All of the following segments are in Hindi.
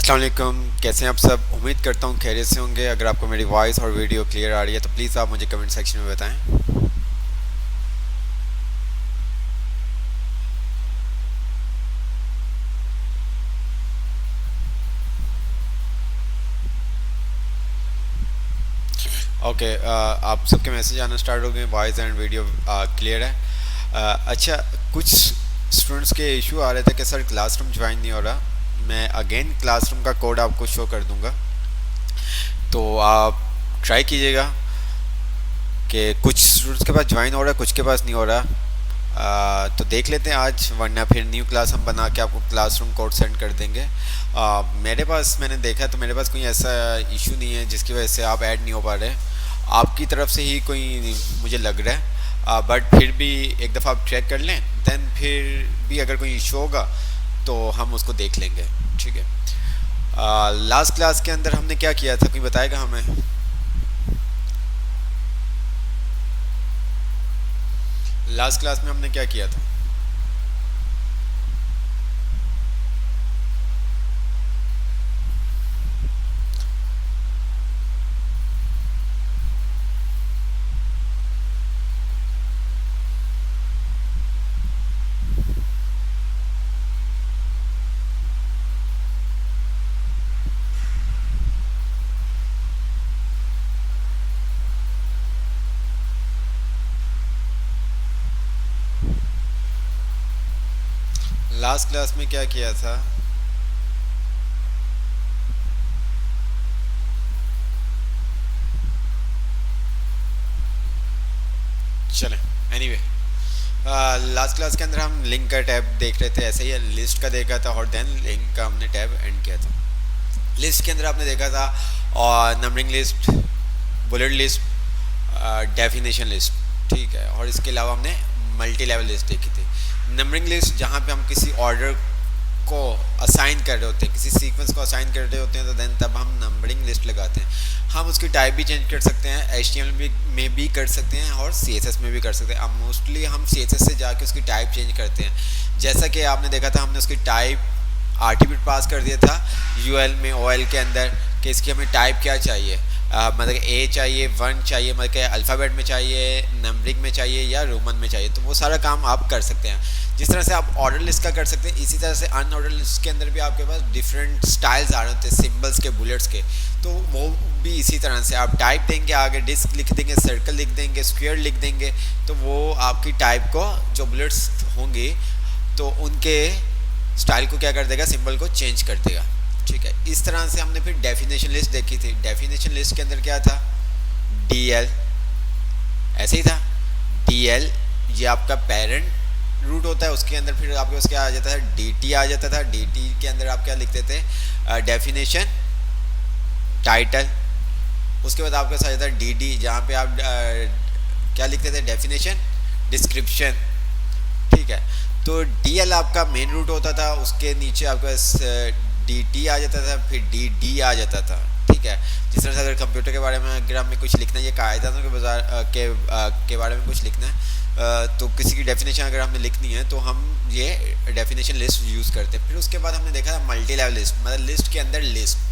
अस्सलाम वालेकुम, कैसे हैं आप सब। उम्मीद करता हूँ खैरियत से होंगे। अगर आपको मेरी वॉइस और वीडियो क्लियर आ रही है तो प्लीज़ आप मुझे कमेंट सेक्शन में बताएं। ओके, आप सबके मैसेज आना स्टार्ट हो गए। वॉइस एंड वीडियो क्लियर है। अच्छा, कुछ स्टूडेंट्स के इशू आ रहे थे कि सर क्लासरूम ज्वाइन नहीं हो रहा। मैं अगेन क्लासरूम का कोड आपको शो कर दूंगा, तो आप ट्राई कीजिएगा कि कुछ स्टूडेंट्स के पास ज्वाइन हो रहा है, कुछ के पास नहीं हो रहा। तो देख लेते हैं आज, वरना फिर न्यू क्लास हम बना के आपको क्लासरूम कोड सेंड कर देंगे। मेरे पास मैंने देखा तो मेरे पास कोई ऐसा इशू नहीं है जिसकी वजह से आप ऐड नहीं हो पा रहे। आपकी तरफ से ही कोई मुझे लग रहा है, बट फिर भी एक दफ़ा आप चेक कर लें, देन फिर भी अगर कोई इशू होगा तो हम उसको देख लेंगे। ठीक है। लास्ट क्लास के अंदर हमने क्या किया था, कोई बताएगा हमें? लास्ट क्लास में हमने क्या किया था? लास्ट क्लास में क्या किया था? चलें, एनीवे, लास्ट क्लास के अंदर हम लिंक का टैब देख रहे थे, ऐसे ही लिस्ट का देखा था और देन लिंक का हमने टैब एंड किया था। लिस्ट के अंदर आपने देखा था और numbering list, bullet list, definition list, ठीक है। और इसके अलावा हमने मल्टी लेवल लिस्ट देखी थी। नंबरिंग लिस्ट जहाँ पे हम किसी ऑर्डर को असाइन कर रहे होते हैं, किसी सीक्वेंस को असाइन कर रहे होते हैं, तो देन तब हम नंबरिंग लिस्ट लगाते हैं। हम उसकी टाइप भी चेंज कर सकते हैं, HTML में भी कर सकते हैं और CSS में भी कर सकते हैं। अब मोस्टली हम CSS से जाके उसकी टाइप चेंज करते हैं। जैसा कि आपने देखा था, हमने उसकी टाइप आर्टिबिट पास कर दिया था UL में, OL के अंदर, कि इसकी हमें टाइप क्या चाहिए। मतलब A चाहिए, 1 चाहिए, मतलब कि अल्फ़ाबेट में चाहिए, नंबरिंग में चाहिए या रोमन में चाहिए। तो वो सारा काम आप कर सकते हैं। जिस तरह से आप ऑर्डर लिस्ट का कर सकते हैं, इसी तरह से अनऑर्डर लिस्ट के अंदर भी आपके पास डिफरेंट स्टाइल्स आ रहे होते हैं, सिंबल्स के, बुलेट्स के। तो वो भी इसी तरह से आप टाइप देंगे, आगे डिस्क लिख देंगे, सर्कल लिख देंगे, स्क्वायर लिख देंगे, तो वो आपकी टाइप को, जो बुलेट्स होंगी तो उनके स्टाइल को क्या कर देगा, सिंबल को चेंज कर देगा। ठीक है। इस तरह से हमने फिर डेफिनेशन लिस्ट देखी थी। डेफिनेशन लिस्ट के अंदर क्या था, DL, ऐसे ही था DL, ये आपका पेरेंट रूट होता है। उसके अंदर फिर आपके पास क्या आ जाता है, DT आ जाता था। DT के अंदर आप क्या लिखते थे, डेफिनेशन टाइटल। उसके बाद आपके पास आ जाता है DD, जहाँ पे आप क्या लिखते थे, डेफिनेशन डिस्क्रिप्शन। ठीक है। तो DL आपका मेन रूट होता था, उसके नीचे आपके पास DT आ जाता था, फिर DD आ जाता था। ठीक है। जिस तरह से अगर कंप्यूटर के बारे में अगर हमें कुछ लिखना है, ये कायदानों के बाजार के बारे में कुछ लिखना है, तो किसी की डेफिनेशन अगर हमें लिखनी है तो हम ये डेफिनेशन लिस्ट यूज़ करते हैं। फिर उसके बाद हमने देखा था मल्टी लेवल लिस्ट, मतलब लिस्ट के अंदर लिस्ट।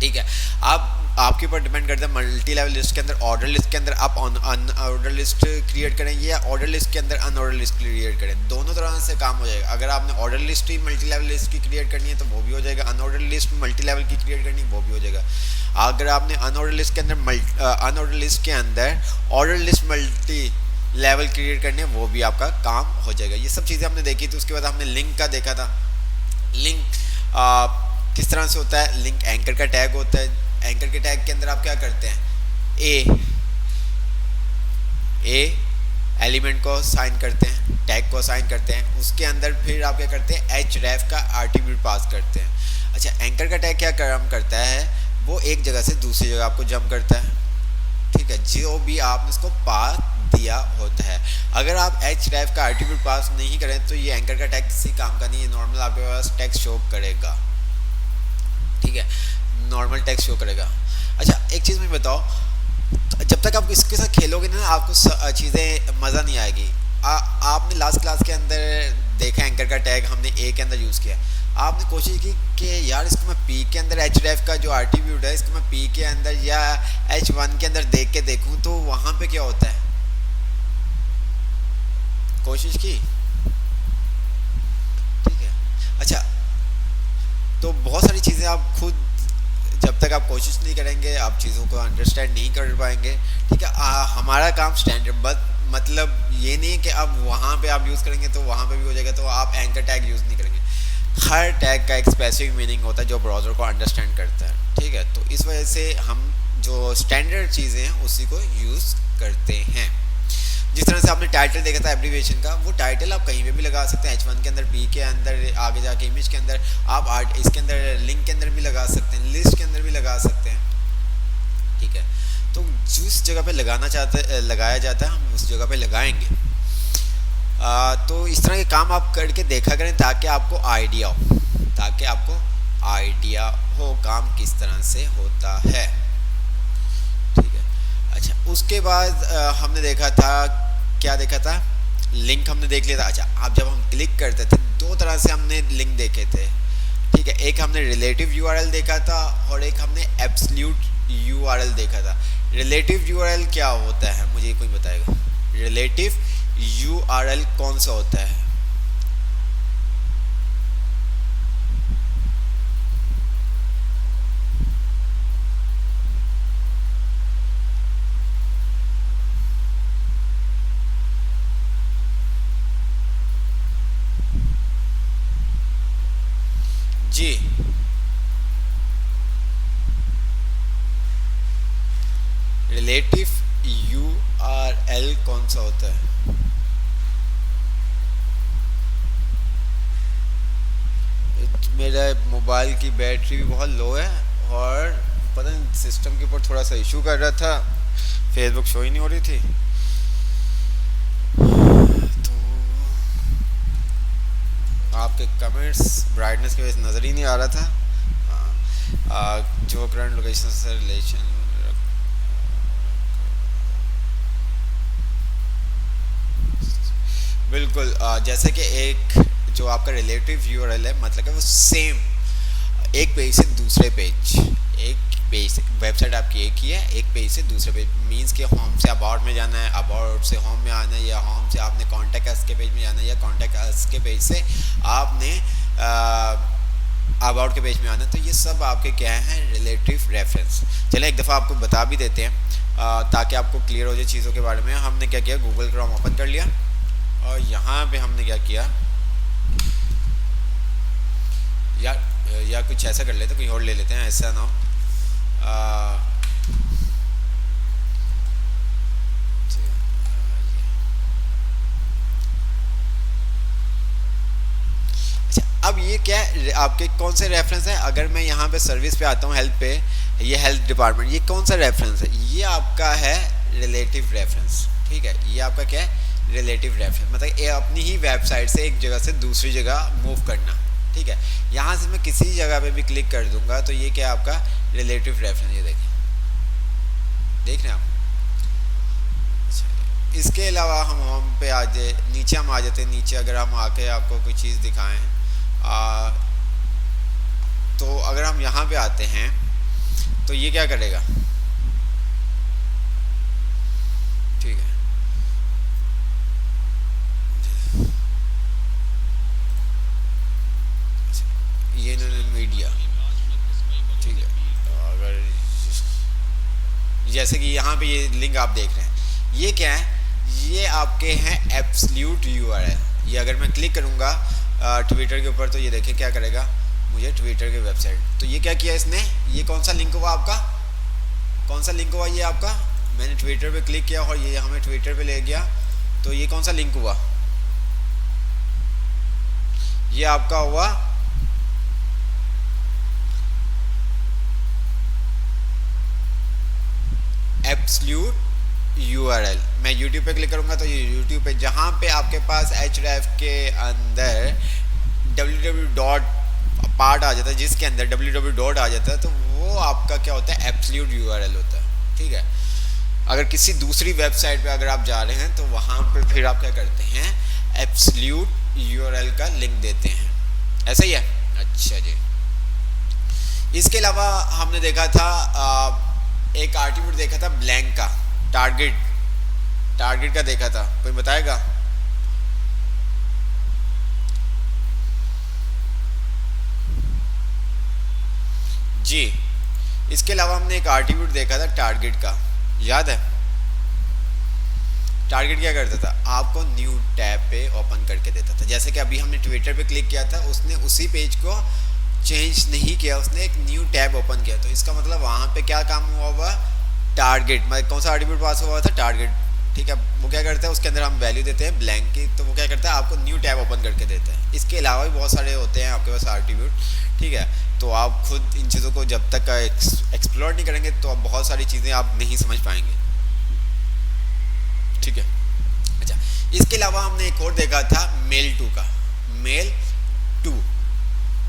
ठीक है। आप आपके ऊपर डिपेंड करता है, मल्टी लेवल लिस्ट के अंदर, ऑर्डर लिस्ट के अंदर आप ऑर्डर लिस्ट क्रिएट करें या ऑर्डर लिस्ट के अंदर अनऑर्डर लिस्ट क्रिएट करें। दोनों तरह से काम हो जाएगा। अगर आपने ऑर्डर लिस्ट ही मल्टी लेवल लिस्ट की क्रिएट करनी है तो वो भी हो जाएगा, अनऑर्डर लिस्ट मल्टी लेवल की क्रिएट करनी है वो भी हो जाएगा। अगर आपने अनऑर्डर लिस्ट के अंदर अनऑर्डर लिस्ट के अंदर order list multi level create करनी है, वो भी आपका काम हो जाएगा। ये सब चीज़ें हमने देखी थी। उसके बाद हमने लिंक का देखा था। लिंक किस तरह से होता है, लिंक एंकर का टैग होता है। एंकर के टैग के अंदर आप क्या करते हैं, ए एलिमेंट को साइन करते हैं, टैग को साइन करते हैं। उसके अंदर फिर आप क्या करते हैं, href का आर्टिब्यूट पास करते हैं। अच्छा, एंकर का टैग क्या काम करता है, वो एक जगह से दूसरी जगह आपको जंप करता है। ठीक है। जो भी आपने उसको पास दिया होता है, अगर आप href का आर्टिब्यूट पास नहीं करें तो ये एंकर का टैग किसी काम का नहीं है। नॉर्मल आपके पास टेक्स्ट शो करेगा। ठीक है, नॉर्मल टेक्स्ट शो करेगा। अच्छा, एक चीज़ मुझे बताओ, जब तक आप इसके साथ खेलोगे ना, आपको चीज़ें मज़ा नहीं आएगी। आपने लास्ट क्लास के अंदर देखा एंकर का टैग हमने ए के अंदर यूज़ किया। आपने कोशिश की कि यार इसको मैं पी के अंदर एच रेफ का जो एट्रीब्यूट है इसको मैं पी के अंदर या एच वन के अंदर देख के देखूं तो वहां पे क्या होता है, कोशिश की? ठीक है। अच्छा, तो बहुत सारी चीज़ें आप खुद जब तक आप कोशिश नहीं करेंगे आप चीज़ों को अंडरस्टैंड नहीं कर पाएंगे। ठीक है, हमारा काम स्टैंडर्ड मतलब ये नहीं कि अब वहाँ पे आप यूज़ करेंगे तो वहाँ पे भी हो जाएगा, तो आप एंकर टैग यूज़ नहीं करेंगे। हर टैग का एक स्पेसिफिक मीनिंग होता है जो ब्राउज़र को अंडरस्टैंड करता है। ठीक है, तो इस वजह से हम जो स्टैंडर्ड चीज़ें हैं उसी को यूज़ करते हैं। जिस तरह से आपने टाइटल देखा था एब्रीविएशन का, वो टाइटल आप कहीं पे भी लगा सकते हैं, H1 के अंदर, P के अंदर, आगे जाके इमेज के अंदर, आप आर्ट इसके अंदर लिंक के अंदर भी लगा सकते हैं, लिस्ट के अंदर भी लगा सकते हैं। ठीक है, तो जिस जगह पे लगाया जाता है हम उस जगह पे लगाएंगे। तो इस तरह के काम आप करके देखा करें ताकि आपको आइडिया हो काम किस तरह से होता है। ठीक है, अच्छा उसके बाद हमने देखा था, क्या देखा था, लिंक हमने देख लिया था। अच्छा, अब जब हम क्लिक करते थे दो तरह से हमने लिंक देखे थे। ठीक है, एक हमने रिलेटिव यूआरएल देखा था और एक हमने एब्सोल्यूट यूआरएल देखा था। रिलेटिव यूआरएल क्या होता है, मुझे कोई बताएगा? रिलेटिव यूआरएल कौन सा होता है? जी, रिलेटिव यूआरएल कौन सा होता है? मेरा मोबाइल की बैटरी भी बहुत लो है और पता नहीं सिस्टम के ऊपर थोड़ा सा इशू कर रहा था, फेसबुक शो ही नहीं हो रही थी। तो आपके कमेंट्स ब्राइटनेस की वजह से नज़र ही नहीं आ रहा था। जो करंट लोकेशन से रिलेशन, बिल्कुल जैसे कि एक जो आपका रिलेटिव यूआरएल है मतलब कि वो सेम एक पेज से दूसरे पेज, एक पेज वेबसाइट आपकी एक ही है, एक पेज से दूसरे पेज मींस कि होम से अबाउट में जाना है, अबाउट से होम में आना है, या होम से आपने कॉन्टैक्ट अस के पेज में जाना है, या कॉन्टैक्ट अस के पेज से आपने अबाउट के पेज में आना है। तो ये सब आपके क्या हैं, रिलेटिव रेफरेंस। चलिए एक दफ़ा आपको बता भी देते हैं ताकि आपको क्लियर हो जाए चीज़ों के बारे में। हमने क्या किया, गूगल क्रोम ओपन कर लिया और यहाँ पे हमने क्या किया, या कुछ ऐसा कर लेते, कोई और ले लेते हैं, ऐसा ना हो। अच्छा, अब ये क्या है, आपके कौन से रेफरेंस है? अगर मैं यहाँ पे सर्विस पे आता हूँ, हेल्प पे, ये हेल्थ डिपार्टमेंट, ये कौन सा रेफरेंस है? ये आपका है रिलेटिव रेफरेंस। ठीक है, ये आपका क्या है, रिलेटिव रेफरेंस। मतलब ये अपनी ही वेबसाइट से एक जगह से दूसरी जगह मूव करना। ठीक है, यहाँ से मैं किसी जगह पे भी क्लिक कर दूंगा तो ये क्या आपका रिलेटिव रेफरेंस, ये देखें, देख रहे हैं आप। इसके अलावा हम होम पे आ जाए, नीचे हम आ जाते हैं। नीचे अगर हम आके आपको कोई चीज़ दिखाएं तो अगर हम यहाँ पे आते हैं तो ये क्या करेगा, ठीक है, ये इन्होंने मीडिया, ठीक है, अगर जैसे कि यहाँ पे ये लिंक आप देख रहे हैं, ये क्या है, ये आपके हैं एब्सोल्यूट यूआरएल। ये अगर मैं क्लिक करूँगा ट्विटर के ऊपर तो ये देखिए क्या करेगा, मुझे ट्विटर की वेबसाइट। तो ये क्या किया इसने, ये कौन सा लिंक हुआ आपका, कौन सा लिंक हुआ, ये आपका, मैंने ट्विटर पे क्लिक किया और ये हमें ट्विटर पे ले गया। तो ये कौन सा लिंक हुआ, ये आपका हुआ एब्सोल्यूट यूआरएल। मैं यूट्यूब पे क्लिक करूंगा तो ये यूट्यूब पे, जहां पे आपके पास href के अंदर www पार्ट आ जाता है, जिसके अंदर www आ जाता है, तो वो आपका क्या होता है, एब्सोल्यूट यूआरएल होता है। ठीक है, अगर किसी दूसरी वेबसाइट पे अगर आप जा रहे हैं तो वहां पे फिर आप क्या करते हैं, एब्सोल्यूट यूआरएल का लिंक देते हैं। ऐसा ही है। अच्छा जी। इसके अलावा हमने देखा था एक आर्टिब्यूट देखा था ब्लैंक का, टारगेट, टारगेट का देखा था, कोई बताएगा? जी। इसके अलावा हमने एक आर्टिब्यूट देखा था टारगेट का, याद है? टारगेट क्या करता था, आपको न्यू टैब पे ओपन करके देता था। जैसे कि अभी हमने ट्विटर पे क्लिक किया था, उसने उसी पेज को चेंज नहीं किया, उसने एक न्यू टैब ओपन किया, तो इसका मतलब वहाँ पे क्या काम हुआ हुआ, टारगेट, मतलब कौन सा एट्रीब्यूट पास हुआ था, टारगेट। ठीक है, वो क्या करता है, उसके अंदर हम वैल्यू देते हैं ब्लैंक की, तो वो क्या करता है, आपको न्यू टैब ओपन करके देता है। इसके अलावा भी बहुत सारे होते हैं आपके पास एट्रीब्यूट। ठीक है, तो आप खुद इन चीज़ों को जब तक एक्सप्लोर नहीं करेंगे तो आप बहुत सारी चीज़ें आप नहीं समझ पाएंगे। ठीक है। अच्छा, इसके अलावा हमने एक और देखा था मेल टू का, मेल टू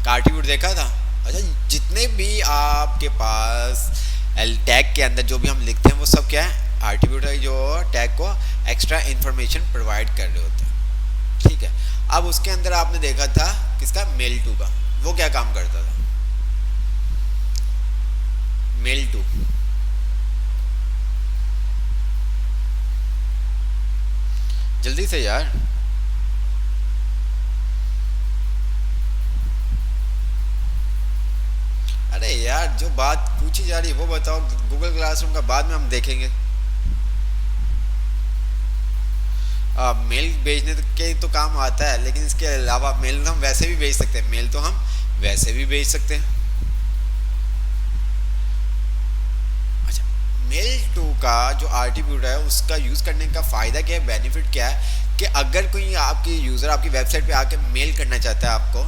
का एट्रीब्यूट देखा था। अच्छा, जितने भी आपके पास टैग के अंदर जो भी हम लिखते हैं वो सब क्या है, एट्रीब्यूट है, जो टैग को एक्स्ट्रा इंफॉर्मेशन प्रोवाइड कर रहे होते हैं। ठीक है, अब उसके अंदर आपने देखा था किसका, मेल टू का, वो क्या काम करता था, मेल टू। जल्दी से यार। अरे यार, जो बात पूछी जा रही है वो बताओ, गूगल क्लासरूम का बाद में हम देखेंगे। मेल भेजने के तो काम आता है, लेकिन इसके अलावा मेल तो हम वैसे भी भेज सकते हैं, मेल तो हम वैसे भी भेज सकते हैं। अच्छा, मेल टू का जो एट्रीब्यूट है उसका यूज़ करने का फ़ायदा क्या है, बेनिफिट क्या है, कि अगर कोई आपकी यूज़र आपकी वेबसाइट पे आके मेल करना चाहता है आपको,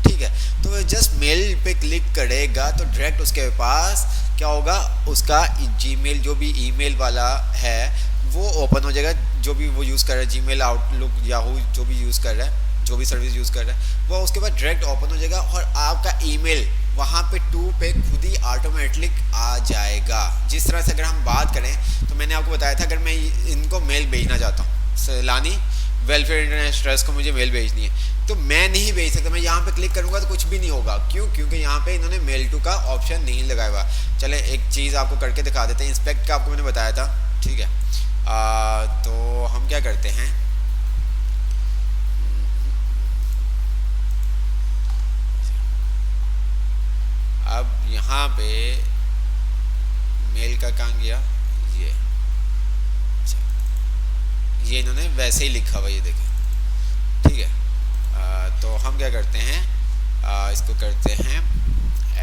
ठीक है, तो वो जस्ट मेल पे क्लिक करेगा तो डायरेक्ट उसके पास क्या होगा, उसका जीमेल जो भी ईमेल वाला है वो ओपन हो जाएगा, जो भी वो यूज़ कर रहा है, जीमेल, आउटलुक, याहू, जो भी यूज़ कर रहा है, जो भी सर्विस यूज़ कर रहा है, वो उसके बाद डायरेक्ट ओपन हो जाएगा और आपका ईमेल वहाँ पे टू पे खुद ही ऑटोमेटिक आ जाएगा। जिस तरह से अगर हम बात करें, तो मैंने आपको बताया था, अगर मैं इनको मेल भेजना चाहता हूँ, सैलानी वेलफेयर इंटरनेशनल ट्रस्ट को मुझे मेल भेजनी है, तो मैं नहीं भेज सकता, मैं यहाँ पे क्लिक करूँगा तो कुछ भी नहीं होगा। क्यों? क्योंकि यहाँ पे इन्होंने मेल टू का ऑप्शन नहीं लगाया हुआ। चले एक चीज़ आपको करके दिखा देते हैं, इंस्पेक्ट का आपको मैंने बताया था। ठीक है, तो हम क्या करते हैं, अब यहाँ पे मेल का कहाँ गया, ये, ये इन्होंने वैसे ही लिखा हुआ, ये देखें। ठीक है, तो हम क्या करते हैं, इसको करते हैं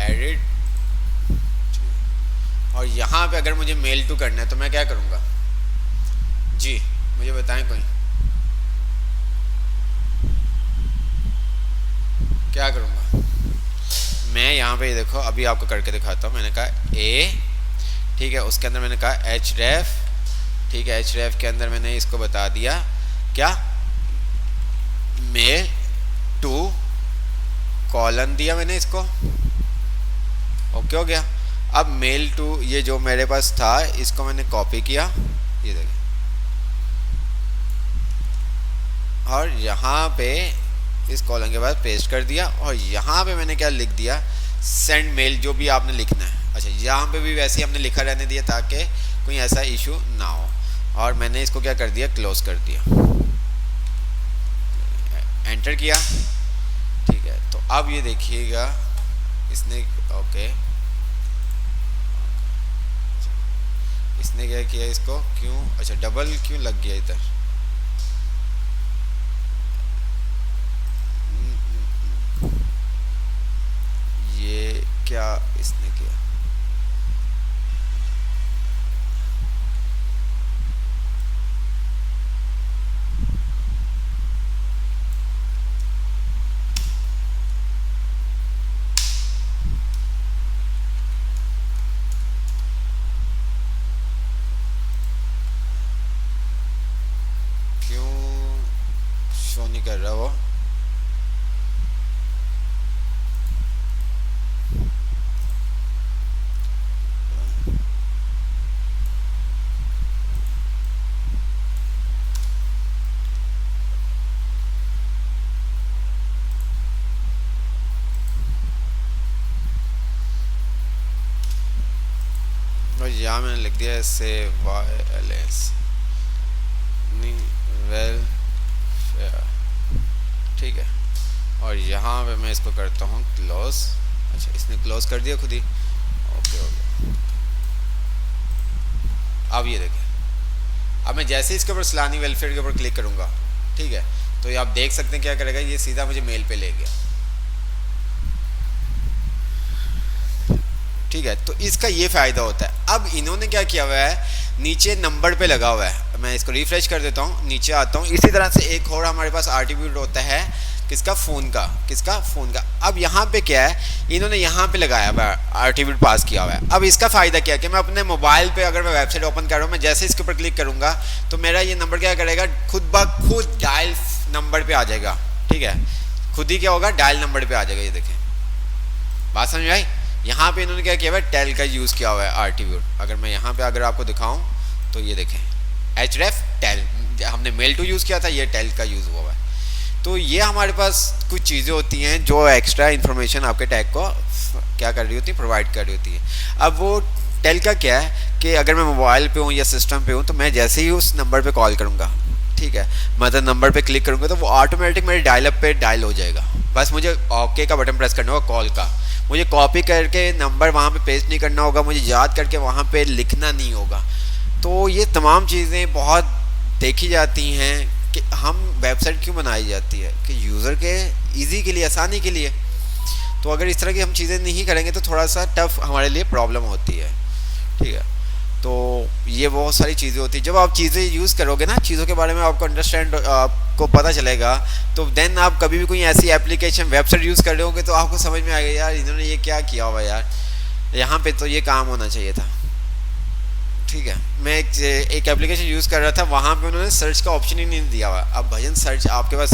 एडिट, और यहाँ पे अगर मुझे मेल टू करना है तो मैं क्या करूँगा जी, मुझे बताएं कोई, क्या करूँगा मैं? यहाँ पे देखो, अभी आपको करके दिखाता हूँ। मैंने कहा ए, ठीक है, उसके अंदर मैंने कहा एच रेफ, ठीक है, एच रेफ के अंदर मैंने इसको बता दिया क्या, मेल टू कॉलन दिया मैंने इसको, ओके हो गया। अब मेल टू, ये जो मेरे पास था इसको मैंने कॉपी किया, ये देखिए, और यहाँ पे इस कॉलम के बाद पेस्ट कर दिया, और यहाँ पे मैंने क्या लिख दिया, सेंड मेल, जो भी आपने लिखना है। अच्छा, यहाँ पे भी वैसे ही हमने लिखा रहने दिया ताकि कोई ऐसा इशू ना हो, और मैंने इसको क्या कर दिया, क्लोज कर दिया, एंटर किया। ठीक है, तो अब ये देखिएगा इसने, ओके, इसने क्या किया, इसको क्यों, अच्छा डबल क्यों लग गया इधर, ये क्या इसने किया, क्यों शो नहीं कर रहा वो, यहाँ मैंने लिख दिया से वायरलेस वेलफेयर, ठीक है। और यहाँ पे मैं इसको करता हूँ क्लोज। अच्छा, इसने क्लोज कर दिया खुद ही, ओके ओके। अब ये देखें, अब मैं जैसे इसके ऊपर सलानी वेलफेयर के ऊपर क्लिक करूँगा, ठीक है, तो ये आप देख सकते हैं क्या करेगा, ये सीधा मुझे मेल पे ले गया, ठीक है। तो इसका ये फ़ायदा होता है। अब इन्होंने क्या किया हुआ है, नीचे नंबर पे लगा हुआ है, मैं इसको रिफ्रेश कर देता हूँ, नीचे आता हूँ। इसी तरह से एक और हमारे पास आर्टिब्यूट होता है, किसका, फ़ोन का, किसका, फ़ोन का। अब यहाँ पे क्या है, इन्होंने यहाँ पे लगाया हुआ है, आर्टिब्यूट पास किया हुआ है। अब इसका फ़ायदा क्या है कि मैं अपने मोबाइल पे अगर मैं वेबसाइट ओपन कर रहा हूँ, मैं जैसे इसके ऊपर क्लिक करूँगा तो मेरा ये नंबर क्या करेगा, खुद ब खुद डायल नंबर पे आ जाएगा, ठीक है, खुद ही क्या होगा, डायल नंबर पे आ जाएगा। ये देखें, बात समझ में आई। यहाँ पे इन्होंने क्या किया हुआ है, टेल का यूज़ किया हुआ है आर्टिब्यूट। अगर मैं यहाँ पे अगर आपको दिखाऊँ तो ये देखें, href टेल, हमने मेल टू यूज़ किया था, ये टेल का यूज़ हुआ है। तो ये हमारे पास कुछ चीज़ें होती हैं जो एक्स्ट्रा इन्फॉर्मेशन आपके टैग को क्या कर रही होती है, प्रोवाइड कर रही होती है। अब वो टेल का क्या है कि अगर मैं मोबाइल पे हूँ या सिस्टम पे हूँ, तो मैं जैसे ही उस नंबर पे कॉल करूँगा, ठीक है, मतलब नंबर पे क्लिक करूँगा तो वो ऑटोमेटिक मेरे डायल अप पे डायल हो जाएगा। बस मुझे ओके का बटन प्रेस करना होगा, कॉल का, मुझे कॉपी करके नंबर वहाँ पे पेस्ट नहीं करना होगा, मुझे याद करके वहाँ पे लिखना नहीं होगा। तो ये तमाम चीज़ें बहुत देखी जाती हैं कि हम वेबसाइट क्यों बनाई जाती है, कि यूज़र के इजी के लिए, आसानी के लिए। तो अगर इस तरह की हम चीज़ें नहीं करेंगे तो थोड़ा सा टफ हमारे लिए प्रॉब्लम होती है, ठीक है। तो ये बहुत सारी चीज़ें होती हैं। जब आप चीज़ें यूज़ करोगे ना, चीज़ों के बारे में आपको अंडरस्टैंड, आपको पता चलेगा, तो देन आप कभी भी कोई ऐसी एप्लीकेशन, वेबसाइट यूज़ कर रहे होगे तो आपको समझ में आएगा, यार इन्होंने ये क्या किया हुआ यार, यहाँ पे तो ये काम होना चाहिए था, ठीक है। मैं एक एप्लीकेशन यूज़ कर रहा था, वहाँ पे उन्होंने सर्च का ऑप्शन ही नहीं दिया हुआ। अब भजन सर्च आपके पास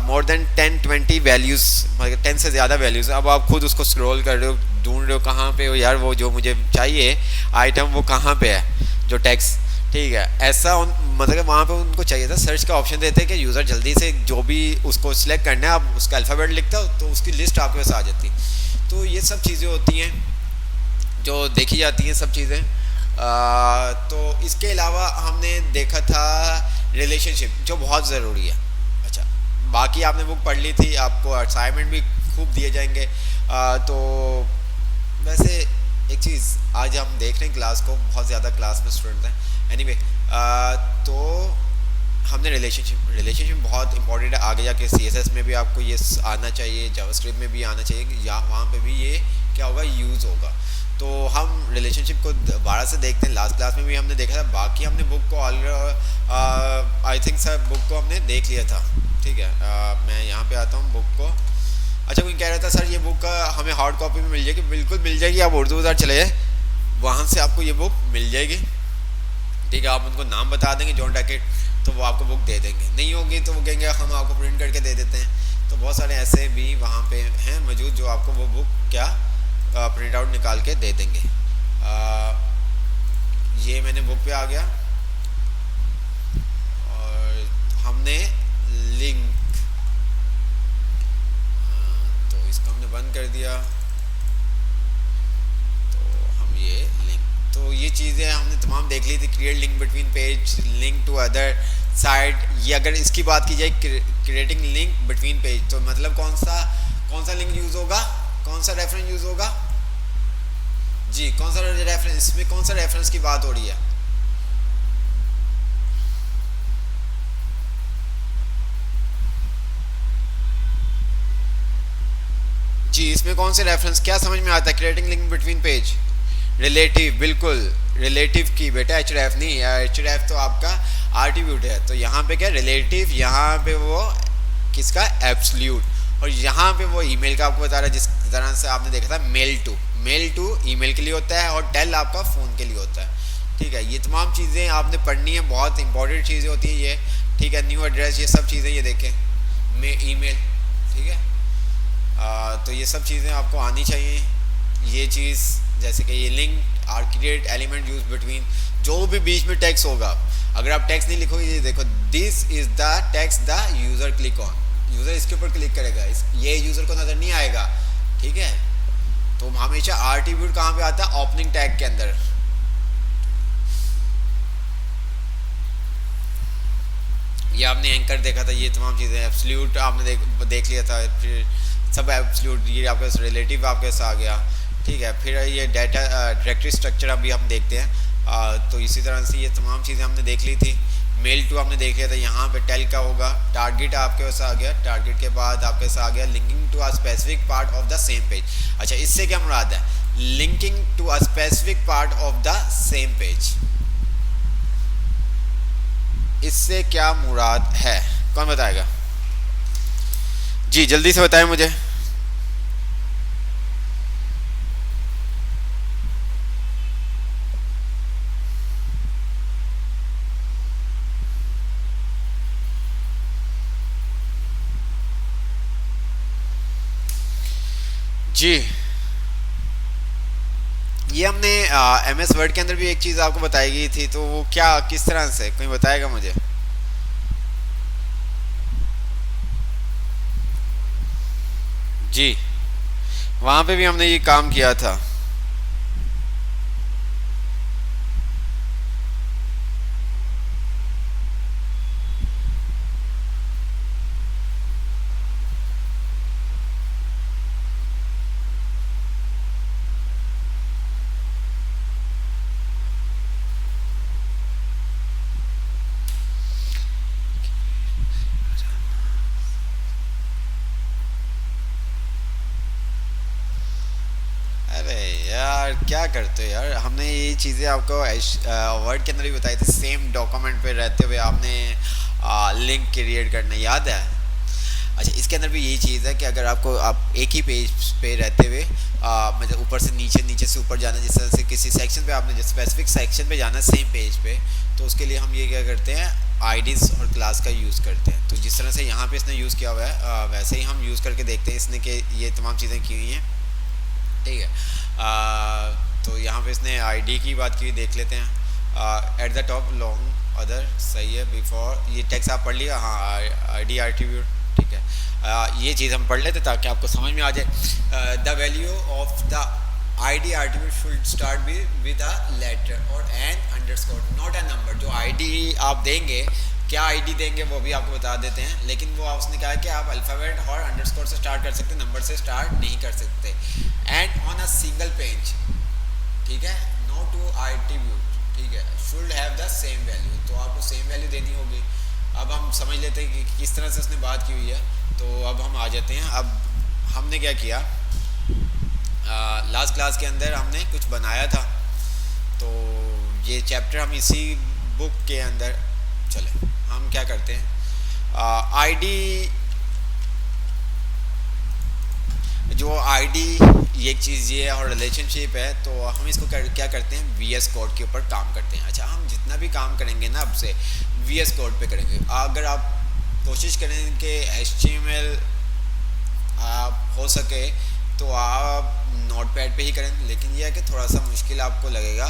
मोर देन 10-20 वैल्यूज़, मतलब 10 से ज़्यादा वैल्यूज़, अब आप खुद उसको स्क्रॉल कर रहे हो, ढूंढ रहे हो कहाँ पे हो यार, वो जो मुझे चाहिए आइटम वो कहाँ पे है, जो टेक्स्ट, ठीक है। ऐसा मतलब वहाँ पे उनको चाहिए था सर्च का ऑप्शन देते कि यूज़र जल्दी से जो भी उसको सिलेक्ट करना है, आप उसका अल्फ़ाबेट लिखता हो तो उसकी लिस्ट आपके पास आ जाती। तो ये सब चीज़ें होती हैं जो देखी जाती हैं, सब चीज़ें। तो इसके अलावा हमने देखा था रिलेशनशिप, जो बहुत ज़रूरी है। अच्छा, बाकी आपने बुक पढ़ ली थी, आपको असाइनमेंट भी खूब दिए जाएंगे। तो वैसे एक चीज़ आज हम देख रहे हैं क्लास को, बहुत ज़्यादा क्लास में स्टूडेंट हैं। एनीवे, तो हमने रिलेशनशिप बहुत इंपॉर्टेंट है। आगे जाके CSS में भी आपको ये आना चाहिए, जावास्क्रिप्ट में भी आना चाहिए, या वहाँ पे भी ये क्या होगा, यूज़ होगा। तो हम रिलेशनशिप को दोबारा से देखते हैं, लास्ट क्लास में भी हमने देखा था, बाकी हमने बुक को आई थिंक सर बुक को हमने देख लिया था, ठीक है। मैं यहाँ पे आता हूँ बुक को। अच्छा, कोई कह रहा था सर ये बुक हमें हार्ड कॉपी में मिल जाएगी, बिल्कुल मिल जाएगी। आप उर्दू बाज़ार चले जाए, वहाँ से आपको ये बुक मिल जाएगी, ठीक है। आप उनको नाम बता देंगे जॉन डैकेट, तो वो आपको बुक दे देंगे। नहीं होगी तो वो कहेंगे हम आपको प्रिंट करके दे देते हैं। तो बहुत सारे ऐसे भी वहाँ पे हैं मौजूद जो आपको वो बुक क्या प्रिंट आउट निकाल के दे देंगे। ये मैंने बुक पे आ गया और हमने लिंक, तो इसको हमने बंद कर दिया। तो हम ये लिंक, तो ये चीज़ें हमने तमाम देख ली थी। Create link between page, link to other site. ये अगर इसकी बात की जाए, क्रिएटिंग लिंक बिटवीन पेज, तो मतलब कौन सा लिंक यूज़ होगा, कौन सा रेफरेंस यूज़ होगा जी, कौन सा रेफरेंस, इसमें कौन सा रेफरेंस की बात हो रही है जी, इसमें कौन से रेफरेंस, क्या समझ में आता है? Creating link between page, relative, बिल्कुल रिलेटिव की बेटा, href नहीं, href तो आपका आर्टिब्यूट है। तो यहाँ पे क्या रिलेटिव, यहाँ पे वो किसका, एब्सोल्यूट। और यहाँ पे वो ईमेल का आपको बता रहा है, जिस तरह से आपने देखा था मेल टू ईमेल के लिए होता है, और टेल आपका फ़ोन के लिए होता है, ठीक है। ये तमाम चीज़ें आपने पढ़नी है, बहुत इंपॉर्टेंट चीज़ें होती हैं ये, ठीक है। न्यू एड्रेस, ये सब चीज़ें, ये देखें ईमेल, ठीक है। तो ये सब चीज़ें आपको आनी चाहिए। ये चीज़ जैसे कि ये link are create element use between, जो भी बीच में टेक्स्ट होगा, अगर आप टेक्स्ट नहीं लिखोगे, ये देखो this is the text the user click on, user इसके ऊपर क्लिक करेगा, ये यूज़र को नज़र नहीं आएगा, ठीक है। तो हमेशा आर्टिब्यूट कहाँ पे आता है, ओपनिंग टैग के अंदर, ये आपने एंकर देखा था, ये तमाम चीज़ें एब्सोल्यूट आपने देख लिया था, फिर सब एब्सोल्यूट ये आपके रिलेटिव आपके साथ आ गया, ठीक है। फिर ये डाटा डायरेक्टरी स्ट्रक्चर अभी हम देखते हैं। तो इसी तरह से ये तमाम चीज़ें हमने देख ली थी। मेल टू हमने देख लिया था, यहाँ पे टेल का होगा, टारगेट आपके पास आ गया, टारगेट के बाद आपके पास आ गया linking to a specific part of the same page. अच्छा, इससे क्या मुराद है? Linking to a specific part of the same page, इससे क्या मुराद है? कौन बताएगा जी, जल्दी से बताएं मुझे। जी, ये हमने एम एस वर्ड के अंदर भी एक चीज़ आपको बताई गई थी, तो वो क्या, किस तरह से, कोई बताएगा मुझे? जी, वहाँ पे भी हमने ये काम किया था। अरे यार क्या करते हो यार, हमने ये चीज़ें आपको वर्ड के अंदर भी बताई थी, सेम डॉक्यूमेंट पे रहते हुए आपने लिंक क्रिएट करना याद है? अच्छा, इसके अंदर भी यही चीज़ है कि अगर आपको आप एक ही पेज पे रहते हुए मतलब ऊपर से नीचे, नीचे से ऊपर जाना, जिस तरह से किसी सेक्शन पे आपने जिस स्पेसिफिक सेक्शन पे जाना सेम पेज पे, तो उसके लिए हम ये क्या करते हैं, आईडीज़ और क्लास का यूज़ करते हैं। तो जिस तरह से यहाँ पे इसने यूज़ किया हुआ है वैसे ही हम यूज़ करके देखते हैं इसने कि ये तमाम चीज़ें की हुई हैं, ठीक है। तो यहाँ पे इसने आईडी की बात की, देख लेते हैं। At the top long other, सही है, बिफोर, ये टेक्स्ट आप पढ़ लिया, हाँ, आईडी एट्रीब्यूट, ठीक है। ये चीज़ हम पढ़ लेते ताकि आपको समझ में आ जाए। The value of the ID attribute should start with a letter और an underscore, not a number. जो आईडी आप देंगे, क्या आईडी देंगे वो भी आपको बता देते हैं, लेकिन वो उसने कहा है कि आप अल्फ़ाबेट और अंडरस्कोर से स्टार्ट कर सकते, नंबर से स्टार्ट नहीं कर सकते। And on a single page, ठीक है, नो टू एट्रीब्यूट, ठीक है, should have the same value, तो आपको सेम वैल्यू देनी होगी। अब हम समझ लेते हैं कि किस तरह से उसने बात की हुई है। तो अब हम आ जाते हैं, अब हमने क्या किया, लास्ट क्लास के अंदर हमने कुछ बनाया था, तो ये चैप्टर हम इसी बुक के अंदर, चले हम क्या करते हैं, आईडी, जो आईडी ये एक चीज़ ये है और रिलेशनशिप है, तो हम इसको क्या करते हैं, वीएस कोड के ऊपर काम करते हैं। अच्छा, हम जितना भी काम करेंगे ना अब से वीएस कोड पे करेंगे। अगर आप कोशिश करें कि एचटीएमएल आप हो सके तो आप नोटपैड पे ही करें, लेकिन यह है कि थोड़ा सा मुश्किल आपको लगेगा।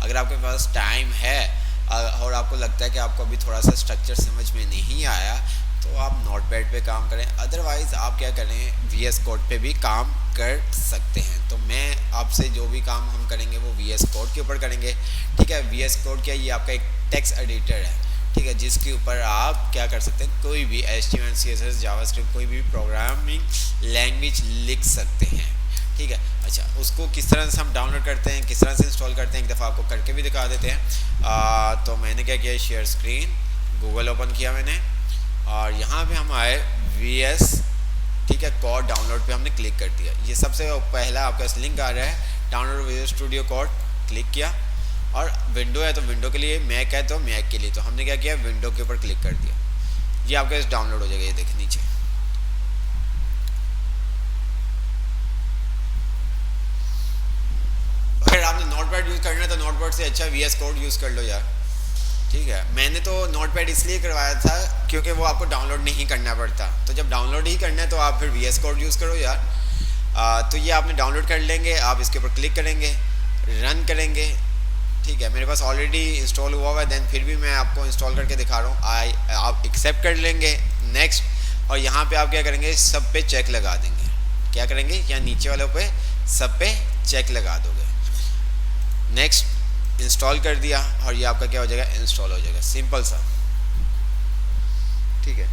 अगर आपके पास टाइम है और आपको लगता है कि आपको अभी थोड़ा सा स्ट्रक्चर समझ में नहीं आया, तो आप नोटपैड पे काम करें, अदरवाइज़ आप क्या करें, वीएस कोड पे भी काम कर सकते हैं। तो मैं आपसे जो भी काम हम करेंगे वो वीएस कोड के ऊपर करेंगे, ठीक है। वीएस कोड क्या है, ये आपका एक टेक्स्ट एडिटर है, ठीक है, जिसके ऊपर आप क्या कर सकते हैं, कोई भी HTML CSS जावास्क्रिप्ट कोई भी प्रोग्रामिंग लैंग्वेज लिख सकते हैं, ठीक है। अच्छा, उसको किस तरह से हम डाउनलोड करते हैं, किस तरह से इंस्टॉल करते हैं, एक दफ़ा आपको करके भी दिखा देते हैं। तो मैंने क्या किया, शेयर स्क्रीन, गूगल ओपन किया मैंने, और यहाँ पे हम आए VS, ठीक है, कोड डाउनलोड पे हमने क्लिक कर दिया। ये सबसे पहला आपका लिंक आ रहा है, download visual studio code, click किया, और विंडो है तो विंडो के लिए, मैक है तो मैक के लिए, तो हमने क्या किया, विंडो के ऊपर क्लिक कर दिया, ये आपका इस डाउनलोड हो जाएगा, ये देख नीचे। अगर आपने नोटपैड यूज़ करना है तो नोटपैड से अच्छा VS कोड यूज़ कर लो यार, ठीक है। मैंने तो नोटपैड इसलिए करवाया था क्योंकि वो आपको डाउनलोड नहीं करना पड़ता, तो जब डाउनलोड ही करना है तो आप फिर VS कोड यूज़ करो यार। तो ये आपने डाउनलोड कर लेंगे, आप इसके ऊपर क्लिक करेंगे, रन करेंगे, ठीक है। मेरे पास ऑलरेडी इंस्टॉल हुआ हुआ है, देन फिर भी मैं आपको इंस्टॉल करके दिखा रहा हूँ। आप एक्सेप्ट कर लेंगे, नेक्स्ट, और यहाँ पे आप क्या करेंगे, सब पे चेक लगा देंगे। क्या करेंगे, या नीचे वालों पे सब पे चेक लगा दोगे, नेक्स्ट, इंस्टॉल कर दिया, और ये आपका क्या हो जाएगा, इंस्टॉल हो जाएगा, सिंपल सा। ठीक है,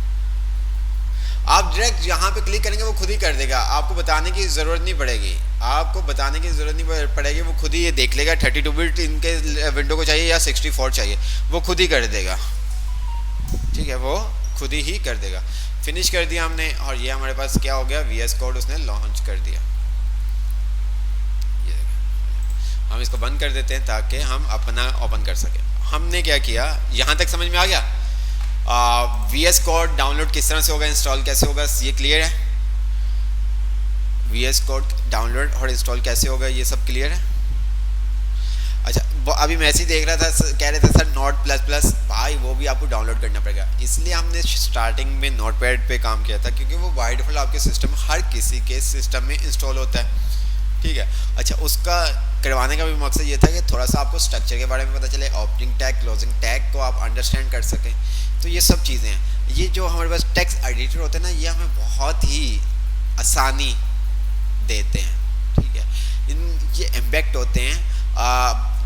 आप डायरेक्ट यहाँ पे क्लिक करेंगे वो खुद ही कर देगा, आपको बताने की ज़रूरत नहीं पड़ेगी, आपको बताने की ज़रूरत नहीं पड़ेगी, वो खुद ही ये देख लेगा 32 बिट इनके विंडो को चाहिए या 64 चाहिए, वो खुद ही कर देगा। ठीक है, वो खुद ही कर देगा। फिनिश कर दिया हमने, और ये हमारे पास क्या हो गया, VS कोड उसने लॉन्च कर दिया। ये हम इसको बंद कर देते हैं ताकि हम अपना ओपन कर सकें। हमने क्या किया, यहाँ तक समझ में आ गया। VS कोड डाउनलोड किस तरह से होगा, इंस्टॉल कैसे होगा, ये क्लियर है। VS कोड डाउनलोड और इंस्टॉल कैसे होगा, ये सब क्लियर है। अच्छा, वो अभी मैसेज देख रहा था, कह रहे थे सर नोट प्लस प्लस, भाई वो भी आपको डाउनलोड करना पड़ेगा। इसलिए हमने स्टार्टिंग में नोटपैड पे काम किया था, क्योंकि वो बाय डिफॉल्ट आपके सिस्टम, हर किसी के सिस्टम में इंस्टॉल होता है। ठीक है, अच्छा, उसका करवाने का भी मकसद ये था कि थोड़ा सा आपको स्ट्रक्चर के बारे में पता चले, ओपनिंग टैग क्लोजिंग टैग को आप अंडरस्टैंड कर सकें। तो ये सब चीज़ें हैं। ये जो हमारे पास टेक्स्ट एडिटर होते हैं ना, ये हमें बहुत ही आसानी देते हैं। ठीक है, ये इम्पैक्ट होते हैं।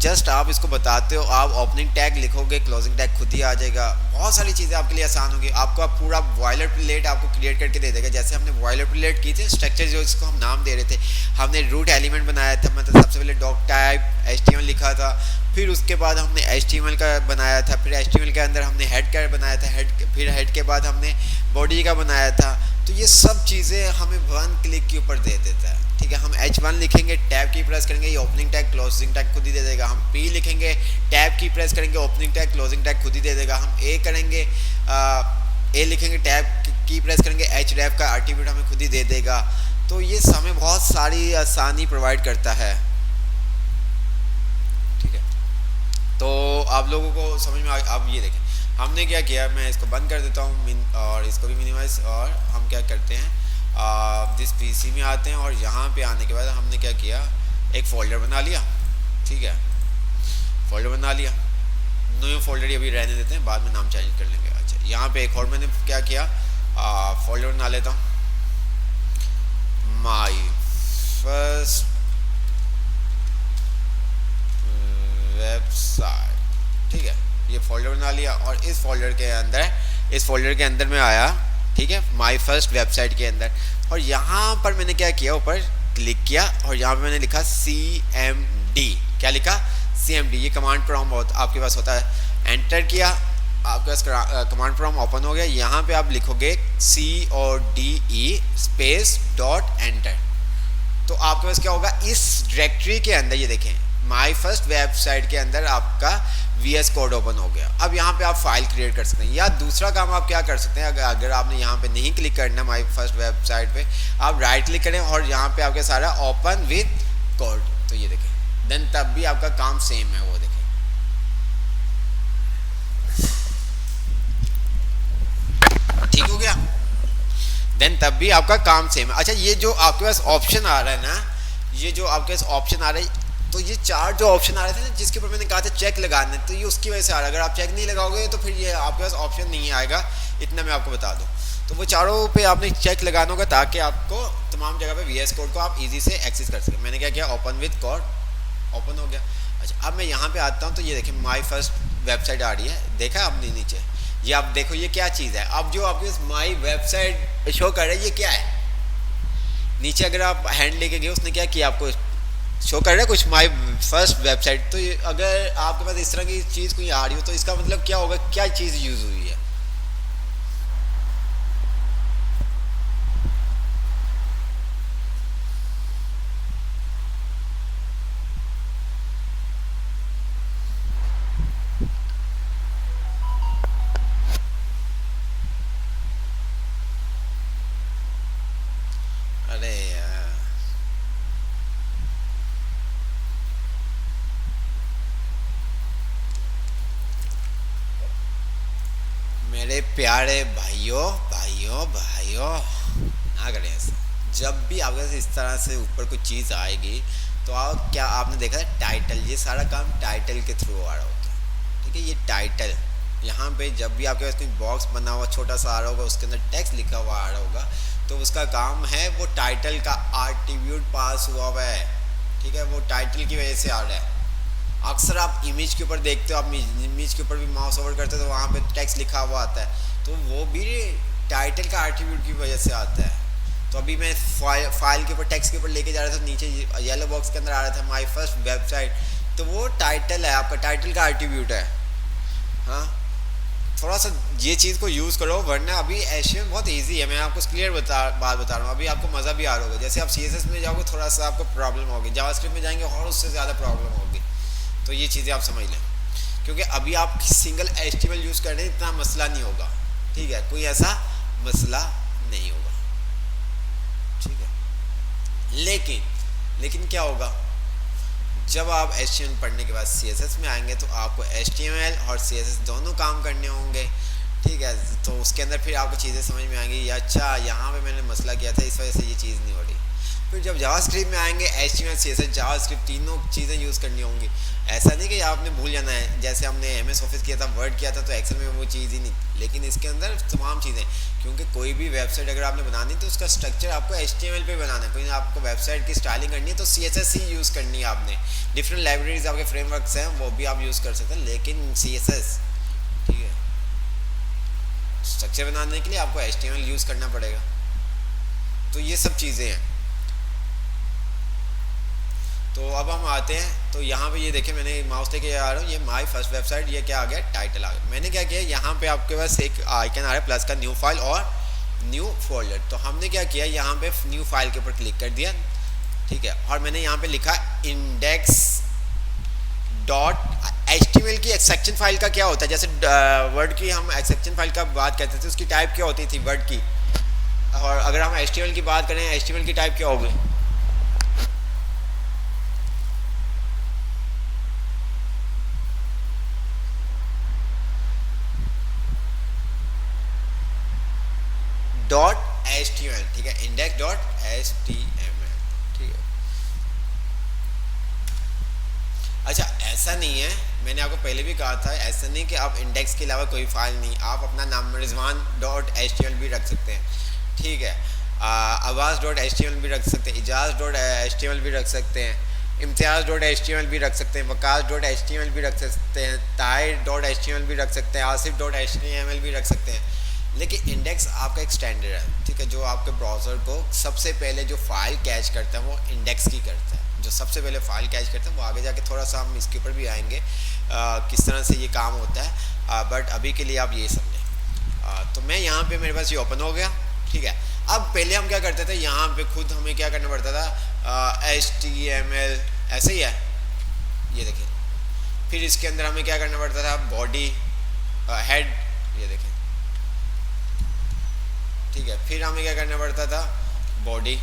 जस्ट आप इसको बताते हो, आप ओपनिंग टैग लिखोगे, क्लोजिंग टैग खुद ही आ जाएगा। बहुत सारी चीज़ें आपके लिए आसान होगी। आपको आप पूरा बॉयलर प्लेट आपको क्रिएट करके दे देगा। जैसे हमने बॉयलर प्लेट की थी, स्ट्रक्चर जो इसको हम नाम दे रहे थे, हमने रूट एलिमेंट बनाया था, मतलब सबसे पहले डॉक टाइप HTML लिखा था, फिर उसके बाद हमने HTML का बनाया था, फिर HTML के अंदर हमने हेड का बनाया था, फिर हेड के बाद हमने बॉडी का बनाया था। तो ये सब चीज़ें हमें वन क्लिक के ऊपर दे देता है। ठीक है, हम H1 लिखेंगे, टैब की प्रेस करेंगे, ये ओपनिंग टैग क्लोजिंग टैग खुद ही दे देगा। हम P लिखेंगे, टैब की प्रेस करेंगे, ओपनिंग टैग क्लोजिंग टैग खुद ही दे देगा। हम A करेंगे, A लिखेंगे, टैब की प्रेस करेंगे, href का एट्रीब्यूट हमें खुद ही दे देगा। तो ये हमें बहुत सारी आसानी प्रोवाइड करता है। ठीक है, तो आप लोगों को समझ में आ। अब ये देखें हमने क्या किया, मैं इसको बंद कर देता हूँ और इसको भी मिनिमाइज, और हम क्या करते हैं, जिस PC में आते हैं, और यहाँ पे आने के बाद हमने क्या किया, एक फ़ोल्डर बना लिया। ठीक है, फ़ोल्डर बना लिया, न्यू फोल्डर ये अभी रहने देते हैं, बाद में नाम चेंज कर लेंगे। अच्छा, यहाँ पे एक और मैंने क्या किया, फ़ोल्डर बना लेता हूँ, माई फर्स्ट वेबसाइट। ठीक है, ये फोल्डर बना लिया, और इस फोल्डर के अंदर में आया। ठीक है, माई फर्स्ट वेबसाइट के अंदर, और यहाँ पर मैंने क्या किया, ऊपर क्लिक किया, और यहाँ पे मैंने लिखा CMD। क्या लिखा, CMD। ये कमांड प्रॉम्प्ट आपके पास होता है, एंटर किया, आपके पास कमांड प्रॉम्प्ट ओपन हो गया। यहाँ पे आप लिखोगे CODE स्पेस डॉट एंटर। तो आपके पास क्या होगा, इस डायरेक्टरी के अंदर, ये देखें माई फर्स्ट वेबसाइट के अंदर आपका VS कोड ओपन हो गया। अब यहाँ पे आप फाइल क्रिएट कर सकते हैं, या दूसरा काम आप क्या कर सकते हैं, अगर आपने यहाँ पे नहीं क्लिक करना माई फर्स्ट वेबसाइट पे, आप राइट क्लिक करें और यहाँ पे आपके सारा ओपन विद कोड। तो ये देखें, देन तब भी आपका काम सेम है, वो देखें, ठीक हो गया। देन तब भी आपका काम सेम है। अच्छा, ये जो आपके पास ऑप्शन आ रहा है ना, ये जो आपके पास ऑप्शन आ रहा है, तो ये चार जो ऑप्शन आ रहे थे ना, जिसके ऊपर मैंने कहा था चेक लगाने, तो ये उसकी वजह से आ रहा है। अगर आप चेक नहीं लगाओगे तो फिर ये आपके पास ऑप्शन नहीं आएगा, इतना मैं आपको बता दूं। तो वो चारों पे आपने चेक लगाना होगा, ताकि आपको तमाम जगह पे VS कोड को आप इजी से एक्सेस कर सकें। मैंने क्या किया, ओपन विद कोड, ओपन हो गया। अच्छा, अब मैं यहाँ पे आता हूँ, तो ये देखिए माई फर्स्ट वेबसाइट आ रही है, देखा आपने नीचे, ये आप देखो ये क्या चीज़ है। अब जो आपके माई वेबसाइट शो कर रहा है, ये क्या है, नीचे अगर आप हैंड लेके गए, उसने क्या किया, आपको शो कर रहा है कुछ माई फर्स्ट वेबसाइट। तो अगर आपके पास इस तरह की चीज़ कोई आ रही हो, तो इसका मतलब क्या होगा, क्या चीज़ यूज़ हुई है। अरे यार, मेरे प्यारे भाइयों भाइयों भाइयों, ना करें ऐसा। जब भी आपके पास इस तरह से ऊपर कोई चीज़ आएगी, तो आप क्या, आपने देखा है टाइटल, ये सारा काम टाइटल के थ्रू आ रहा होता है। ठीक है, ये टाइटल, यहाँ पे जब भी आपके पास कोई बॉक्स बना हुआ छोटा सा आ रहा होगा, उसके अंदर टेक्स्ट लिखा हुआ आ रहा होगा, तो उसका काम है वो टाइटल का एट्रीब्यूट पास हुआ है। ठीक है, वो टाइटल की वजह से आ रहा है। अक्सर आप इमेज के ऊपर देखते हो, आप इमेज के ऊपर भी माउस ओवर करते हो, तो वहाँ पे टेक्स्ट लिखा हुआ आता है। तो वो भी टाइटल का एट्रीब्यूट की वजह से आता है। तो अभी मैं फाइल के ऊपर टेक्स्ट के ऊपर लेके जा रहा था, नीचे येलो बॉक्स के अंदर आ रहा था माय फर्स्ट वेबसाइट, तो वो टाइटल है, आपका टाइटल का एट्रीब्यूट है। हाँ, थोड़ा सा ये चीज़ को यूज़ करो, वरना अभी एचटीएमएल बहुत इजी है। मैं आपको क्लियर बात बता रहा हूँ, अभी आपको मज़ा भी आ रहा होगा। जैसे आप सीएसएस में जाओगे थोड़ा सा आपको प्रॉब्लम होगी, जावास्क्रिप्ट में जाएंगे और उससे ज़्यादा प्रॉब्लम होगी। तो ये चीज़ें आप समझ लें, क्योंकि अभी आप सिंगल एचटीएमएल यूज़ कर रहे हैं, इतना मसला नहीं होगा, ठीक है, कोई ऐसा मसला नहीं होगा, ठीक है। लेकिन क्या होगा, जब आप HTML पढ़ने के बाद CSS में आएंगे तो आपको HTML और CSS दोनों काम करने होंगे, ठीक है। तो उसके अंदर फिर आपको चीज़ें समझ में आएंगी, या अच्छा यहाँ पे मैंने मसला किया था, इस वजह से ये चीज़ नहीं हो रही। फिर जब जावास्क्रिप्ट में आएंगे, HTML CSS जावास्क्रिप्ट तीनों चीज़ें यूज़ करनी होंगी। ऐसा नहीं कि आपने भूल जाना है, जैसे हमने MS ऑफिस किया था, वर्ड किया था, तो एक्सेल में वो चीज़ ही नहीं। लेकिन इसके अंदर तमाम चीज़ें, क्योंकि कोई भी वेबसाइट अगर आपने बनानी तो उसका स्ट्रक्चर आपको HTML पे बनाना है। कोई आपको वेबसाइट की स्टाइलिंग करनी है तो CSS ही यूज़ करनी है आपने। डिफरेंट लाइब्रेरीज आपके फ्रेमवर्क्स हैं, वो भी आप यूज़ कर सकते हैं, लेकिन CSS, ठीक है, स्ट्रक्चर बनाने के लिए आपको HTML यूज़ करना पड़ेगा। तो ये सब चीज़ें हैं। तो अब हम आते हैं, तो यहाँ पे ये देखिए, मैंने माउस लेके आ रहा हूँ, ये माय फर्स्ट वेबसाइट, ये क्या आ गया, टाइटल आ गया। मैंने क्या किया, यहाँ पे आपके पास एक आइकन आ रहा है प्लस का, न्यू फाइल और न्यू फोल्डर। तो हमने क्या किया, यहाँ पे न्यू फाइल के ऊपर क्लिक कर दिया, ठीक है, और मैंने यहाँ पे लिखा इंडेक्स डॉट HTML की एक्सेक्शन फाइल का क्या होता है, जैसे वर्ड की हम एक्सेक्शन फाइल का बात करते थे, उसकी टाइप क्या होती थी वर्ड की, और अगर हम HTML की बात करें, HTML की टाइप क्या होगी, .html, ठीक है, इंडेक्स डॉट HTML, ठीक है। अच्छा, ऐसा नहीं है, मैंने आपको पहले भी कहा था, ऐसा नहीं कि आप इंडेक्स के अलावा कोई फाइल नहीं, आप अपना नाम रिजवान डॉट HTML भी रख सकते हैं, ठीक है, आवाज़ डॉट HTML भी रख सकते हैं, इजाज़ डॉट HTML भी रख सकते हैं, इम्तियाज़ डॉट HTML भी रख सकते हैं, वकास डॉट HTML भी रख सकते हैं, ताहिर डॉट HTML भी रख सकते हैं, आसिफ डॉट HTML भी रख सकते हैं। लेकिन इंडेक्स आपका एक स्टैंडर्ड है, ठीक है, जो आपके ब्राउज़र को सबसे पहले जो फाइल कैच करता है वो इंडेक्स की करता है, जो सबसे पहले फाइल कैच करता है। वो आगे जाके थोड़ा सा हम इसके ऊपर भी आएंगे किस तरह से ये काम होता है, बट अभी के लिए आप ये समझें। तो मैं यहाँ पे, मेरे पास ये ओपन हो गया, ठीक है। अब पहले हम क्या करते थे, यहाँ पे खुद हमें क्या करना पड़ता था, HTML ऐसे ही है, ये देखिए। फिर इसके अंदर हमें क्या करना पड़ता था, बॉडी हेड, ये देखिए, ठीक है। फिर हमें क्या करना पड़ता था, बॉडी,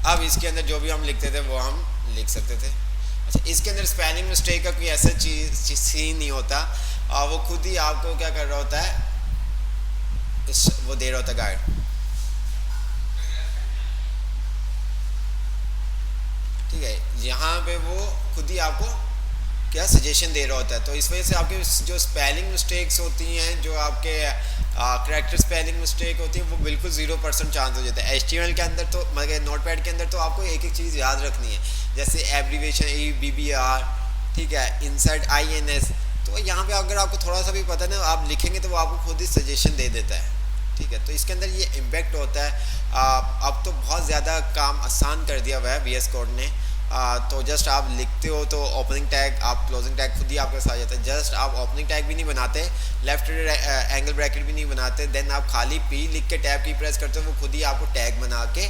अब इसके अंदर जो भी हम लिखते थे वो हम लिख सकते थे। अच्छा, इसके अंदर स्पेलिंग मिस्टेक का कोई ऐसा चीज सीन नहीं होता, वो खुद ही आपको क्या कर रहा होता है, वो दे रहा होता गाइड, ठीक है। यहाँ पे वो खुद ही आपको क्या सजेशन दे रहा होता है। तो इस वजह से आपके जो स्पेलिंग मिस्टेक्स होती हैं, जो आपके करैक्टर स्पेलिंग मिस्टेक होती है, वो बिल्कुल 0% चांस हो जाता है। HTML के अंदर तो, मगर नोटपैड के अंदर तो आपको एक एक चीज़ याद रखनी है, जैसे एब्रीवेशन EBBR, ठीक है, इंसर्ट INS। तो यहाँ पे अगर आपको थोड़ा सा भी पता ना, आप लिखेंगे तो वो आपको खुद ही सजेशन दे देता है, ठीक है। तो इसके अंदर ये इम्पैक्ट होता है। अब तो बहुत ज़्यादा काम आसान कर दिया हुआ है VS कोड ने। तो जस्ट आप लिखते हो तो ओपनिंग टैग, आप क्लोजिंग टैग खुद ही आपके साथ आ जाता है। जस्ट आप ओपनिंग टैग भी नहीं बनाते, लेफ्ट एंगल ब्रैकेट भी नहीं बनाते, देन आप खाली P लिख के टैब की प्रेस करते हो, वो खुद ही आपको टैग बना के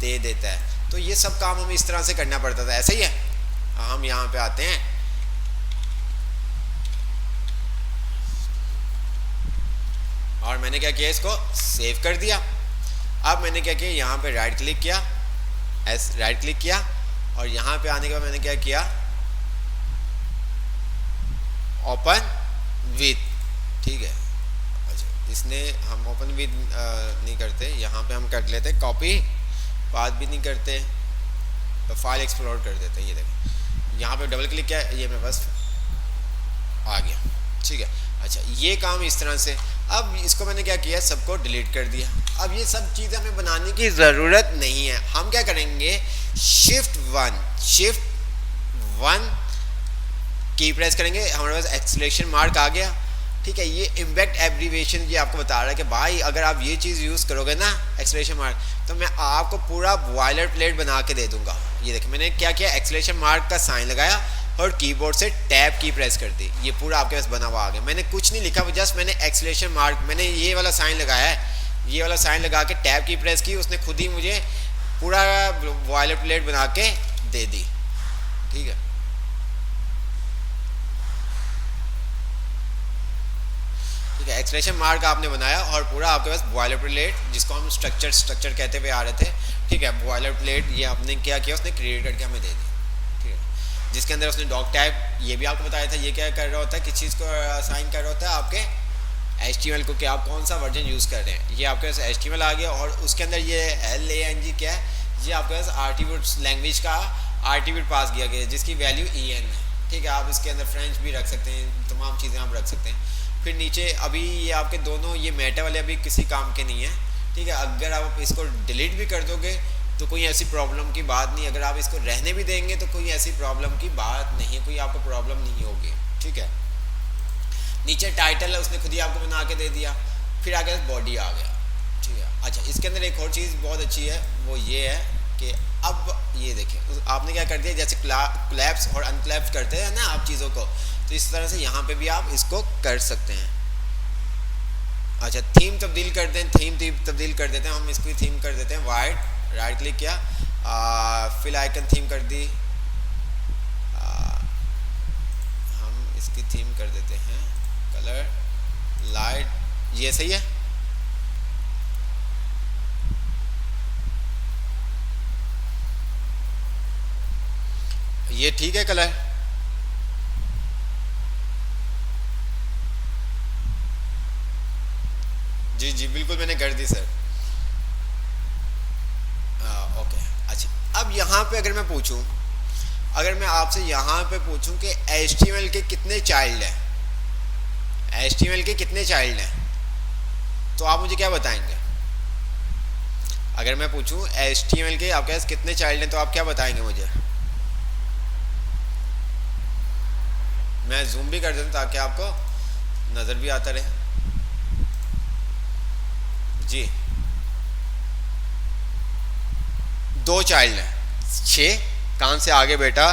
दे देता है। तो ये सब काम हमें इस तरह से करना पड़ता था, ऐसा ही है। हम यहाँ पे आते हैं, और मैंने क्या किया, इसको सेव कर दिया। अब मैंने क्या किया, यहाँ पे राइट क्लिक किया, राइट क्लिक किया, और यहाँ पे आने के बाद मैंने क्या किया, ओपन विथ, ठीक है। अच्छा, इसने हम ओपन विथ नहीं करते, यहाँ पे हम कर लेते कॉपी, बात भी नहीं करते, तो फाइल एक्सप्लोर कर देते हैं। ये देखो, यहाँ पे डबल क्लिक किया, ये मेरे पास आ गया, ठीक है। अच्छा, ये काम इस तरह से। अब इसको मैंने क्या किया, सबको डिलीट कर दिया। अब ये सब चीज़ें हमें बनाने की ज़रूरत नहीं है। हम क्या करेंगे, शिफ्ट वन की प्रेस करेंगे हमारे पास एक्सलेशन मार्क आ गया। ठीक है, ये इम्पैक्ट एब्रीवेशन ये आपको बता रहा है कि भाई अगर आप ये चीज़ यूज़ करोगे ना एक्सलेशन मार्क, तो मैं आपको पूरा बॉयलर प्लेट बना के दे दूंगा। ये देखिए मैंने क्या किया, एक्सलेशन मार्क का साइन लगाया और कीबोर्ड से टैब की प्रेस कर दी, ये पूरा आपके पास बना हुआ आ गया। मैंने कुछ नहीं लिखा, जस्ट मैंने एक्सलेशन मार्क, मैंने ये वाला साइन लगाया है, ये वाला साइन लगा के टैब की प्रेस की, उसने खुद ही मुझे पूरा बॉयलर प्लेट बना के दे दी। ठीक है, ठीक है, एक्सप्रेशन मार्क आपने बनाया और पूरा आपके पास बॉयलर प्लेट, जिसको हम स्ट्रक्चर कहते हुए आ रहे थे। ठीक है, बॉयलर प्लेट ये आपने क्या किया, उसने क्रिएट करके हमें दे दी। ठीक है, जिसके अंदर उसने डॉग टाइप ये भी आपको बताया था, ये क्या कर रहा होता है, किस चीज़ को असाइन कर रहा होता है, आपके HTML को, कि आप कौन सा वर्जन यूज़ कर रहे हैं। ये आपके पास HTML आ गया और उसके अंदर ये LANG क्या है, ये आपके पास आर्टिब्यूट लैंग्वेज का आर्टिब्यूट पास किया गया जिसकी वैल्यू EN है। ठीक है, आप इसके अंदर फ्रेंच भी रख सकते हैं, तमाम चीज़ें आप रख सकते हैं। फिर नीचे अभी ये आपके दोनों ये मेटा वाले अभी किसी काम के नहीं है। ठीक है, अगर आप इसको डिलीट भी कर दोगे तो कोई ऐसी प्रॉब्लम की बात नहीं, अगर आप इसको रहने भी देंगे तो कोई ऐसी प्रॉब्लम की बात नहीं, कोई आपको प्रॉब्लम नहीं होगी। ठीक है, नीचे टाइटल है उसने खुद ही आपको बना के दे दिया, फिर आगे बॉडी आ गया। ठीक है, अच्छा इसके अंदर एक और चीज़ बहुत अच्छी है, वो ये है कि अब ये देखें आपने क्या कर दिया, जैसे क्लैप्स और अनक्लैप्स करते हैं ना आप चीज़ों को, तो इस तरह से यहाँ पे भी आप इसको कर सकते हैं। अच्छा थीम तब्दील करते हैं, थीम तब्दील कर देते हैं, हम इसको थीम कर देते हैं वाइट, राइट क्लिक किया, फिल आइकन थीम कर दी, हम इसकी थीम कर देते हैं कलर लाइट, ये सही है। ये ठीक है कलर, जी जी बिल्कुल मैंने कर दी सर। ओके, अच्छा अब यहाँ पे अगर मैं पूछूं, अगर मैं आपसे यहाँ पे पूछूं कि HTML के कितने चाइल्ड हैं, HTML के कितने चाइल्ड हैं, तो आप मुझे क्या बताएंगे? अगर मैं पूछूं HTML के आपके पास कितने चाइल्ड हैं तो आप क्या बताएंगे मुझे? मैं जूम भी कर दूं ताकि आपको नज़र भी आता रहे। जी 2 चाइल्ड हैं, 6 कान से आगे बेटा,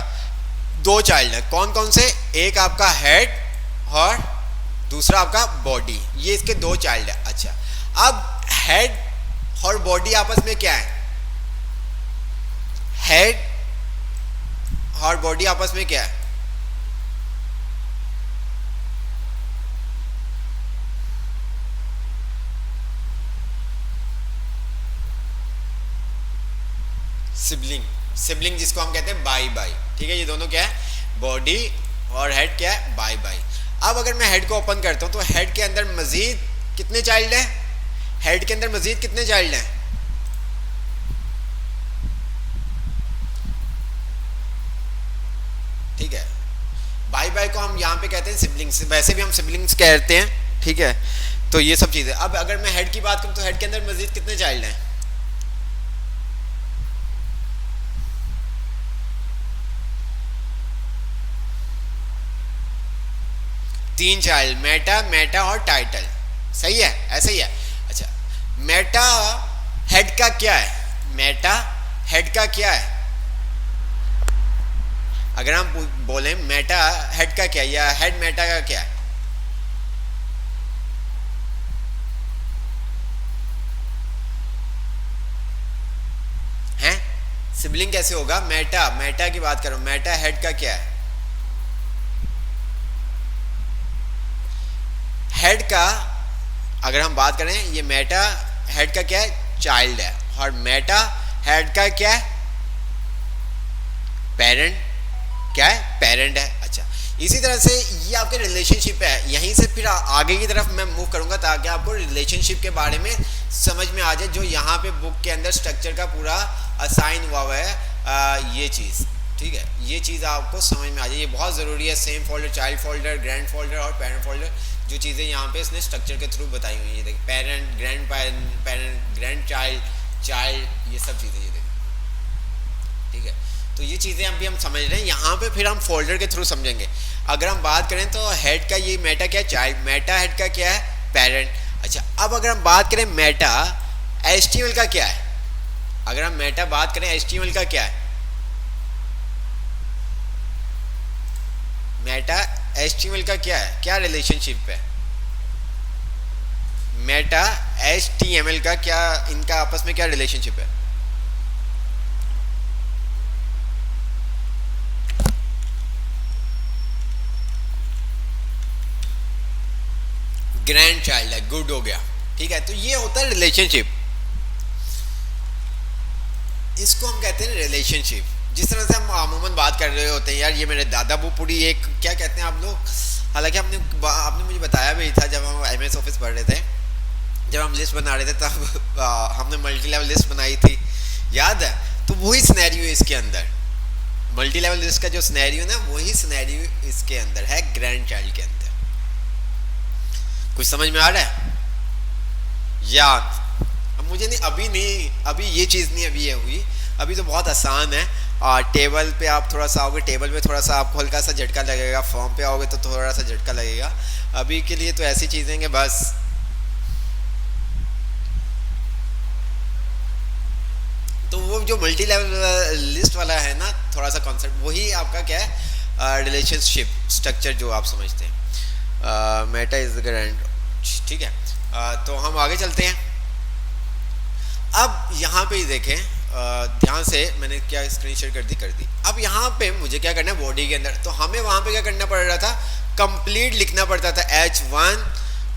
2 चाइल्ड हैं, कौन कौन से? एक आपका हेड और दूसरा आपका बॉडी, ये इसके 2 चाइल्ड है। अच्छा अब हेड और बॉडी आपस में क्या है, हेड और बॉडी आपस में क्या है? सिबलिंग, सिबलिंग जिसको हम कहते हैं बाई बाई। ठीक है, ये दोनों क्या है, बॉडी और हेड क्या है, बाई बाई। अब अगर मैं हेड को ओपन करता हूं तो हेड के अंदर मजीद कितने चाइल्ड हैं, हेड के अंदर मजीद कितने चाइल्ड हैं? ठीक है, बाई बाई को हम यहाँ पे कहते हैं सिबलिंग्स, वैसे भी हम सिबलिंग्स कहते हैं। ठीक है, तो ये सब चीज़ें। अब अगर मैं हेड की बात करूं तो हेड के अंदर मजीद कितने चाइल्ड हैं? 3 चाइल्ड, मेटा, मेटा और टाइटल। सही है, ऐसे ही है। अच्छा मेटा हेड का क्या है, मेटा हेड का क्या है? अगर हम बोलें मेटा हेड का क्या, या हेड मेटा का क्या है? हैं सिबलिंग कैसे होगा? मेटा, मेटा की बात करो, मेटा हेड का क्या है? हेड का अगर हम बात करें, ये मेटा हेड का क्या है, चाइल्ड है, और मेटा हेड का क्या है, पेरेंट, क्या है, पेरेंट है। अच्छा इसी तरह से ये आपके रिलेशनशिप है, यहीं से फिर आगे की तरफ मैं मूव करूंगा ताकि आपको रिलेशनशिप के बारे में समझ में आ जाए, जो यहाँ पे बुक के अंदर स्ट्रक्चर का पूरा असाइन हुआ है ये चीज़। ठीक है, ये चीज़ आपको समझ में आ जाए, ये बहुत ज़रूरी है। Same folder, child folder, grand folder और पेरेंट फोल्डर, जो चीज़ें यहाँ पे इसने स्ट्रक्चर के थ्रू बताई हुई है। देखिए parent, grand parent, grand child, child, ये सब चीज़ें ये देखिए। ठीक है, तो ये चीज़ें अभी हम समझ रहे हैं यहाँ पे, फिर हम फोल्डर के थ्रू समझेंगे। अगर हम बात करें तो हेड का ये मेटा क्या है, चाइल्ड, मेटा हेड का क्या है, पेरेंट। अच्छा, अब अगर हम बात करें मेटा HTML का क्या है, अगर हम मेटा बात करें HTML का क्या है, मेटा HTML का क्या है, क्या रिलेशनशिप है, मेटा HTML का क्या, इनका आपस में क्या रिलेशनशिप है। ग्रैंड चाइल्ड है, गुड हो गया, ठीक है। तो ये होता है रिलेशनशिप, इसको हम कहते हैं रिलेशनशिप। जिस तरह से हम अमूमन बात कर रहे होते हैं, यार ये मेरे दादा बुपूरी एक क्या कहते हैं आप लोग, हालांकि आपने मुझे बताया भी था जब हम MS ऑफिस पढ़ रहे थे, जब हम लिस्ट बना रहे थे तब हमने मल्टी लेवल लिस्ट बनाई थी, याद है। तो वही सिनेरियो इसके अंदर, मल्टी लेवल लिस्ट का जो सिनेरियो ना, वही सिनेरियो इसके अंदर है, ग्रैंड चाइल्ड के अंदर। कुछ समझ में आ रहा है याद। अब मुझे नहीं, अभी नहीं, अभी ये चीज़ नहीं अभी ये हुई, अभी तो बहुत आसान है। टेबल पे आप थोड़ा सा आओगे, टेबल पे थोड़ा सा आपको हल्का सा झटका लगेगा, फॉर्म पे आओगे तो थोड़ा सा झटका लगेगा। अभी के लिए तो ऐसी चीज़ें कि बस तो वो जो मल्टी लेवल लिस्ट वाला है ना, थोड़ा सा कॉन्सेप्ट वही आपका क्या है, रिलेशनशिप स्ट्रक्चर जो आप समझते हैं, मेटा इज द ग्रैंड, ठीक है। तो हम आगे चलते हैं। अब यहाँ पे देखें ध्यान से, मैंने क्या स्क्रीन शेयर कर दी। अब यहाँ पे मुझे क्या करना है, बॉडी के अंदर, तो हमें वहाँ पे क्या करना पड़ रहा था, कंप्लीट लिखना पड़ता था H1,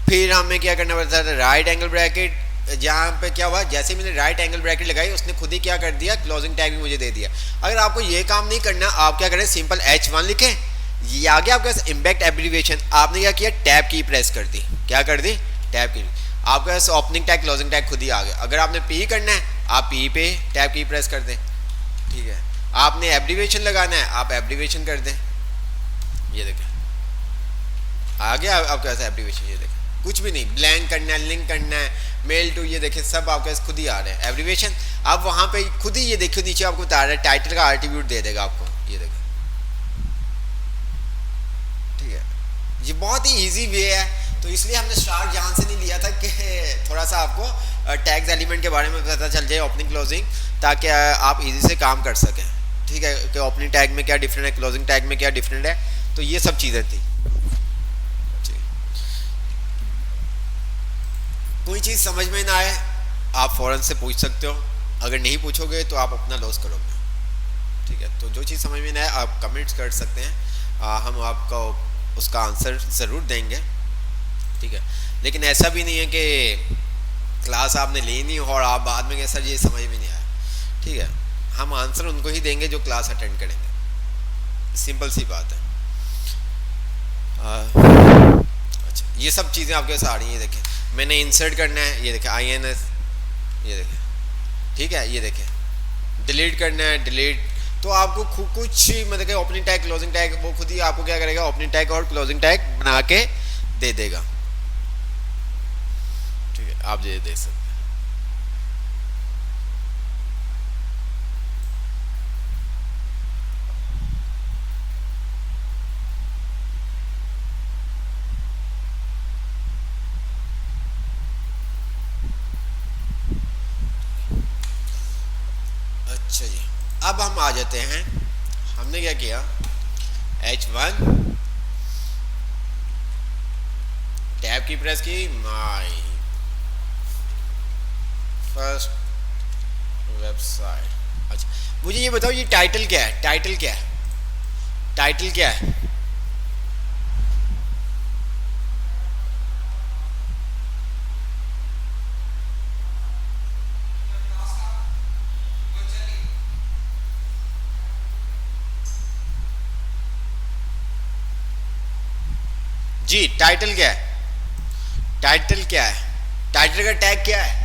फिर हमें क्या करना पड़ता था, राइट एंगल ब्रैकेट। जहाँ पे क्या हुआ, जैसे मैंने राइट एंगल ब्रैकेट लगाई, उसने खुद ही क्या कर दिया, क्लोजिंग टैग भी मुझे दे दिया। अगर आपको ये काम नहीं करना, आप क्या करें, सिंपल H1 लिखें, ये आगे आपके पास इम्पैक्ट एब्रीविएशन, आपने क्या किया, टैब की प्रेस कर दी, क्या कर दी, टैब की, आपके पास ओपनिंग टैग क्लोजिंग टैग खुद ही आ गया। अगर आपने P करना है, आप P पे टैब की प्रेस कर दें, ठीक है। आपने एब्रीविएशन लगाना है, आप एब्रीविएशन कर दें, ये देखें आ गया आपके पास एब्रीविएशन, ये देखें कुछ भी नहीं, ब्लैंक करना है, लिंक करना है, मेल टू, ये देखें सब आपके पास खुद ही आ रहे हैं एब्रीविएशन। आप वहाँ पे खुद ही ये देखिए नीचे आपको बता रहा है, टाइटल का एट्रीब्यूट दे देगा आपको, ये देखें, ठीक है। ये बहुत ही ईजी वे है, तो इसलिए हमने स्टार्ट यहाँ से नहीं लिया था कि थोड़ा सा आपको टैग्स एलिमेंट के बारे में पता चल जाए, ओपनिंग क्लोजिंग, ताकि आप इजी से काम कर सकें, ठीक है, कि ओपनिंग टैग में क्या डिफरेंट है, क्लोजिंग टैग में क्या डिफरेंट है। तो ये सब चीज़ें थी। कोई चीज़ समझ में ना आए, आप फ़ौरन से पूछ सकते हो, अगर नहीं पूछोगे तो आप अपना लॉस करोगे, ठीक है। तो जो चीज़ समझ में ना आए आप कमेंट्स कर सकते हैं, हम आपको उसका आंसर ज़रूर देंगे, ठीक है। लेकिन ऐसा भी नहीं है कि क्लास आपने ली नहीं और आप बाद में कहें सर ये समझ में नहीं आया, ठीक है। हम आंसर उनको ही देंगे जो क्लास अटेंड करेंगे, सिंपल सी बात है। अच्छा, ये सब चीज़ें आपके पास आ रही हैं, देखें मैंने इंसर्ट करना है, ये देखें INS, ये देखें, ठीक है, ये देखें डिलीट करना है, डिलीट। तो आपको कुछ मतलब कि ओपनिंग टैग क्लोजिंग टैग वो खुद ही आपको क्या करेगा, ओपनिंग टैग और क्लोजिंग टैग बना के दे देगा, ठीक है, आप ये देख सकते हैं। अच्छा जी, अब हम आ जाते हैं, हमने क्या किया, H1 टैब की प्रेस की, माय फर्स्ट वेबसाइट। अच्छा मुझे ये बताओ, ये टाइटल क्या है, टाइटल क्या है, टाइटल क्या है, जी टाइटल क्या है, टाइटल क्या है, टाइटल का टैग क्या है,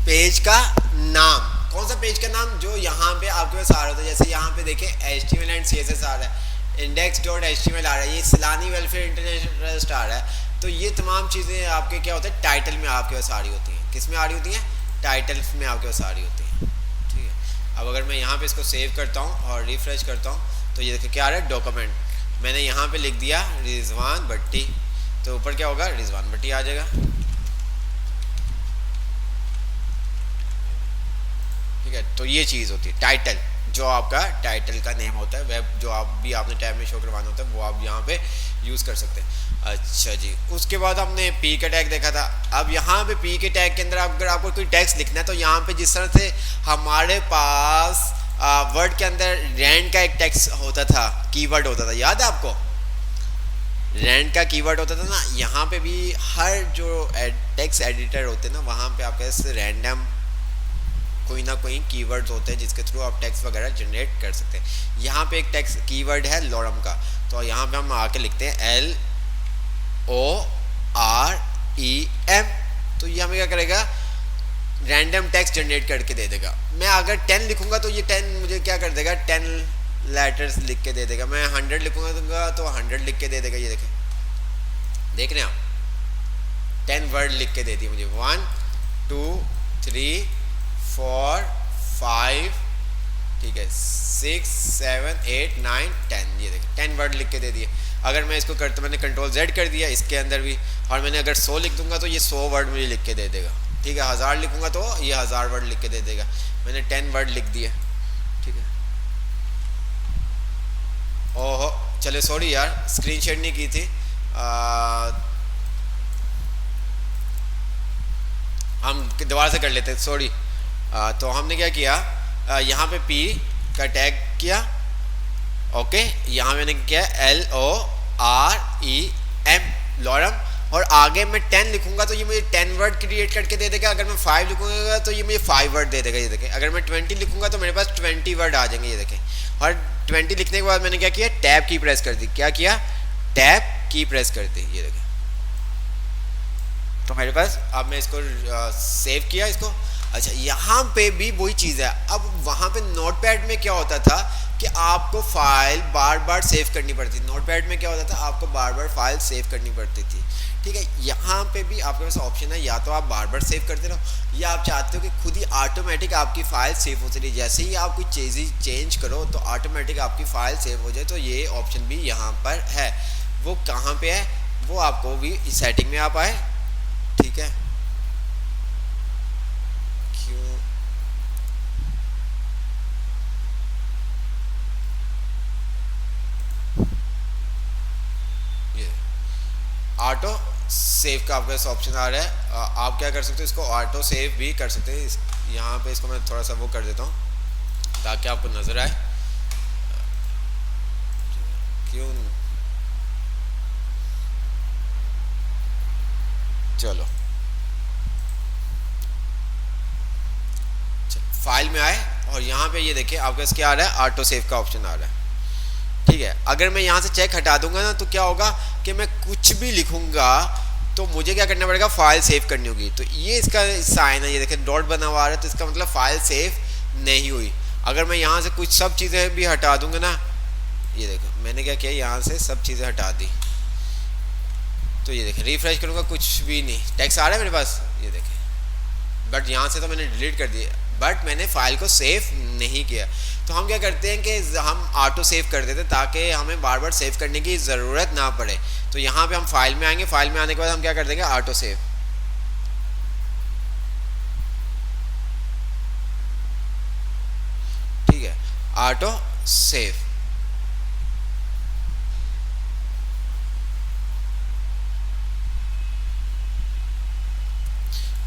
पेज का नाम, कौन सा पेज का नाम, जो यहाँ पे आपके पास आ रहा था, जैसे यहाँ पे देखें HTML एंड CSS आ रहा है, index.html आ रहा है, ये सैलानी वेलफेयर इंटरनेशनल ट्रस्ट आ रहा है। तो ये तमाम चीज़ें आपके क्या होता है, टाइटल में आपके पास आ रही होती हैं, किस में आ रही होती हैं, टाइटल में आपके पास आ रही होती हैं, ठीक है। अब अगर मैं यहाँ पे इसको सेव करता हूँ और रिफ्रेश करता हूँ तो ये देखो क्या आ रहा है, डॉक्यूमेंट। मैंने यहाँ पे लिख दिया रिजवान भट्टी, तो ऊपर क्या होगा, रिजवान भट्टी आ जाएगा। ठीक है, तो ये चीज़ होती है टाइटल, जो आपका टाइटल का नेम होता है, वेब जो आप भी आपने टैब में शो करवाना होता है वो आप यहाँ पे यूज़ कर सकते हैं। अच्छा जी, उसके बाद हमने पी का टैग देखा था। अब यहाँ पे पी के टैग के अंदर अगर आपको कोई टैक्स लिखना है तो यहाँ पे जिस तरह से हमारे पास वर्ड के अंदर रैंड का एक टैक्स होता था, कीवर्ड होता था, याद है आपको, रैंड का कीवर्ड होता था ना, यहाँ पे भी हर जो टेक्स्ट एडिटर होते हैं ना वहाँ पे आपके रैंडम कोई ना कोई कीवर्ड्स होते हैं जिसके थ्रू आप टेक्स्ट वगैरह जनरेट कर सकते हैं। यहाँ पे एक टेक्स्ट कीवर्ड है लॉरम का, तो यहाँ पे हम आके लिखते हैं LOREM, तो ये हमें क्या करेगा, रैंडम टेक्स्ट जनरेट करके दे देगा। मैं अगर 10 लिखूंगा तो ये 10 मुझे क्या कर देगा, 10 लेटर्स लिख के दे देगा। मैं 100 लिखूंगा तो 100 लिख के दे देगा। ये देख रहे हैं आप, 10 वर्ड लिख के दे दिए मुझे, 1 2 3 4 5, ठीक है, 6 7 8 9 10, ये देखिए 10 वर्ड लिख के दे दिए। अगर मैं इसको करता, मैंने कंट्रोल Z कर दिया इसके अंदर भी, और मैंने अगर 100 लिख दूंगा तो ये 100 वर्ड मुझे लिख के दे देगा। ठीक है, 1000 लिखूंगा तो ये 1000 वर्ड लिख के दे देगा। मैंने 10 वर्ड लिख दिए। ठीक है, ओहो चले सॉरी यार, स्क्रीन शेयर नहीं की थी। हम दोबारा से कर लेते हैं, सॉरी। तो हमने क्या किया, यहाँ पे P का टैग किया, ओके, यहाँ मैंने क्या LOREM लॉरम, और आगे मैं 10 लिखूंगा तो ये मुझे 10 वर्ड क्रिएट करके दे देगा। अगर मैं 5 लिखूंगा तो ये मुझे 5 वर्ड दे देगा। ये देखें, अगर मैं 20 लिखूंगा तो मेरे पास 20 वर्ड आ जाएंगे। ये देखें, और 20 लिखने के बाद मैंने क्या किया, टैब की प्रेस कर दी। क्या किया, टैब की प्रेस कर दी। ये देखें, तो मेरे पास, अब मैं इसको सेव किया इसको। अच्छा, यहाँ पे भी वही चीज़ है। अब वहाँ पे नोटपैड में क्या होता था कि आपको फाइल बार बार सेव करनी पड़ती थी। नोटपैड में क्या होता था, आपको बार बार फाइल सेव करनी पड़ती थी। ठीक है, यहाँ पे भी आपके पास ऑप्शन है, या तो आप बार बार सेव करते रहो, या आप चाहते हो कि खुद ही ऑटोमेटिक आपकी फाइल सेव होती रही। जैसे ही आप कोई चीज़ चेंज करो तो ऑटोमेटिक आपकी फाइल सेव हो जाए। तो ये ऑप्शन भी यहाँ पर है। वो कहाँ पे है, वो आपको भी सेटिंग में आप आए। ठीक है, क्यों ये ऑटो सेव का आपके पास ऑप्शन आ रहा है। आप क्या कर सकते हो, इसको ऑटो सेव भी कर सकते हैं। यहाँ पे इसको मैं थोड़ा सा वो कर देता हूँ ताकि आपको नजर आए। क्यों, चलो फाइल में आए, और यहाँ पे ये देखिए आपके पास क्या आ रहा है, ऑटो सेव का ऑप्शन आ रहा है। ठीक है, अगर मैं यहाँ से चेक हटा दूंगा ना तो क्या होगा कि मैं कुछ भी लिखूंगा तो मुझे क्या करना पड़ेगा, फाइल सेव करनी होगी। तो ये इसका साइन है, ये देखिए डॉट बना हुआ आ रहा है, तो इसका मतलब फाइल सेव नहीं हुई। अगर मैं यहाँ से कुछ सब चीज़ें भी हटा दूंगा ना, ये देखो मैंने क्या किया, यहाँ से सब चीज़ें हटा दी, तो ये देखें रिफ्रेश करूँगा कुछ भी नहीं, टेक्स्ट आ रहा है मेरे पास, ये देखें। बट यहाँ से तो मैंने डिलीट कर दिया, बट मैंने फाइल को सेव नहीं किया। तो हम क्या करते हैं कि हम ऑटो सेव कर देते हैं ताकि हमें बार बार सेव करने की ज़रूरत ना पड़े। तो यहाँ पे हम फाइल में आएंगे, फाइल में आने के बाद हम क्या कर देंगे, ऑटो सेव। ठीक है, ऑटो सेव,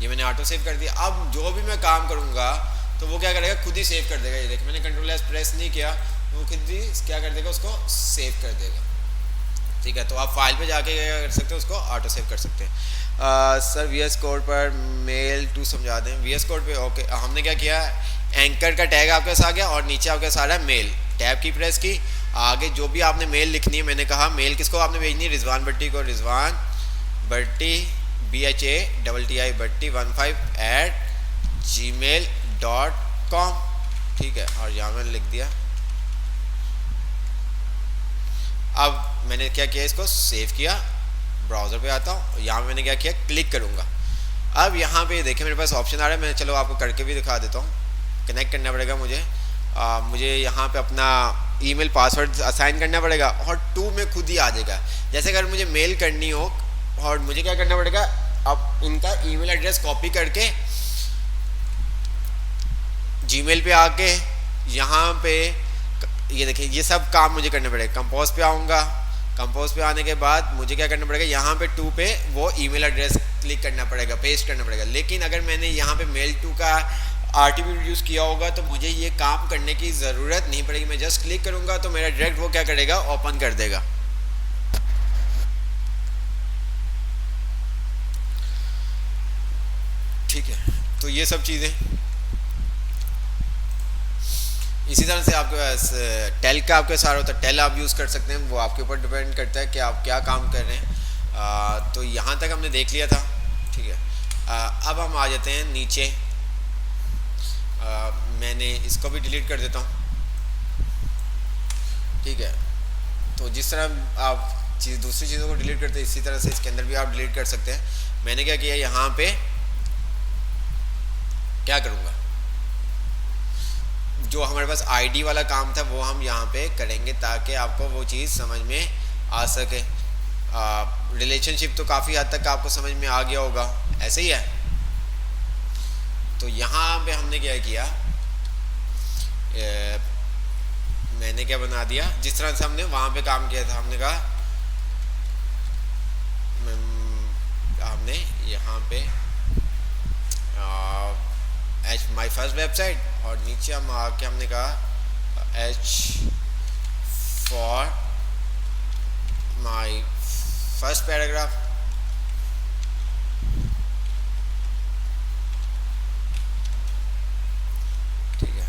ये मैंने ऑटो सेव कर दिया। अब जो भी मैं काम करूंगा तो वो क्या करेगा, खुद ही सेव कर देगा। ये देखिए मैंने कंट्रोल एस प्रेस नहीं किया, वो खुद ही क्या कर देगा, उसको सेव कर देगा। ठीक है, तो आप फाइल पे जाके क्या कर सकते हो, उसको ऑटो सेव कर सकते हैं। सर VS कोड पर मेल टू समझा दें। VS कोड पे ओके, हमने क्या किया, एंकर का टैग आपके पास आ गया और नीचे आपके पास आ रहा है मेल। टैब की प्रेस की, आगे जो भी आपने मेल लिखनी है, मैंने कहा मेल किसको आपने भेजनी है, रिजवान भट्टी को, रिजवान भट्टी BHATTI भट्टी 15@gmail.com। ठीक है, और यहाँ मैंने लिख दिया। अब मैंने क्या किया, इसको सेव किया, ब्राउज़र पे आता हूँ, यहाँ मैंने क्या किया, क्लिक करूँगा। अब यहाँ पे देखिए मेरे पास ऑप्शन आ रहा है, मैं चलो आपको करके भी दिखा देता हूँ। कनेक्ट करना पड़ेगा मुझे। मुझे यहाँ पे अपना ईमेल पासवर्ड असाइन करना पड़ेगा और टू में खुद ही आ जाएगा। जैसे अगर मुझे मेल करनी हो और मुझे क्या करना पड़ेगा, अब इनका ईमेल एड्रेस कॉपी करके जीमेल पे आके यहाँ पे ये देखिए ये सब काम मुझे करने पड़ेगा। कंपोज पे आऊँगा, कंपोज पे आने के बाद मुझे क्या करना पड़ेगा, यहाँ पे टू पे वो ईमेल एड्रेस क्लिक करना पड़ेगा, पेस्ट करना पड़ेगा। लेकिन अगर मैंने यहाँ पे मेल टू का आरटीपी यूज़ किया होगा तो मुझे ये काम करने की ज़रूरत नहीं पड़ेगी। मैं जस्ट क्लिक करूँगा तो मेरा डायरेक्ट वो क्या करेगा, ओपन कर देगा। ठीक है, तो ये सब चीज़ें इसी तरह से आपके पास टेल का आपके सारा होता है। टेल आप यूज़ कर सकते हैं, वो आपके ऊपर डिपेंड करता है कि आप क्या काम कर रहे हैं। तो यहाँ तक हमने देख लिया था। ठीक है, अब हम आ जाते हैं नीचे। मैंने इसको भी डिलीट कर देता हूँ। ठीक है, तो जिस तरह आप दूसरी चीज़ों को डिलीट करते हैं इसी तरह से इसके अंदर भी आप डिलीट कर सकते हैं। मैंने क्या किया, यहाँ पे क्या करूँगा, जो हमारे पास आईडी वाला काम था वो हम यहाँ पे करेंगे ताकि आपको वो चीज़ समझ में आ सके। रिलेशनशिप तो काफ़ी हद तक आपको समझ में आ गया होगा, ऐसे ही है। तो यहाँ पे हमने क्या किया, मैंने क्या बना दिया, जिस तरह से हमने वहाँ पे काम किया था। हमने कहा हमने यहाँ पे माई फर्स्ट वेबसाइट और नीचे हम आके हमने कहा H for my first paragraph. ठीक है,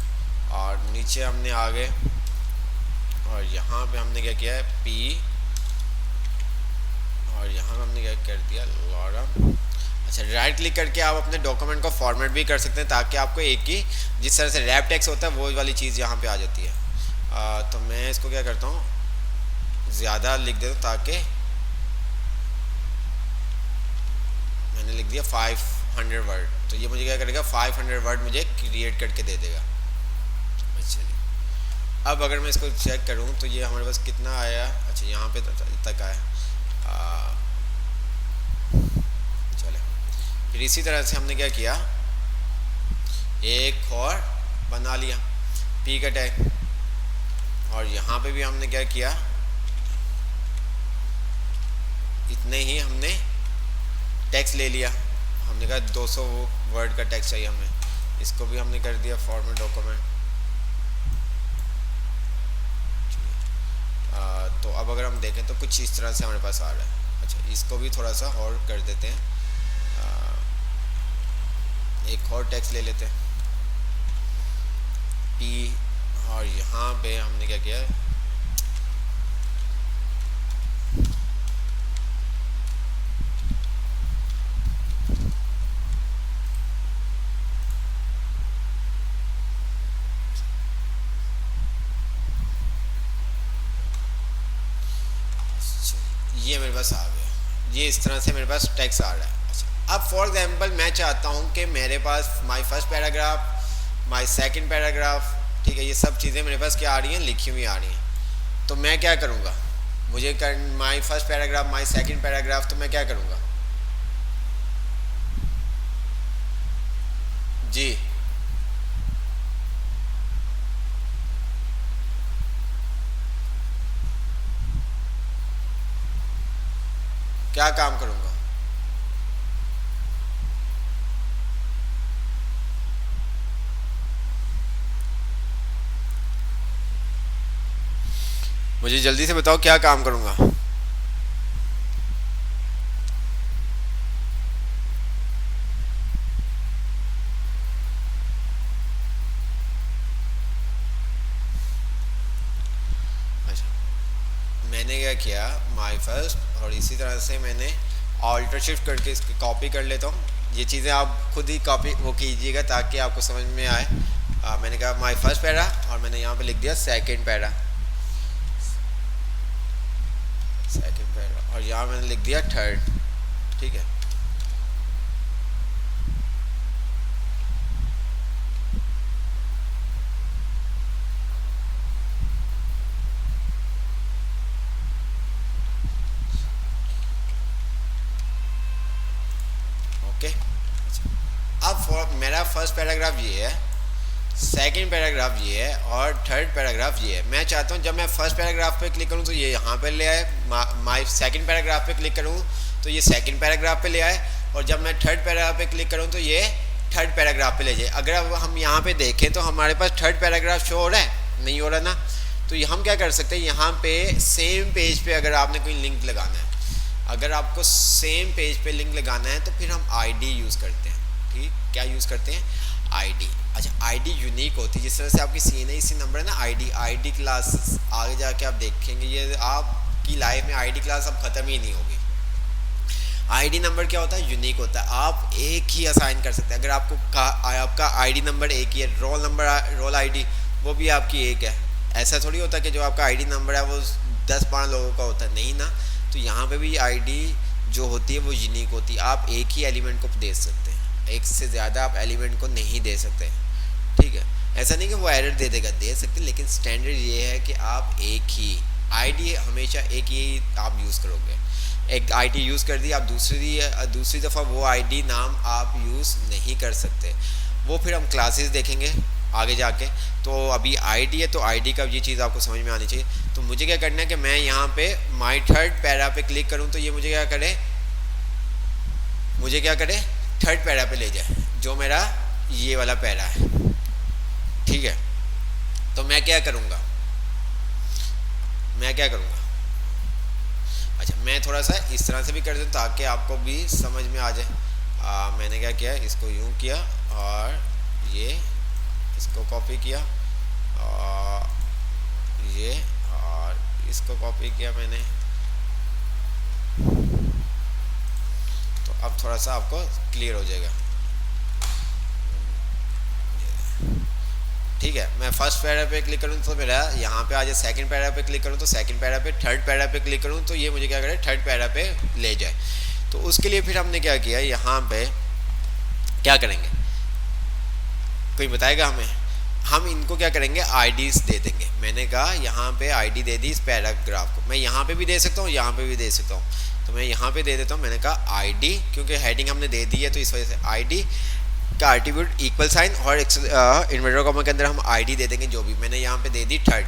और नीचे हमने आगे और यहाँ पे हमने क्या किया है P और यहाँ हमने क्या कर दिया लॉरम। अच्छा, राइट क्लिक करके आप अपने डॉक्यूमेंट को फॉर्मेट भी कर सकते हैं ताकि आपको एक ही जिस तरह से रैप टेक्स्ट होता है वो वाली चीज़ यहाँ पे आ जाती है। तो मैं इसको क्या करता हूँ, ज़्यादा लिख देता हूँ ताकि मैंने लिख दिया 500 वर्ड, तो ये मुझे क्या करेगा 500 वर्ड मुझे क्रिएट करके दे देगा। अच्छा जी, अब अगर मैं इसको चेक करूँ तो ये हमारे पास कितना आया। अच्छा, यहाँ पे तक आया। फिर इसी तरह से हमने क्या किया, एक और बना लिया P का टैग और यहाँ पे भी हमने क्या किया, इतने ही हमने टेक्स्ट ले लिया। हमने कहा 200 वर्ड का टेक्स्ट चाहिए हमें, इसको भी हमने कर दिया फॉर्मेट डॉक्यूमेंट। तो अब अगर हम देखें तो कुछ इस तरह से हमारे पास आ रहा है। अच्छा, इसको भी थोड़ा सा और कर देते हैं, एक और टेक्स्ट ले लेते हैं P और यहाँ पे हमने क्या किया, ये मेरे पास आ गया। ये इस तरह से मेरे पास टेक्स्ट आ रहा है। अब फॉर एग्जांपल मैं चाहता हूँ कि मेरे पास my first paragraph, my second paragraph, ठीक है, ये सब चीज़ें मेरे पास क्या आ रही हैं, लिखी हुई आ रही हैं। तो मैं क्या करूँगा, मुझे कर my first paragraph, my second paragraph, तो मैं क्या करूँगा जी, क्या काम करूँगा, मुझे जल्दी से बताओ क्या काम करूँगा। अच्छा, मैंने क्या किया माय फर्स्ट और इसी तरह से मैंने ऑल्टर शिफ्ट करके इसकी कॉपी कर लेता हूँ। ये चीज़ें आप खुद ही कॉपी वो कीजिएगा ताकि आपको समझ में आए। मैंने कहा माय फर्स्ट पैरा और मैंने यहाँ पे लिख दिया सेकंड पैरा, और यहाँ मैंने लिख दिया थर्ड। ठीक है, मेरा फर्स्ट पैराग्राफ ये है, सेकंड पैराग्राफ ये है और थर्ड पैराग्राफ ये है। मैं चाहता हूँ जब मैं फर्स्ट पैराग्राफ पे क्लिक करूँ तो ये यहाँ पे ले आए, माय सेकंड पैराग्राफ पे क्लिक करूँ तो ये सेकंड पैराग्राफ पे ले आए, और जब मैं थर्ड पैराग्राफ पे क्लिक करूँ तो ये थर्ड पैराग्राफ पे ले जाए। अगर अब हम यहाँ पे देखें तो हमारे पास थर्ड पैराग्राफ शो हो रहा है, नहीं हो रहा ना। तो ये हम क्या कर सकते हैं, यहाँ पे सेम पेज पे अगर आपने कोई लिंक लगाना है, अगर आपको सेम पेज पे लिंक लगाना है तो फिर हम आईडी यूज़ करते हैं। ठीक, क्या यूज़ करते हैं, आईडी। अच्छा, आईडी यूनिक होती है, जिस तरह से आपकी CNAC नंबर है ना, आईडी क्लास आगे जाके आप देखेंगे, ये आपकी लाइफ में आईडी क्लास अब ख़त्म ही नहीं होगी। आईडी नंबर क्या होता है, यूनिक होता है, आप एक ही असाइन कर सकते हैं। अगर आपका आईडी नंबर एक ही है, रोल आईडी वो भी आपकी एक है, ऐसा थोड़ी होता कि जो आपका आईडी नंबर है वो 10-12 लोगों का होता है, नहीं ना। तो यहाँ पे भी आईडी जो होती है वो यूनिक होती है, आप एक ही एलिमेंट को दे सकते हैं, एक से ज़्यादा आप एलिमेंट को नहीं दे सकते। ठीक है, ऐसा नहीं कि वो एरर दे देगा, दे सकते, लेकिन स्टैंडर्ड ये है कि आप एक ही आईडी हमेशा एक ही आप यूज़ करोगे। एक आईडी यूज़ कर दी, आप दूसरी दफ़ा वो आईडी नाम आप यूज़ नहीं कर सकते। वो फिर हम क्लासेस देखेंगे आगे जाके। तो अभी आईडी है तो आईडी का ये चीज़ आपको समझ में आनी चाहिए। तो मुझे क्या करना है कि मैं यहाँ पे माई थर्ड पैरा पे क्लिक करूँ तो ये मुझे क्या करे, थर्ड पैरा पे ले जाए, जो मेरा ये वाला पैरा है। ठीक है, तो मैं क्या करूँगा, अच्छा मैं थोड़ा सा इस तरह से भी कर दूँ ताकि आपको भी समझ में आ जाए। मैंने क्या किया, इसको यूँ किया और ये इसको कॉपी किया और ये और इसको कॉपी किया मैंने। तो अब थोड़ा सा आपको क्लियर हो जाएगा। ठीक है, मैं फर्स्ट पैरा पे क्लिक करूँ तो मेरा यहाँ पे आ जाए, सेकंड पैरा पे क्लिक करूँ तो सेकंड पैरा पे, थर्ड पैरा पे क्लिक करूँ तो ये मुझे क्या करे, थर्ड पैरा पे ले जाए। तो उसके लिए फिर हमने क्या किया, यहाँ पे क्या करेंगे, कोई बताएगा हमें? हम इनको क्या करेंगे, आईडीज दे देंगे। मैंने कहा यहाँ पे आईडी दे दी इस पैराग्राफ को, मैं यहाँ पे भी दे सकता हूँ, यहाँ पे भी दे सकता हूँ। तो मैं यहाँ पे दे देता हूँ, मैंने कहा आईडी, क्योंकि हेडिंग हमने दे दी है तो इस वजह से आईडी का एट्रीब्यूट इक्वल साइन और इन्वर्टर कॉमा के अंदर हम आईडी दे देंगे जो भी। मैंने यहाँ पे दे दी थर्ड,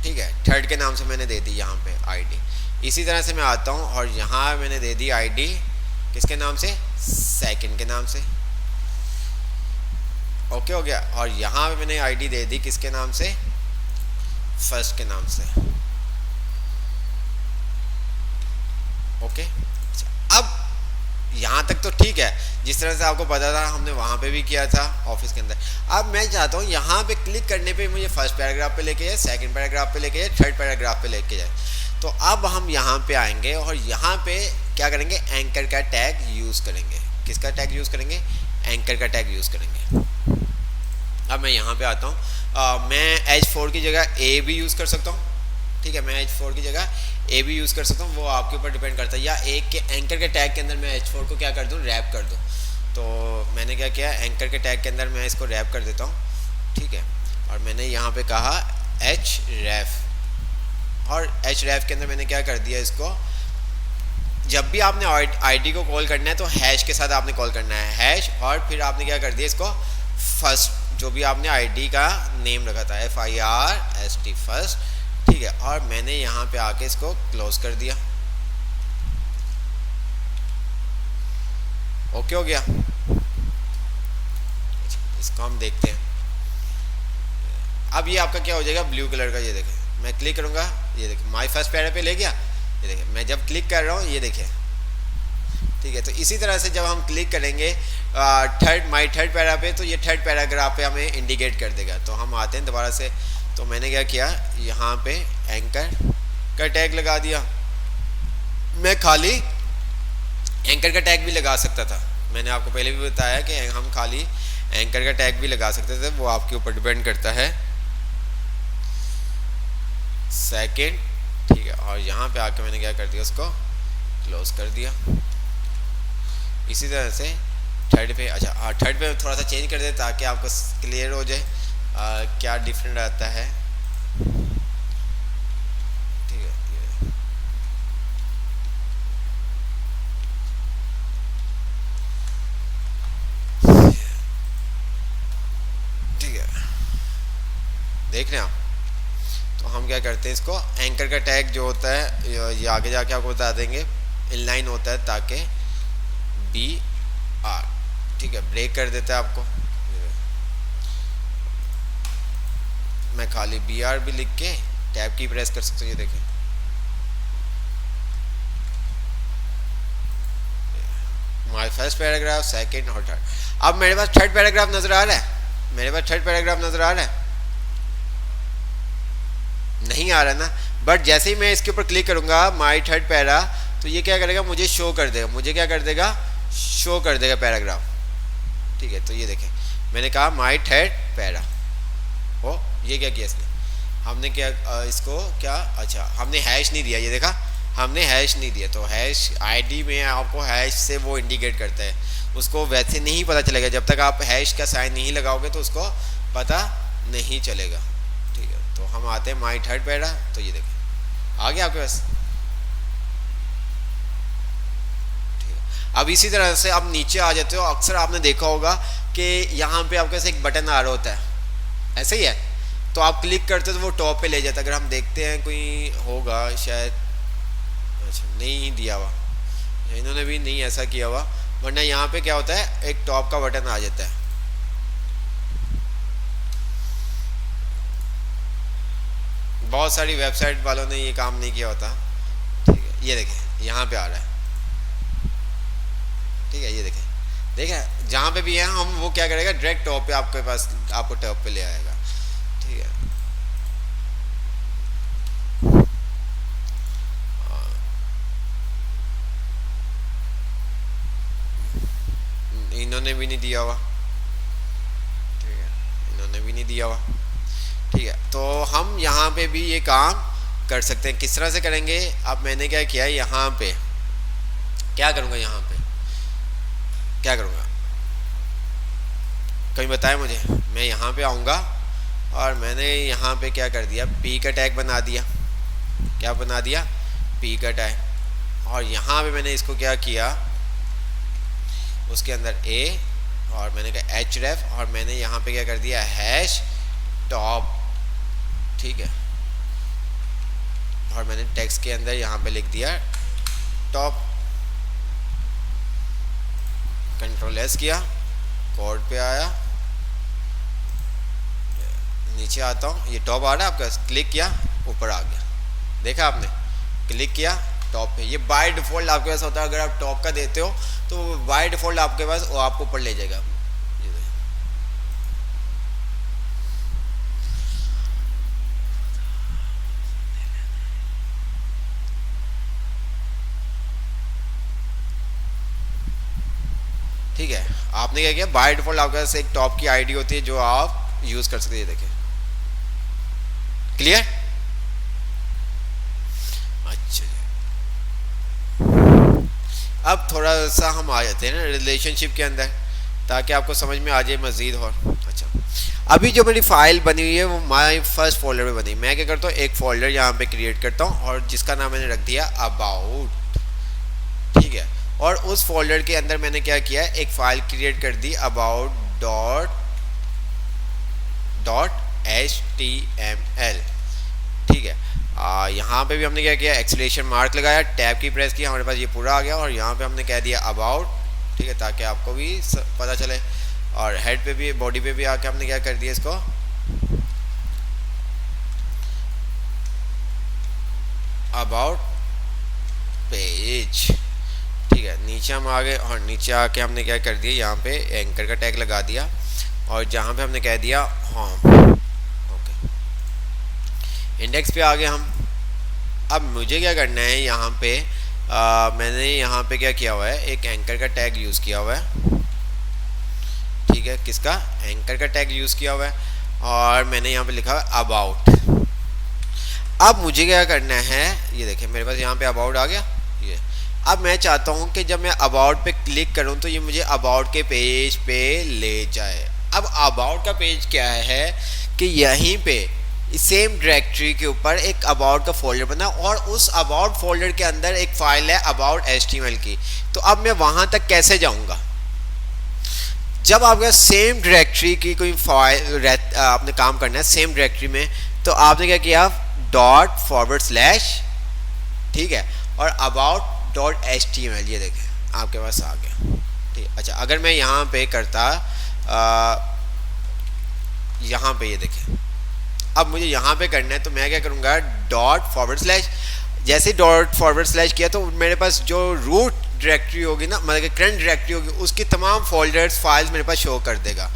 ठीक है, थर्ड के नाम से मैंने दे दी यहाँ पे आईडी। इसी तरह से मैं आता हूँ और यहाँ मैंने दे दी आईडी किसके नाम से, सेकंड के नाम से। ओके हो गया, और यहाँ पे मैंने आईडी दे दी किसके नाम से, फर्स्ट के नाम से। ओके, अब यहाँ तक तो ठीक है, जिस तरह से आपको पता था हमने वहाँ पे भी किया था ऑफिस के अंदर। अब मैं चाहता हूँ यहाँ पे क्लिक करने पे मुझे फर्स्ट पैराग्राफ पे लेके जाए, सेकंड पैराग्राफ पे लेके जाए, थर्ड पैराग्राफ पे लेके जाए। तो अब हम यहाँ पे आएंगे और यहाँ पे क्या करेंगे, एंकर का टैग यूज़ करेंगे। किसका टैग यूज़ करेंगे, एंकर का टैग यूज़ करेंगे। अब मैं यहाँ पे आता हूँ, मैं H4 की जगह A भी यूज़ कर सकता हूँ। ठीक है, मैं H4 की जगह A भी यूज़ कर सकता हूँ, वो आपके ऊपर डिपेंड करता है। या एक के एंकर के टैग के अंदर मैं H4 को क्या कर दूँ, रैप कर दूँ। तो मैंने क्या किया, एंकर के टैग के अंदर मैं इसको रैप कर देता हूँ। ठीक है, और मैंने यहाँ पे कहा href, और href के अंदर मैंने क्या कर दिया, इसको जब भी आपने आईडी को कॉल करना है तो हैश के साथ आपने कॉल करना है, हैश, और फिर आपने क्या कर दिया, इसको फर्स्ट, जो भी आपने आईडी का नेम रखा था FIRST फर्स्ट। ठीक है, और मैंने यहाँ पे आके इसको क्लोज कर दिया। ओके हो गया, इसको हम देखते हैं। अब ये आपका क्या हो जाएगा, ब्लू कलर का। ये देखें, मैं क्लिक करूँगा, ये देखिए माय फर्स्ट पैरा पे ले गया। ये देखिए मैं जब क्लिक कर रहा हूँ, ये देखिए। ठीक है, तो इसी तरह से जब हम क्लिक करेंगे माय थर्ड पैरा पे, तो ये थर्ड पैराग्राफ पे हमें इंडिकेट कर देगा। तो हम आते हैं दोबारा से। तो मैंने क्या किया, यहाँ पे एंकर का टैग लगा दिया। मैं खाली एंकर का टैग भी लगा सकता था, मैंने आपको पहले भी बताया कि हम खाली एंकर का टैग भी लगा सकते थे, वो आपके ऊपर डिपेंड करता है। सेकंड, ठीक है, और यहाँ पे आके मैंने क्या कर दिया, उसको क्लोज कर दिया। इसी तरह से थर्ड पे, अच्छा थर्ड पे थोड़ा सा चेंज कर दे ताकि आपको क्लियर हो जाए क्या डिफरेंट आता है। ठीक है, देख रहे हैं आप। तो हम क्या करते हैं, इसको एंकर का टैग जो होता है ये आगे जाके आपको बता देंगे, इनलाइन होता है ताकि बी आर, ठीक है, ब्रेक कर देता है आपको। मैं खाली बी आर भी लिख के टैब की प्रेस कर सकते हो, ये देखें। माय फर्स्ट पैराग्राफ, सेकंड और थर्ड। अब मेरे पास थर्ड पैराग्राफ नजर आ रहा है, मेरे पास थर्ड पैराग्राफ नजर आ रहा है, नहीं आ रहा ना। बट जैसे ही मैं इसके ऊपर क्लिक करूंगा माय थर्ड पैरा, तो ये क्या करेगा, मुझे शो कर देगा, मुझे क्या कर देगा, शो कर देगा पैराग्राफ, ठीक है। तो ये देखें, मैंने कहा माय थर्ड पैरा, ओ ये क्या किया इसने, हमने क्या इसको क्या, अच्छा हमने हैश नहीं दिया, ये देखा हमने हैश नहीं दिया। तो हैश आईडी में आपको हैश से वो इंडिकेट करता है, उसको वैसे नहीं पता चलेगा जब तक आप हैश का साइन नहीं लगाओगे, तो उसको पता नहीं चलेगा, ठीक है। तो हम आते हैं माय थर्ड पैरा, तो ये देखें आ गया आपके पास, ठीक है। अब इसी तरह से आप नीचे आ जाते हो, अक्सर आपने देखा होगा कि यहाँ पे आपके पास एक बटन आ रहा होता है, ऐसे ही है, तो आप क्लिक करते हो तो वो टॉप पे ले जाता है। अगर हम देखते हैं कोई होगा शायद, अच्छा नहीं दिया हुआ, इन्होंने भी नहीं ऐसा किया हुआ, वरना यहाँ पे क्या होता है, एक टॉप का बटन आ जाता है। बहुत सारी वेबसाइट वालों ने ये काम नहीं किया होता, ठीक है। ये देखें यहाँ पे आ रहा है, ठीक है, ये देखें, देखें जहाँ पे भी है हम, वो क्या करेगा, डायरेक्ट टॉप पे आपके पास, आपको टॉप पे ले आएगा, ठीक है। इन्होंने भी नहीं दिया हुआ, ठीक है, इन्होंने भी नहीं दिया हुआ, ठीक है। तो हम यहाँ पे भी ये काम कर सकते हैं, किस तरह से करेंगे। अब मैंने क्या किया, यहाँ पे क्या करूँगा, यहाँ पे क्या करूँगा, कहीं बताएं मुझे। मैं यहाँ पे आऊँगा और मैंने यहाँ पे क्या कर दिया, पी का टैग बना दिया, क्या बना दिया, पी का टैग। और यहाँ पे मैंने इसको क्या किया, उसके अंदर ए, और मैंने कहा एच रेफ, और मैंने यहाँ पे क्या कर दिया, हैश टॉप, ठीक है। और मैंने टेक्स्ट के अंदर यहाँ पे लिख दिया टॉप, कंट्रोल एस किया, कोड पे आया, नीचे आता हूँ, ये टॉप आ रहा है आपका, क्लिक किया ऊपर आ गया, देखा आपने, क्लिक किया टॉप पे। ये बाय डिफ़ॉल्ट आपके पास होता है, अगर आप टॉप का देते हो तो बाय डिफ़ॉल्ट आपके पास वो आपको ऊपर ले जाएगा। ठीक है, आपने क्या किया, बाय डिफ़ॉल्ट आपके पास एक टॉप की आईडी होती है जो आप यूज़ कर सकते हैं, ये देखें, क्लियर। अच्छा, अब थोड़ा सा हम आ जाते हैं ना रिलेशनशिप के अंदर, ताकि आपको समझ में आ जाए मज़ीद। और अच्छा, अभी जो मेरी फ़ाइल बनी हुई है वो माय फर्स्ट फोल्डर में बनी। मैं क्या करता हूँ, एक फ़ोल्डर यहाँ पे क्रिएट करता हूँ और जिसका नाम मैंने रख दिया अबाउट, ठीक है। और उस फोल्डर के अंदर मैंने क्या किया, एक फ़ाइल क्रिएट कर दी अबाउट .html, ठीक है। यहाँ पे भी हमने क्या किया, एक्सक्लेमेशन मार्क लगाया, टैब की प्रेस किया, हमारे पास ये पूरा आ गया। और यहाँ पे हमने कह दिया अबाउट, ठीक है, ताकि आपको भी पता चले। और हेड पे भी, बॉडी पे भी आके हमने क्या कर दिया, इसको अबाउट पेज, ठीक है। नीचे हम आ गए और नीचे आके हमने क्या कर दिया, यहाँ पे एंकर का टैग लगा दिया और जहाँ पे हमने कह दिया होम, ओके। इंडेक्स पे आ गए हम। अब मुझे क्या करना है, यहाँ पे मैंने यहाँ पे क्या किया हुआ है, एक एंकर का टैग यूज़ किया हुआ है, ठीक है। किसका, एंकर का टैग यूज़ किया हुआ है और मैंने यहाँ पे लिखा हुआ है अबाउट। अब मुझे क्या करना है, ये देखिए मेरे पास यहाँ पे अबाउट आ गया ये। अब मैं चाहता हूँ कि जब मैं अबाउट पे क्लिक करूँ तो ये मुझे अबाउट के पेज पे ले जाए। अब अबाउट का पेज क्या है कि यहीं पे सेम डायरेक्टरी के ऊपर एक अबाउट का फोल्डर बना और उस अबाउट फोल्डर के अंदर एक फाइल है अबाउट HTML की। तो अब मैं वहाँ तक कैसे जाऊँगा, जब आपका सेम डायरेक्टरी की कोई फाइल आपने काम करना है सेम डायरेक्टरी में, तो आपने क्या किया, डॉट फॉरवर्ड स्लैश, ठीक है, और अबाउट डॉट HTML, ये देखें आपके पास आ गया, ठीक। अच्छा, अगर मैं यहाँ पे करता यहाँ पे, ये देखें, अब मुझे यहाँ पे करना है तो मैं क्या करूँगा, डॉट फॉरवर्ड स्लैश। जैसे डॉट फॉरवर्ड स्लैश किया तो मेरे पास जो रूट डायरेक्टरी होगी ना, मतलब करंट डायरेक्टरी होगी, उसकी तमाम फोल्डर्स फाइल्स मेरे पास शो कर देगा,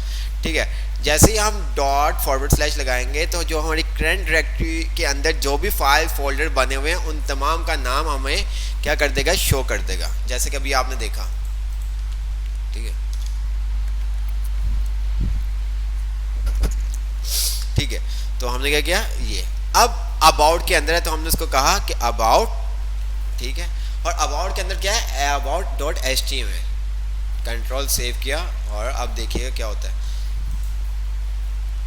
ठीक है। जैसे ही हम डॉट फॉरवर्ड स्लैश लगाएंगे तो जो हमारी करंट डायरेक्टरी के अंदर जो भी फाइल फोल्डर बने हुए हैं उन तमाम का नाम हमें क्या कर देगा, शो कर देगा, जैसे कि अभी आपने देखा, ठीक है, ठीक है। तो हमने क्या किया, ये अब अबाउट के अंदर है तो हमने उसको कहा कि अबाउट, ठीक है, और अबाउट के अंदर क्या है, about dot HTML, control save किया और अब देखिएगा क्या होता है।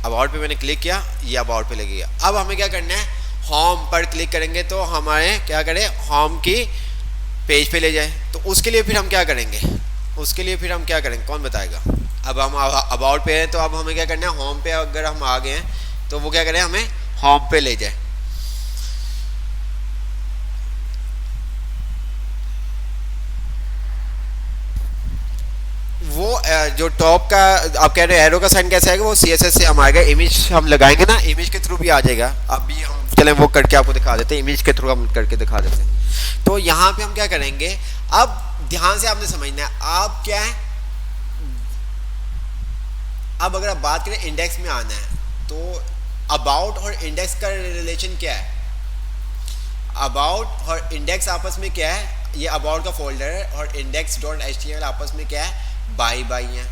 अबाउट पे मैंने क्लिक किया, ये अबाउट पे लगेगा। अब हमें क्या करना है, होम पर क्लिक करेंगे तो हमारे क्या करें, होम की पेज पे ले जाए। तो उसके लिए फिर हम क्या करेंगे, उसके लिए फिर हम क्या करेंगे, कौन बताएगा। अब हम अबाउट पे हैं तो अब हमें क्या करना है, होम पे अगर हम आ गए हैं तो वो क्या करें, हमें होम पे ले जाए। वो जो टॉप का आप कह रहे हैं एरो का साइन कैसे आएगा, वो CSS से हम आएगा, इमेज हम लगाएंगे ना, इमेज के थ्रू भी आ जाएगा। अभी हम चलें वो करके आपको दिखा देते हैं, इमेज के थ्रू हम करके दिखा देते हैं। तो यहाँ पे हम क्या करेंगे, अब ध्यान से आपने समझना है, आप क्या है, अब अगर आप बात करें इंडेक्स में आना है तो अबाउट और इंडेक्स का रिलेशन क्या है, अबाउट और इंडेक्स आपस में क्या है, ये अबाउट का फोल्डर है और इंडेक्स डॉट HTML आपस में क्या है, बाई बाई है,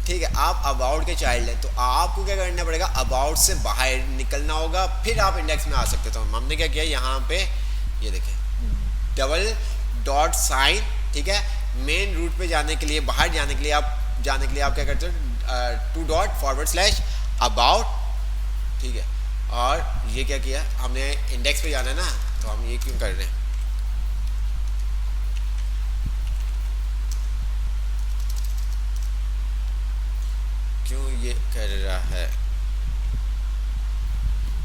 ठीक है। आप अबाउट के चाइल्ड हैं तो आपको क्या करना पड़ेगा, अबाउट से बाहर निकलना होगा, फिर आप इंडेक्स में आ सकते। तो हमने क्या किया, यहाँ पे ये देखें, डबल डॉट साइन, ठीक है, मेन रूट पे जाने के लिए, बाहर जाने के लिए आप क्या करते हो, to dot forward slash about, ठीक है। और ये क्या किया, हमने इंडेक्स पे जाना है ना, तो हम ये क्यों कर रहे हैं, क्यों ये कर रहा है,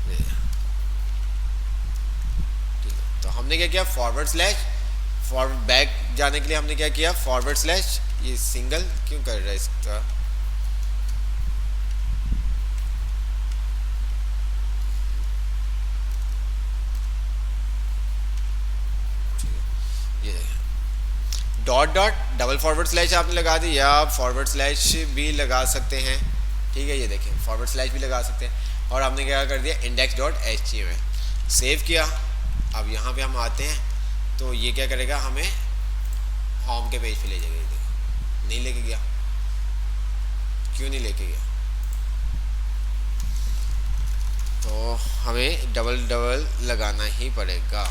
ठीक है। तो हमने क्या किया, फॉरवर्ड स्लैश, फॉरवर्ड बैक जाने के लिए हमने क्या किया, फॉरवर्ड स्लैश, ये सिंगल क्यों कर रहा है इसका, dot dot double forward slash आपने लगा दी, या आप फॉरवर्ड स्लैश भी लगा सकते हैं, ठीक है। ये देखें, फॉरवर्ड स्लैश भी लगा सकते हैं। और हमने क्या कर दिया, इंडेक्स डॉट HTML सेव किया। अब यहाँ पे हम आते हैं तो ये क्या करेगा, हमें होम के पेज पे ले जाएगा। ये देखो, नहीं लेके गया, क्यों नहीं लेके गया, तो हमें डबल डबल लगाना ही पड़ेगा।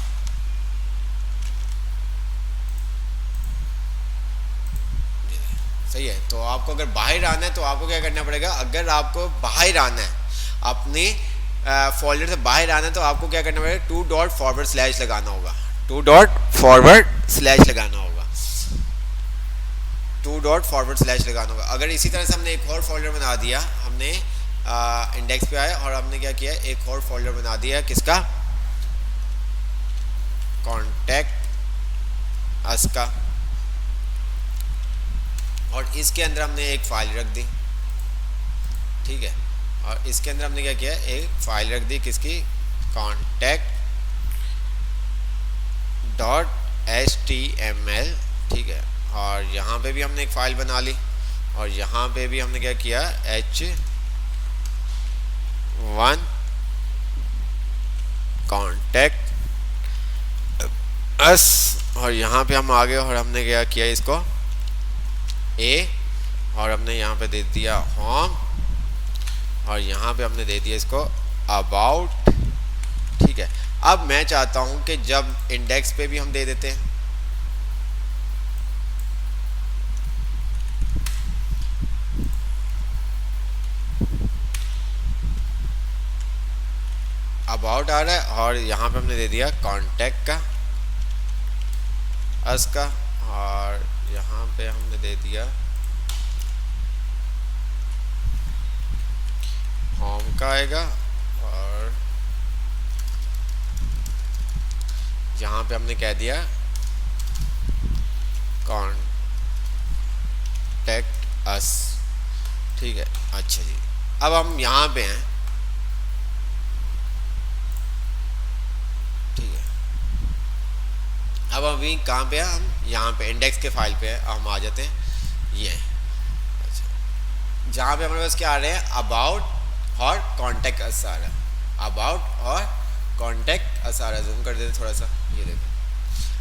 सही है। तो आपको अगर बाहर आना है तो आपको क्या करना पड़ेगा, अगर आपको बाहर आना है, अपने फोल्डर से बाहर आना है, तो आपको क्या करना पड़ेगा, टू डॉट फॉरवर्ड स्लैश लगाना होगा, टू डॉट फॉरवर्ड स्लैश लगाना होगा, टू डॉट फॉरवर्ड स्लैश लगाना होगा। अगर इसी तरह से हमने एक और फोल्डर बना दिया, हमने इंडेक्स पे आए और हमने क्या किया, एक और फोल्डर बना दिया, किसका, कॉन्टैक्ट अस का, और इसके अंदर हमने एक फाइल रख दी, ठीक है। और इसके अंदर हमने क्या किया, एक फाइल रख दी, किसकी, कॉन्टैक्ट डॉट HTML, ठीक है। और यहाँ पे भी हमने एक फाइल बना ली, और यहाँ पे भी हमने क्या किया, H1 कॉन्टैक्ट अस, और यहाँ पे हम आ गए और हमने क्या किया, इसको A, और हमने यहाँ पे दे दिया होम, और यहाँ पे हमने दे दिया इसको अबाउट, ठीक है। अब मैं चाहता हूँ कि जब इंडेक्स पे भी हम दे देते हैं, अबाउट आ रहा है, और यहाँ पे हमने दे दिया कॉन्टैक्ट का अस का, और यहाँ पे हमने दे दिया का आएगा, और यहाँ पे हमने कह दिया कॉन्टेक्ट अस। ठीक है, अच्छा जी, अब हम यहाँ पे हैं। ठीक है, अब अभी कहाँ पे है, हम यहाँ पे इंडेक्स के फाइल पे है, हम आ जाते हैं ये। अच्छा, जहाँ पे हमारे पास क्या आ रहे हैं, अबाउट और कॉन्टेक्ट अस आ रहा है, अबाउट और कॉन्टेक्ट अस आ रहा है। जूम कर देते थोड़ा सा, ये देखो।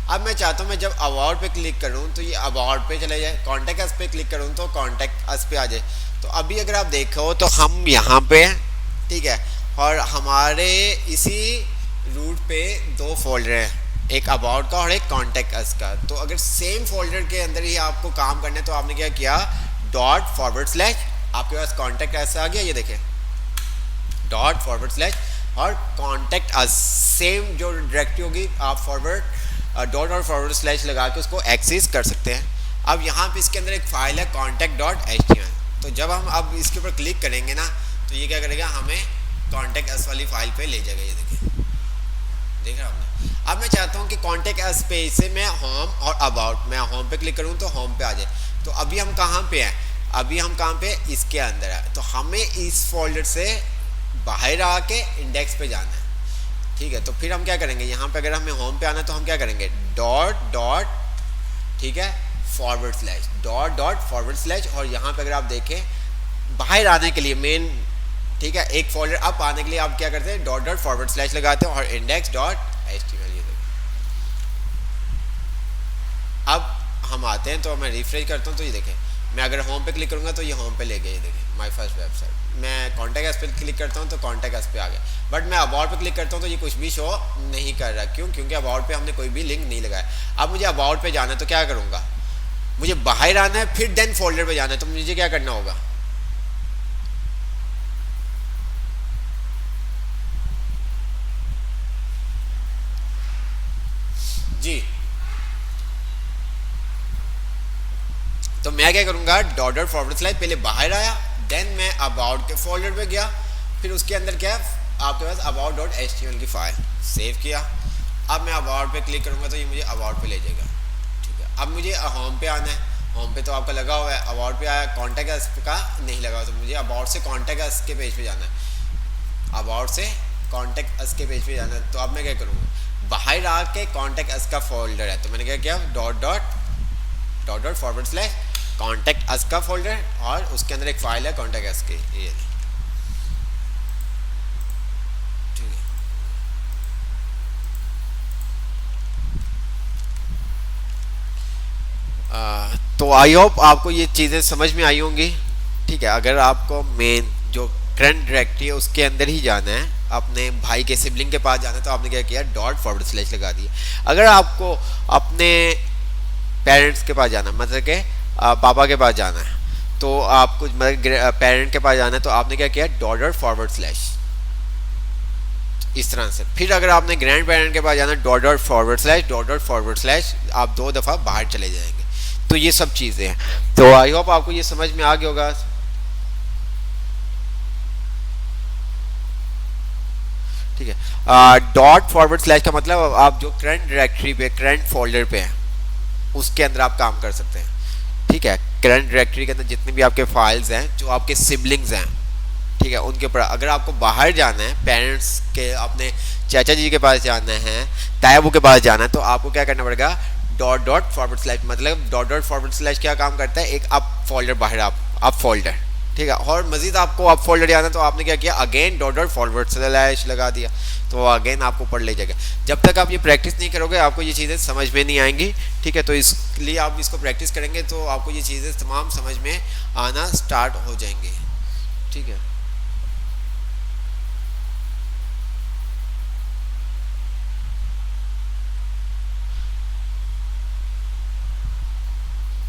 अब मैं चाहता हूँ मैं जब अबाउट पे क्लिक करूँ तो ये अबाउट पे चले जाए, कॉन्टेक्ट अस पे क्लिक करूँ तो कॉन्टेक्ट अस पे आ जाए। तो अभी अगर आप देखो तो हम यहाँ पे हैं, ठीक है, और हमारे इसी रूट पे दो फोल्डर हैं, एक अबाउट का और एक कॉन्टेक्ट अस का। तो अगर सेम फोल्डर के अंदर ही आपको काम करना है तो आपने क्या किया, डॉट फॉरवर्ड स्लैश, आपके पास कॉन्टेक्ट अस आ गया, ये देखें, डॉट फॉरवर्ड स्लैश और कॉन्टेक्ट अस, सेम जो डायरेक्टरी होगी आप फॉरवर्ड डॉट और फॉरवर्ड स्लैश लगा के उसको एक्सेस कर सकते हैं। अब यहाँ पे इसके अंदर एक फाइल है contact.html, तो जब हम अब इसके ऊपर क्लिक करेंगे ना तो ये क्या करेगा, हमें कॉन्टेक्ट अस वाली फाइल पे ले जाएगा। ये देखिए, देख रहे हो आपने। अब मैं चाहता हूँ कि कॉन्टेक्ट अस पे से मैं होम और अबाउट, मैं होम पे क्लिक करूँ तो होम पे आ जाए। तो अभी हम कहाँ पे हैं, अभी हम कहाँ पे, इसके अंदर है। तो हमें इस फोल्डर से बाहर आके इंडेक्स पे जाना है। ठीक है, तो फिर हम क्या करेंगे, यहाँ पे अगर हमें होम पे आना है तो हम क्या करेंगे, डॉट डॉट, ठीक है, forward slash, dot dot forward slash, और यहाँ पे अगर आप देखें बाहर आने के लिए मेन, ठीक है, एक फोल्डर अप आने के लिए आप क्या करते हैं, डॉट डॉट फॉरवर्ड स्लैश लगाते हैं और इंडेक्स डॉट एचटीएमएल। ये देखिए, अब हम आते हैं तो मैं रिफ्रेश करता हूँ तो ये देखें, मैं अगर होम पे क्लिक करूँगा तो ये होम पे ले गया। ये देखिए, माय फर्स्ट वेबसाइट। मैं कॉन्टेक्ट अस पे क्लिक करता हूँ तो कॉन्टेक्ट अस पे आ गया, बट मैं अबाउट पे क्लिक करता हूँ तो ये कुछ भी शो नहीं कर रहा। क्यों, क्योंकि अबाउट पे हमने कोई भी लिंक नहीं लगाया। अब मुझे अबाउट पे जाना है तो क्या करूँगा, मुझे बाहर आना है, फिर देन फोल्डर पे जाना है, तो मुझे क्या करना होगा, जी, तो मैं क्या करूँगा, डॉट डॉट फॉरवर्ड स्लैश, पहले बाहर आया, देन मैं अबाउट के फोल्डर पे गया, फिर उसके अंदर क्या है आपके पास अबाउट डॉट एचटीएमएल की फाइल सेव किया। अब मैं अबाउट पे क्लिक करूँगा तो ये मुझे अबाउट पे ले जाएगा। ठीक है, अब मुझे होम पे आना है, होम पे तो आपका लगा हुआ है, अबाउट पे आया, कॉन्टेक्ट अस का नहीं लगा हुआ, तो मुझे अबाउट से कॉन्टेक्ट अस के पेज पे जाना है, अबाउट से कॉन्टेक्ट अस के पेज पे जाना है। तो अब मैं क्या करूँगा, बाहर आके कॉन्टेक्ट अस का फोल्डर है, तो मैंने क्या किया, dot dot dot dot forward slash contact us का फोल्डर, और उसके अंदर एक फाइल है कॉन्टेक्ट अस की, ये ठीक है। तो आई होप आपको ये चीज़ें समझ में आई होंगी। ठीक है, अगर आपको मेन जो करंट डायरेक्टरी है उसके अंदर ही जाना है, अपने भाई के सिबलिंग के पास जाना है, तो आपने क्या किया, डॉट फॉरवर्ड स्लैश लगा दिया। अगर आपको अपने पेरेंट्स के पास जाना, मतलब के पापा के पास जाना है, तो आपको मतलब पेरेंट के पास जाना है, तो आपने क्या किया, डॉट डॉट फॉरवर्ड स्लैश, इस तरह से। फिर अगर आपने ग्रैंड पेरेंट के पास जाना है, dot dot forward slash, dot dot forward slash, आप 2 दफ़ा बाहर चले जाएंगे। तो ये सब चीज़ें हैं। तो आई होप आपको ये समझ में आ गया होगा। ठीक है, डॉट फॉरवर्ड स्लैश का मतलब आप जो करंट डायरेक्टरी पे, करंट फोल्डर पे हैं, उसके अंदर आप काम कर सकते हैं। ठीक है, करंट डायरेक्टरी के अंदर जितने भी आपके फाइल्स हैं, जो आपके सिबलिंग्स हैं, ठीक है, उनके ऊपर अगर आपको बाहर जाना है, पेरेंट्स के, अपने चाचा जी के पास जाना है, तायाबू के पास जाना है, तो आपको क्या करना पड़ेगा, डॉट डॉट फॉरवर्ड स्लैश, मतलब डॉट डॉट फॉरवर्ड स्लैश क्या काम करता है, एक अप फोल्डर बाहर, अप फोल्डर। ठीक है, और मजीद आपको अप फोल्डर जाना है तो आपने क्या किया, again dot dot forward slash लगा दिया, तो अगेन आपको ऊपर ले जाएगा। जब तक आप ये प्रैक्टिस नहीं करोगे आपको ये चीज़ें समझ में नहीं आएंगी। ठीक है, तो इसलिए आप इसको प्रैक्टिस करेंगे तो आपको ये चीज़ें तमाम समझ में आना स्टार्ट हो जाएंगी। ठीक है,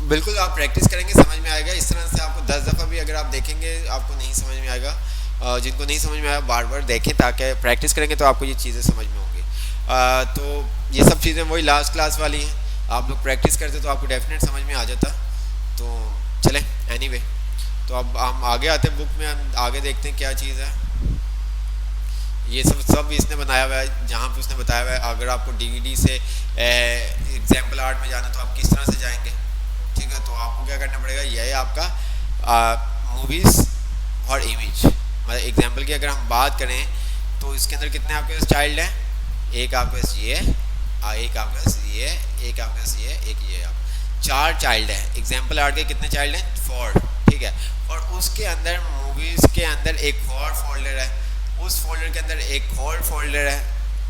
बिल्कुल, आप प्रैक्टिस करेंगे समझ में आएगा। इस तरह से आपको 10 दफ़ा भी अगर आप देखेंगे आपको नहीं समझ में आएगा। जिनको नहीं समझ में आया बार बार देखें, ताकि प्रैक्टिस करेंगे तो आपको ये चीज़ें समझ में होंगी। तो ये सब चीज़ें वही लास्ट क्लास वाली हैं, आप लोग प्रैक्टिस करते तो आपको डेफिनेट समझ में आ जाता। तो चलें, एनीवे, तो अब हम आगे आते हैं बुक में, हम आगे देखते हैं क्या चीज़ है। ये सब सब इसने बनाया हुआ है, जहाँ पे उसने बताया हुआ है अगर आपको डीवीडी से एग्जाम्पल आर्ट में जाना तो आप किस तरह से जाएंगे। ठीक है, तो आपको क्या करना पड़ेगा, यह है आपका मूवीज़ और इमेज। मतलब एग्जाम्पल की अगर हम बात करें तो इसके अंदर कितने आपके पास चाइल्ड हैं, एक आपके पास ये, एक आपके पास ये, एक आपके पास ये, एक ये, आप 4 चाइल्ड है। एग्जाम्पल आर्ट के कितने चाइल्ड हैं, 4। ठीक है, और उसके अंदर मूवीज़ के अंदर एक और फोल्डर है, उस फोल्डर के अंदर एक और फोल्डर है।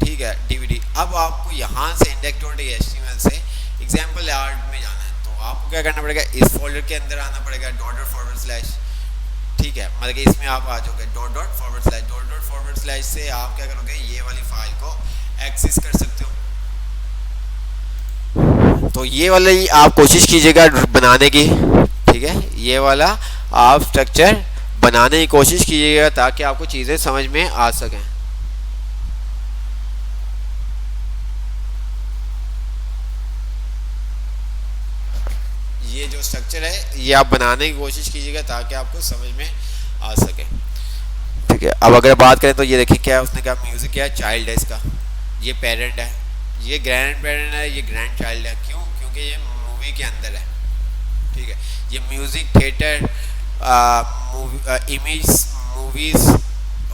ठीक है, डीवीडी। अब आपको यहाँ से index.html से एग्जाम्पल आर्ट में जाना है तो आपको क्या करना पड़ेगा, इस फोल्डर के अंदर आना पड़ेगा ./। ठीक है, मतलब कि इसमें आप आ जाओगे .// से आप क्या करोगे, ये वाली फाइल को एक्सेस कर सकते हो। तो ये वाला ही आप कोशिश कीजिएगा बनाने की। ठीक है, ये वाला आप स्ट्रक्चर बनाने की कोशिश कीजिएगा ताकि आपको चीज़ें समझ में आ सकें। ये जो स्ट्रक्चर है ये आप बनाने की कोशिश कीजिएगा ताकि आपको समझ में आ सके। ठीक है, अब अगर बात करें तो ये देखिए क्या है, उसने कहा म्यूज़िक क्या है, चाइल्ड है इसका, ये पेरेंट है, ये ग्रैंड पेरेंट है, ये ग्रैंड चाइल्ड है। क्यों? क्योंकि ये मूवी के अंदर है। ठीक है, ये म्यूज़िक, थिएटर, इमेज, मूवीज़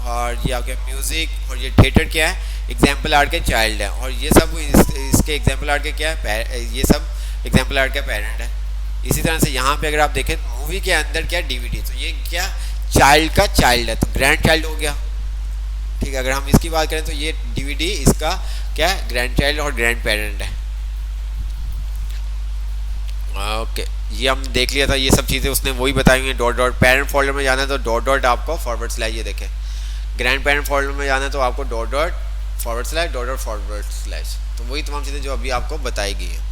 और ये आपके म्यूज़िक और ये थिएटर क्या है, एग्जाम्पल आर्ट के चाइल्ड है, और ये सब इसके एग्जाम्पल आर्ट के क्या है, ये सब एग्जाम्पल आर्ट का पेरेंट है। इसी तरह से यहाँ पे अगर आप देखें मूवी के अंदर क्या, डीवीडी, तो ये क्या चाइल्ड का चाइल्ड है, तो ग्रैंड चाइल्ड हो गया। ठीक है, अगर हम इसकी बात करें तो ये डीवीडी इसका क्या है, ग्रैंड चाइल्ड और ग्रैंड पेरेंट है। ओके, ये हम देख लिया था, ये सब चीज़ें उसने वही बताई हुई हैं। पेरेंट फोल्डर में जाना है तो डॉट आपको / ये देखें, ग्रैंड पेरेंट फोल्डर में जाना है तो आपको // तो वही तमाम चीज़ें जो अभी आपको बताई गई हैं।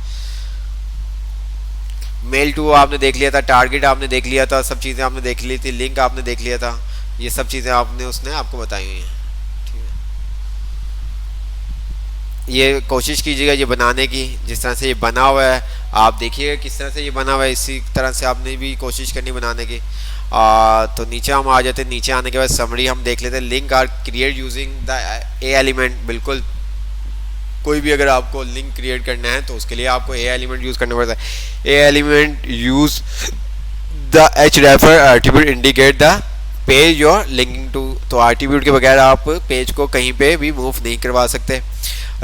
मेल टू आपने देख लिया था, टारगेट आपने देख लिया था, सब चीज़ें आपने देख ली थी, लिंक आपने देख लिया था, ये सब चीज़ें आपने उसने आपको बताई हुई हैं। ठीक है, ये कोशिश कीजिएगा ये बनाने की, जिस तरह से ये बना हुआ है आप देखिएगा किस तरह से ये बना हुआ है, इसी तरह से आपने भी कोशिश करनी बनाने की। तो नीचे हम आ जाते हैं, नीचे आने के बाद समरी हम देख लेते हैं। Link are create using the A element. बिल्कुल, कोई भी अगर आपको लिंक क्रिएट करना है तो उसके लिए आपको ए एलिमेंट यूज़ करना पड़ता है। A element use the hreffer attribute indicate the page your linking to. तो एट्रीब्यूट के बगैर आप पेज को कहीं पे भी मूव नहीं करवा सकते।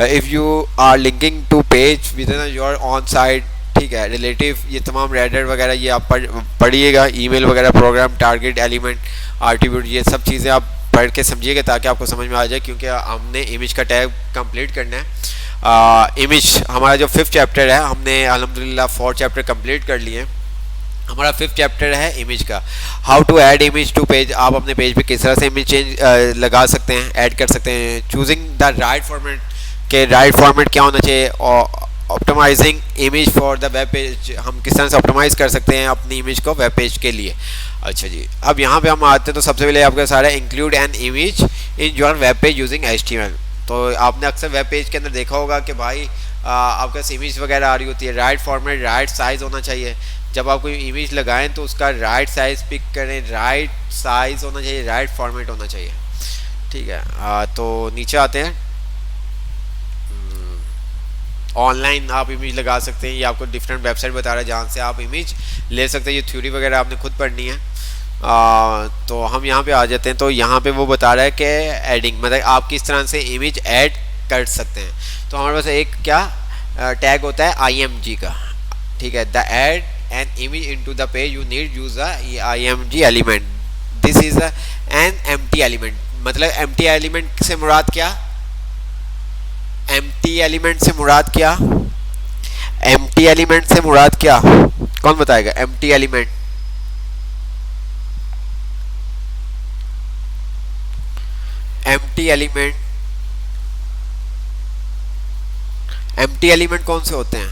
If you are linking to page within your own site, ठीक है, रिलेटिव, ये तमाम रेडर वगैरह ये आप पढ़िएगा, ईमेल वगैरह, प्रोग्राम, टारगेट, एलिमेंट, एट्रीब्यूट, ये सब चीज़ें आप पढ़ के समझिएगा ताकि आपको समझ में आ जाए, क्योंकि हमने इमेज का टैग कंप्लीट करना है। इमेज हमारा जो 5th चैप्टर है, हमने अल्हम्दुलिल्लाह 4 चैप्टर कंप्लीट कर लिए। हमारा 5th चैप्टर है इमेज का। How to add image to page. आप अपने पेज पे किस तरह से इमेज चेंज लगा सकते हैं, ऐड कर सकते हैं। चूजिंग द राइट फॉर्मेट, के राइट फॉर्मेट क्या होना चाहिए, और optimizing image for the web page, हम किस तरह से ऑप्टिमाइज़ कर सकते हैं अपनी इमेज को वेब पेज के लिए। अच्छा जी, अब यहाँ पे हम आते हैं तो सबसे पहले आपका सारा include an image in your web page using HTML। तो आपने अक्सर वेब पेज के अंदर देखा होगा कि भाई आपके पास इमेज वगैरह आ रही होती है, राइट फॉर्मेट, राइट साइज़ होना चाहिए। जब आप कोई इमेज लगाएं तो उसका राइट साइज़ पिक करें, राइट साइज़ होना चाहिए, राइट फॉर्मेट होना चाहिए। ठीक है, तो नीचे आते हैं। ऑनलाइन आप इमेज लगा सकते हैं, ये आपको डिफरेंट वेबसाइट बता रहा है जहाँ से आप इमेज ले सकते हैं। ये थ्योरी वगैरह आपने खुद पढ़नी है। तो हम यहाँ पे आ जाते हैं। तो यहाँ पे वो बता रहा है कि एडिंग, मतलब आप किस तरह से इमेज ऐड कर सकते हैं। तो हमारे पास एक क्या टैग होता है IMG का। ठीक है, the add an image into the page you need use the IMG element. This is an empty element. मतलब एम्प्टी एलिमेंट से मुराद क्या, एम्प्टी एलिमेंट से मुराद क्या, एम्प्टी एलिमेंट से मुराद क्या, कौन बताएगा। Empty element, empty element, empty element कौन से होते हैं,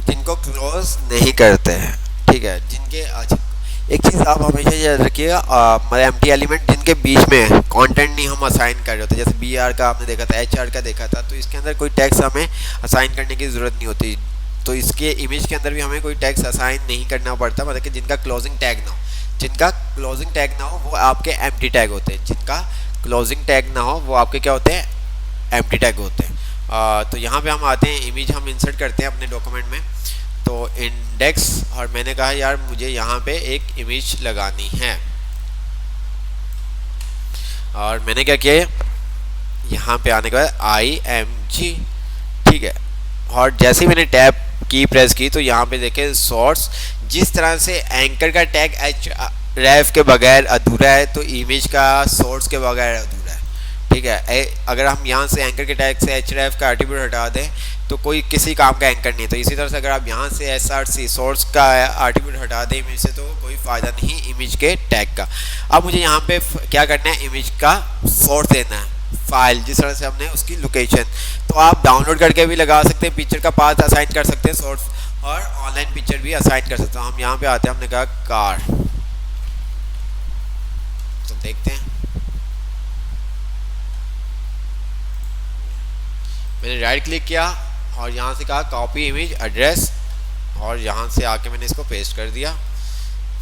जिनको क्लोज नहीं करते हैं। ठीक है, जिनके, अच्छा एक चीज़ आप हमेशा याद रखिएगा, मतलब एम्प्टी एलिमेंट जिनके बीच में कंटेंट नहीं हम असाइन कर रहे होते। जैसे BR का आपने देखा था, HR का देखा था, तो इसके अंदर कोई टैग्स हमें असाइन करने की ज़रूरत नहीं होती। तो इसके इमेज के अंदर भी हमें कोई टैग्स असाइन नहीं करना पड़ता, मतलब कि जिनका क्लोजिंग टैग ना हो। जिनका क्लोजिंग टैग ना हो वो आपके एम्प्टी टैग होते हैं, जिनका क्लोजिंग टैग ना हो वो आपके क्या होते हैं, एम्प्टी टैग होते हैं। तो यहाँ पे हम आते हैं, इमेज हम इंसर्ट करते हैं अपने डॉक्यूमेंट में। तो इंडेक्स, और मैंने कहा यार मुझे यहाँ पे एक इमेज लगानी है, और मैंने क्या किया, यहाँ पे आने के बाद IMG, ठीक है। और जैसे ही मैंने टैब की प्रेस की तो यहाँ पे देखें सोर्स, जिस तरह से एंकर का टैग href के बगैर अधूरा है तो इमेज का सोर्स के बगैर अधूरा है, ठीक है। अगर हम यहाँ से एंकर के टैग से href का एट्रीब्यूट हटा दें तो कोई किसी काम का एंकर नहीं। तो इसी तरह से अगर आप यहाँ से src सोर्स का एट्रीब्यूट हटा दें इमेज से तो कोई फ़ायदा नहीं इमेज के टैग का। अब मुझे यहाँ पे क्या करना है, इमेज का सोर्स देना है, फाइल जिस तरह से हमने उसकी लोकेशन। तो आप डाउनलोड करके भी लगा सकते हैं, पिक्चर का पाथ असाइन कर सकते हैं सोर्स, और ऑनलाइन पिक्चर भी असाइन कर सकते हैं। हम यहाँ पे आते हैं, हमने कहा कार, तो देखते हैं मैंने राइट क्लिक किया और यहाँ से कहा कॉपी इमेज एड्रेस, और यहाँ से आके मैंने इसको पेस्ट कर दिया,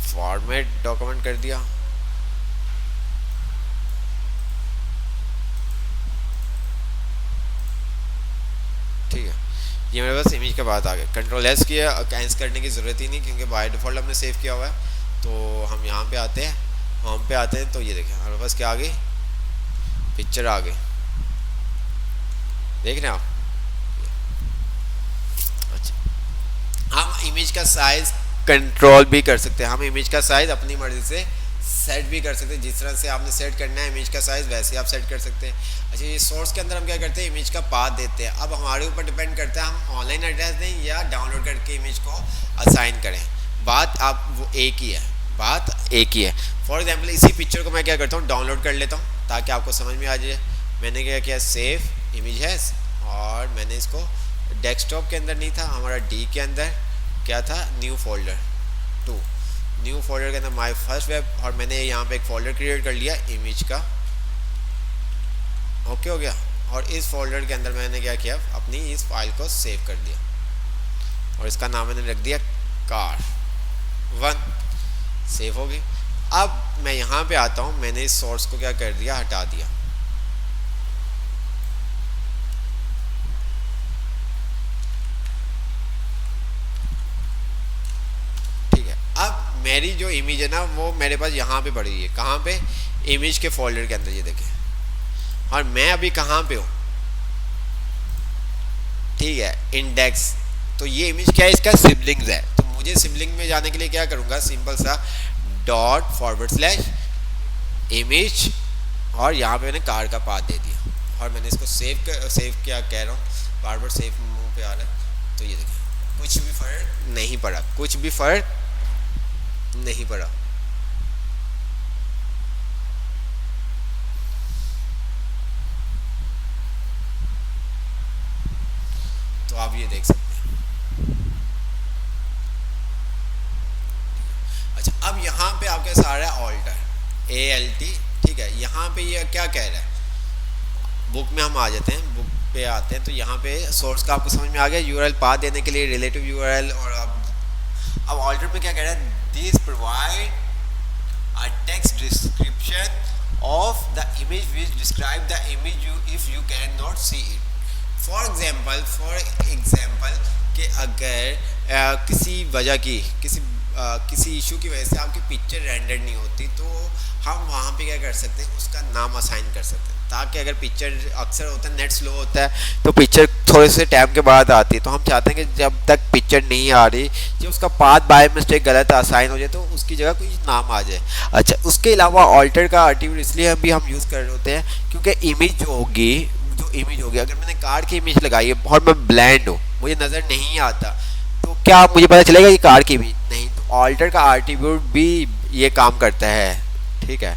फॉर्मेट डॉक्यूमेंट कर दिया। ठीक है, ये मेरे पास इमेज के बाद आ गया। कंट्रोल एस किया, कैंसिल करने की ज़रूरत ही नहीं क्योंकि बाय डिफ़ॉल्ट हमने सेव किया हुआ है। तो हम यहाँ पे आते हैं, होम पे आते हैं, तो ये देखें हमारे पास क्या आ गई, पिक्चर आ गई, देख रहे हैं आप। अच्छा, हम इमेज का साइज़ कंट्रोल भी कर सकते हैं, हम इमेज का साइज़ अपनी मर्ज़ी से सेट भी कर सकते हैं, जिस तरह से आपने सेट करना है इमेज का साइज़ वैसे आप सेट कर सकते हैं। अच्छा, ये सोर्स के अंदर हम क्या करते हैं, इमेज का पाथ देते हैं। अब हमारे ऊपर डिपेंड करता है हम ऑनलाइन एड्रेस दें या डाउनलोड करके इमेज को असाइन करें। बात आप वो एक ही है, बात एक ही है। फॉर एग्जांपल इसी पिक्चर को मैं क्या करता हूँ, डाउनलोड कर लेता हूँ ताकि आपको समझ में आ जाए। मैंने क्या किया, सेव इमेज है, और मैंने इसको डेस्कटॉप के अंदर नहीं था, हमारा डी के अंदर क्या था, न्यू फोल्डर 2, न्यू फोल्डर के अंदर माय फर्स्ट वेब, और मैंने यहाँ पे एक फोल्डर क्रिएट कर लिया इमेज का, ओके हो गया। और इस फोल्डर के अंदर मैंने क्या किया, अपनी इस फाइल को सेव कर दिया, और इसका नाम मैंने रख दिया car1, सेव हो गई। अब मैं यहाँ पे आता हूँ, मैंने इस सोर्स को क्या कर दिया, हटा दिया। मेरी जो इमेज है ना वो मेरे पास यहाँ पे पड़ी है, कहाँ पे, इमेज के फोल्डर के अंदर, ये देखें। और मैं अभी कहाँ पे हूँ, ठीक है, इंडेक्स। तो ये इमेज क्या है, इसका सिबलिंग्स है। तो मुझे सिबलिंग में जाने के लिए क्या करूँगा, सिंपल सा ./image, और यहाँ पे मैंने कार का पाथ दे दिया, और मैंने इसको सेव क्या कह रहा हूँ, बार बार सेव मुँह पे आ रहा है। तो ये देखें, कुछ भी फ़र्क नहीं पड़ा, कुछ भी फ़र्क नहीं पड़ा। तो आप ये देख सकते हैं। अच्छा, अब यहाँ पे आपके सारा ऑल्टर ALT, ठीक है। यहाँ पे ये क्या कह रहा है, बुक में हम आ जाते हैं, बुक पे आते हैं। तो यहाँ पे सोर्स का आपको समझ में आ गया, URL पाथ देने के लिए रिलेटिव URL। और अब ऑल्टर पे क्या कह रहा है, These provide a text description of the image which describe the image if you cannot see it. For example कि अगर किसी वजह की किसी इशू की वजह से आपकी पिक्चर रेंडर नहीं होती तो हम वहाँ पे क्या कर सकते हैं, उसका नाम असाइन कर सकते हैं, ताकि अगर पिक्चर अक्सर होता है नेट स्लो होता है तो पिक्चर थोड़े से टाइम के बाद आती है, तो हम चाहते हैं कि जब तक पिक्चर नहीं आ रही जो उसका पाथ बाय मिस्टेक गलत असाइन हो जाए तो उसकी जगह कोई नाम आ जाए। अच्छा, उसके अलावा ऑल्टर का एट्रीब्यूट इसलिए हम यूज़ कर रहे होते हैं क्योंकि इमेज होगी अगर मैंने कार की इमेज लगाई है और मैं ब्लैंड हूँ, मुझे नज़र नहीं आता, तो क्या मुझे पता चलेगा ये कार की इमेज नहीं। तो ऑल्टर का एट्रीब्यूट भी ये काम करता है, ठीक है।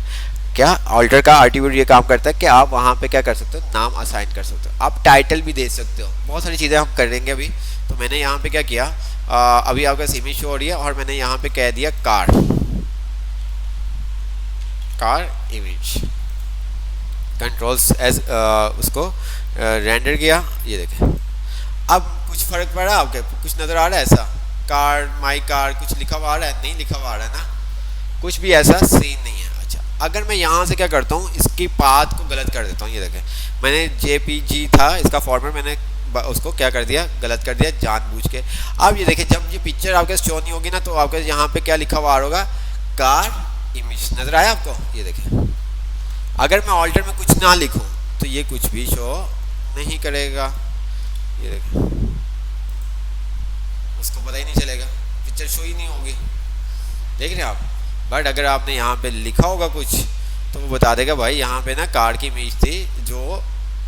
क्या ऑल्टर का एट्रीब्यूट ये काम करता है कि आप वहाँ पे क्या कर सकते हो, नाम असाइन कर सकते हो, आप टाइटल भी दे सकते हो, बहुत सारी चीज़ें हम करेंगे अभी। तो मैंने यहाँ पे क्या किया, अभी आपका इमेज शो हो रही है और मैंने यहाँ पे कह दिया कार इमेज, कंट्रोल्स एज उसको रेंडर किया। ये देखें, अब कुछ फ़र्क पड़ा आपके, कुछ नज़र आ रहा है ऐसा, कार माई कार कुछ लिखा हुआ आ रहा है, नहीं लिखा हुआ आ रहा है ना, कुछ भी ऐसा सीन नहीं है। अच्छा, अगर मैं यहाँ से क्या करता हूँ, इसकी पाथ को गलत कर देता हूँ। ये देखें, मैंने JPG था इसका फॉर्मेट, मैंने उसको क्या कर दिया, गलत कर दिया जानबूझ के। अब ये देखें, जब ये पिक्चर आपके शो नहीं होगी ना, तो आपके यहाँ पे क्या लिखा हुआ होगा, कार इमेज, नजर आया आपको? ये देखें, अगर मैं ऑल्टर में कुछ ना लिखूं तो ये कुछ भी शो नहीं करेगा। ये देखें, उसको पता ही नहीं चलेगा, पिक्चर शो ही नहीं होगी, देख रहे हैं आप। बट अगर आपने यहाँ पे लिखा होगा कुछ, तो वो बता देगा भाई यहाँ पे ना कार की इमेज थी जो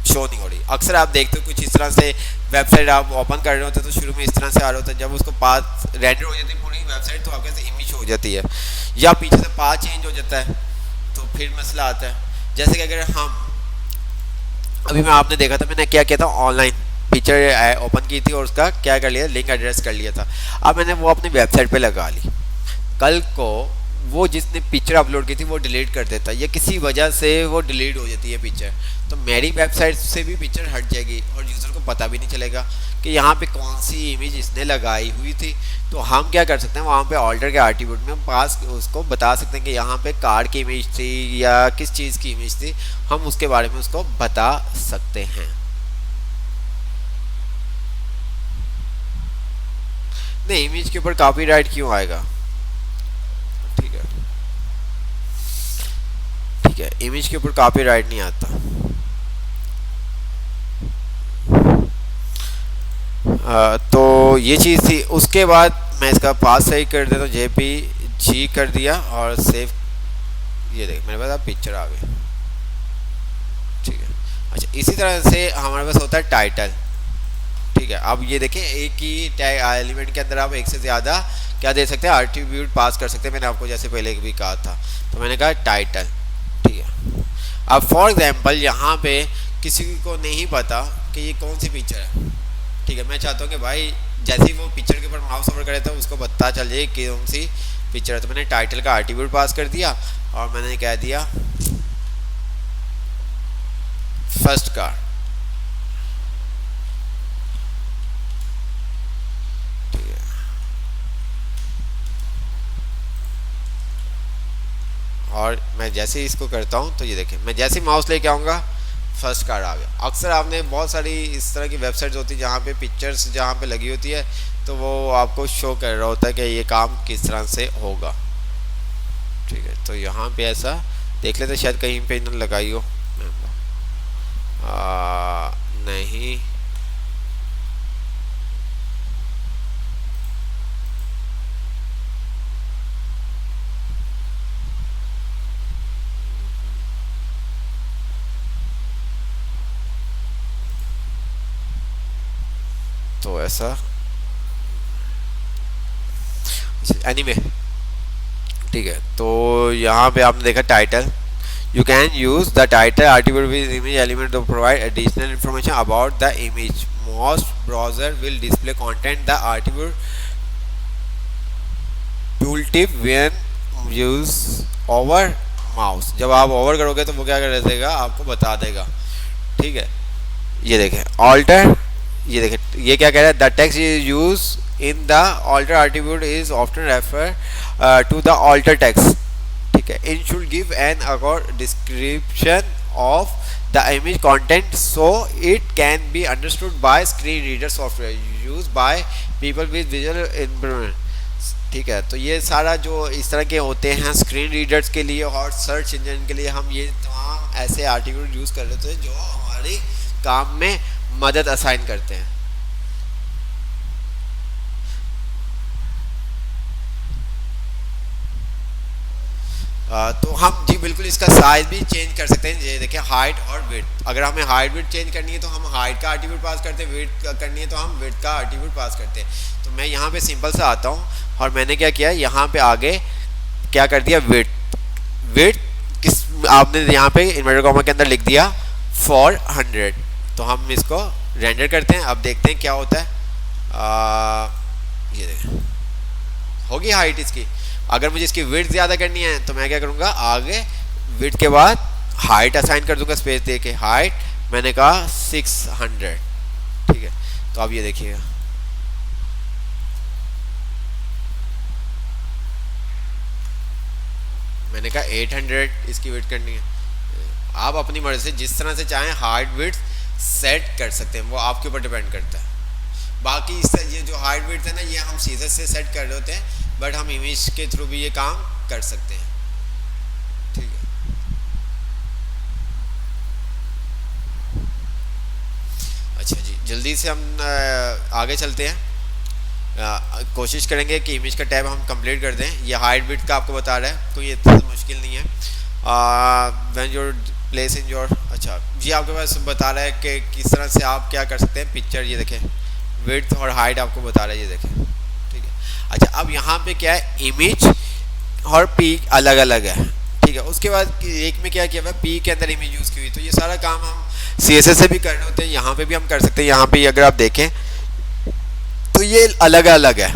शो नहीं हो रही। अक्सर आप देखते हो कुछ इस तरह से वेबसाइट आप ओपन कर रहे होते तो शुरू में इस तरह से आ रहा होता है, जब उसको पाथ रेंडर हो जाती है पूरी वेबसाइट, तो आपके से इमेज हो जाती है, या पीछे से पाथ चेंज हो जाता है, तो फिर मसला आता है। जैसे कि अगर हम अभी मैं आपने देखा था, मैंने क्या किया था, ऑनलाइन पिक्चर ओपन की थी और उसका क्या कर लिया, लिंक एड्रेस कर लिया था। अब मैंने वो अपनी वेबसाइट पे लगा ली, कल को वो जिसने पिक्चर अपलोड की थी वो डिलीट कर देता, या किसी वजह से वो डिलीट हो जाती है पिक्चर, तो मेरी वेबसाइट से भी पिक्चर हट जाएगी और यूज़र को पता भी नहीं चलेगा कि यहाँ पे कौन सी इमेज इसने लगाई हुई थी। तो हम क्या कर सकते हैं, वहाँ पे ऑल्टर के एट्रीब्यूट में हम पास उसको बता सकते हैं कि यहाँ पे कार की इमेज थी या किस चीज़ की इमेज थी, हम उसके बारे में उसको बता सकते हैं। नहीं, इमेज के ऊपर कॉपीराइट क्यों आएगा? ठीक है, ठीक है, इमेज के ऊपर कॉपीराइट नहीं आता। तो ये चीज़ थी। उसके बाद मैं इसका पास सही कर देता हूँ, JPG कर दिया और सेव। ये देख, मेरे पास अब पिक्चर आ गई, ठीक है। अच्छा, इसी तरह से हमारे पास होता है टाइटल, ठीक है। अब ये देखें, एक ही एलिमेंट के अंदर आप एक से ज़्यादा क्या दे सकते हैं, एट्रीब्यूट पास कर सकते हैं। मैंने आपको जैसे पहले भी कहा था, तो मैंने कहा टाइटल, ठीक है। अब फॉर एग्जांपल यहाँ पे किसी को नहीं पता कि ये कौन सी पिक्चर है, ठीक है। मैं चाहता हूँ कि भाई जैसे ही वो पिक्चर के ऊपर माउस ओवर करे तो उसको पता चल जाए कि कौन सी पिक्चर है। तो मैंने टाइटल का एट्रीब्यूट पास कर दिया और मैंने कह दिया फर्स्ट कार, ठीक है। और मैं जैसे ही इसको करता हूँ तो ये देखें, मैं जैसे ही माउस लेके आऊँगा फर्स्ट कार आ गया। अक्सर आपने बहुत सारी इस तरह की वेबसाइट्स होती है जहाँ पे पिक्चर्स जहाँ पे लगी होती है, तो वो आपको शो कर रहा होता है कि ये काम किस तरह से होगा, ठीक है। तो यहाँ पे ऐसा देख लेते, शायद कहीं पे इन्होंने लगाई हो, नहीं, तो ऐसा एनीवे, ठीक है। तो यहाँ पे आपने देखा title, you can use the title attribute with image element to provide additional information about the image. Most browser will display content the attribute tooltip when use over mouse. जब आप ओवर करोगे तो वो क्या कर देगा, आपको बता देगा, ठीक है। ये देखें ऑल्टर, ये देखें ये क्या कह रहा है, the text is use in the alt attribute is often refer to the alt text, ठीक है। In should give an accord description of the image content so it can be understood by screen reader software use by people with visual improvement, ठीक है। तो ये सारा जो इस तरह के होते हैं स्क्रीन रीडर्स के लिए और सर्च इंजन के लिए, हम ये तमाम ऐसे एट्रीब्यूट यूज़ कर रहे थे जो हमारी काम में मदद असाइन करते हैं। तो हम जी बिल्कुल इसका साइज भी चेंज कर सकते हैं। ये देखिए हाइट और विड्थ, अगर हमें हाइट विड्थ चेंज करनी है तो हम हाइट का एट्रीब्यूट पास करते हैं, विड्थ करनी है तो हम विड्थ का एट्रीब्यूट पास करते हैं। तो मैं यहाँ पे सिंपल सा आता हूँ और मैंने क्या किया, यहाँ पे आगे क्या कर दिया, विड्थ, विड्थ किस आपने यहाँ पे इन्वर्टर कॉमा के अंदर लिख दिया 400। तो हम इसको रेंडर करते हैं, अब देखते हैं क्या होता है। ये देखें होगी हाइट इसकी। अगर मुझे इसकी विड्थ ज़्यादा करनी है तो मैं क्या करूँगा, आगे विड्थ के बाद हाइट असाइन कर दूंगा स्पेस दे के, हाइट मैंने कहा 600, ठीक है। तो अब ये देखिएगा मैंने कहा 800 इसकी विड्थ करनी है। आप अपनी मर्जी से जिस तरह से चाहें हार्ड विड्थ सेट कर सकते हैं, वो आपके ऊपर डिपेंड करता है। बाकी इससे ये जो हार्ड विड्थ है ना, ये हम सीजर से सेट कर रहे होते हैं, बट हम इमेज के थ्रू भी ये काम कर सकते हैं। ठीक है, अच्छा जी, जल्दी से हम आगे चलते हैं। कोशिश करेंगे कि इमेज का टैब हम कंप्लीट कर दें। ये हाइट विड्थ का आपको बता रहा है, तो ये इतना मुश्किल नहीं है। When your place in your, अच्छा जी, आपके पास बता रहा है कि किस तरह से आप क्या कर सकते हैं। पिक्चर ये देखें, विड्थ और हाइट आपको बता रहा है, ये देखें। ठीक है, अच्छा अब यहाँ पे क्या है, इमेज और पी अलग अलग है। ठीक है, उसके बाद एक में क्या किया हुआ है, पी के अंदर इमेज यूज़ की हुई। तो ये सारा काम हम CSS से भी कर रहे होते हैं, यहाँ पे भी हम कर सकते हैं। यहाँ पे अगर आप देखें तो ये अलग अलग है।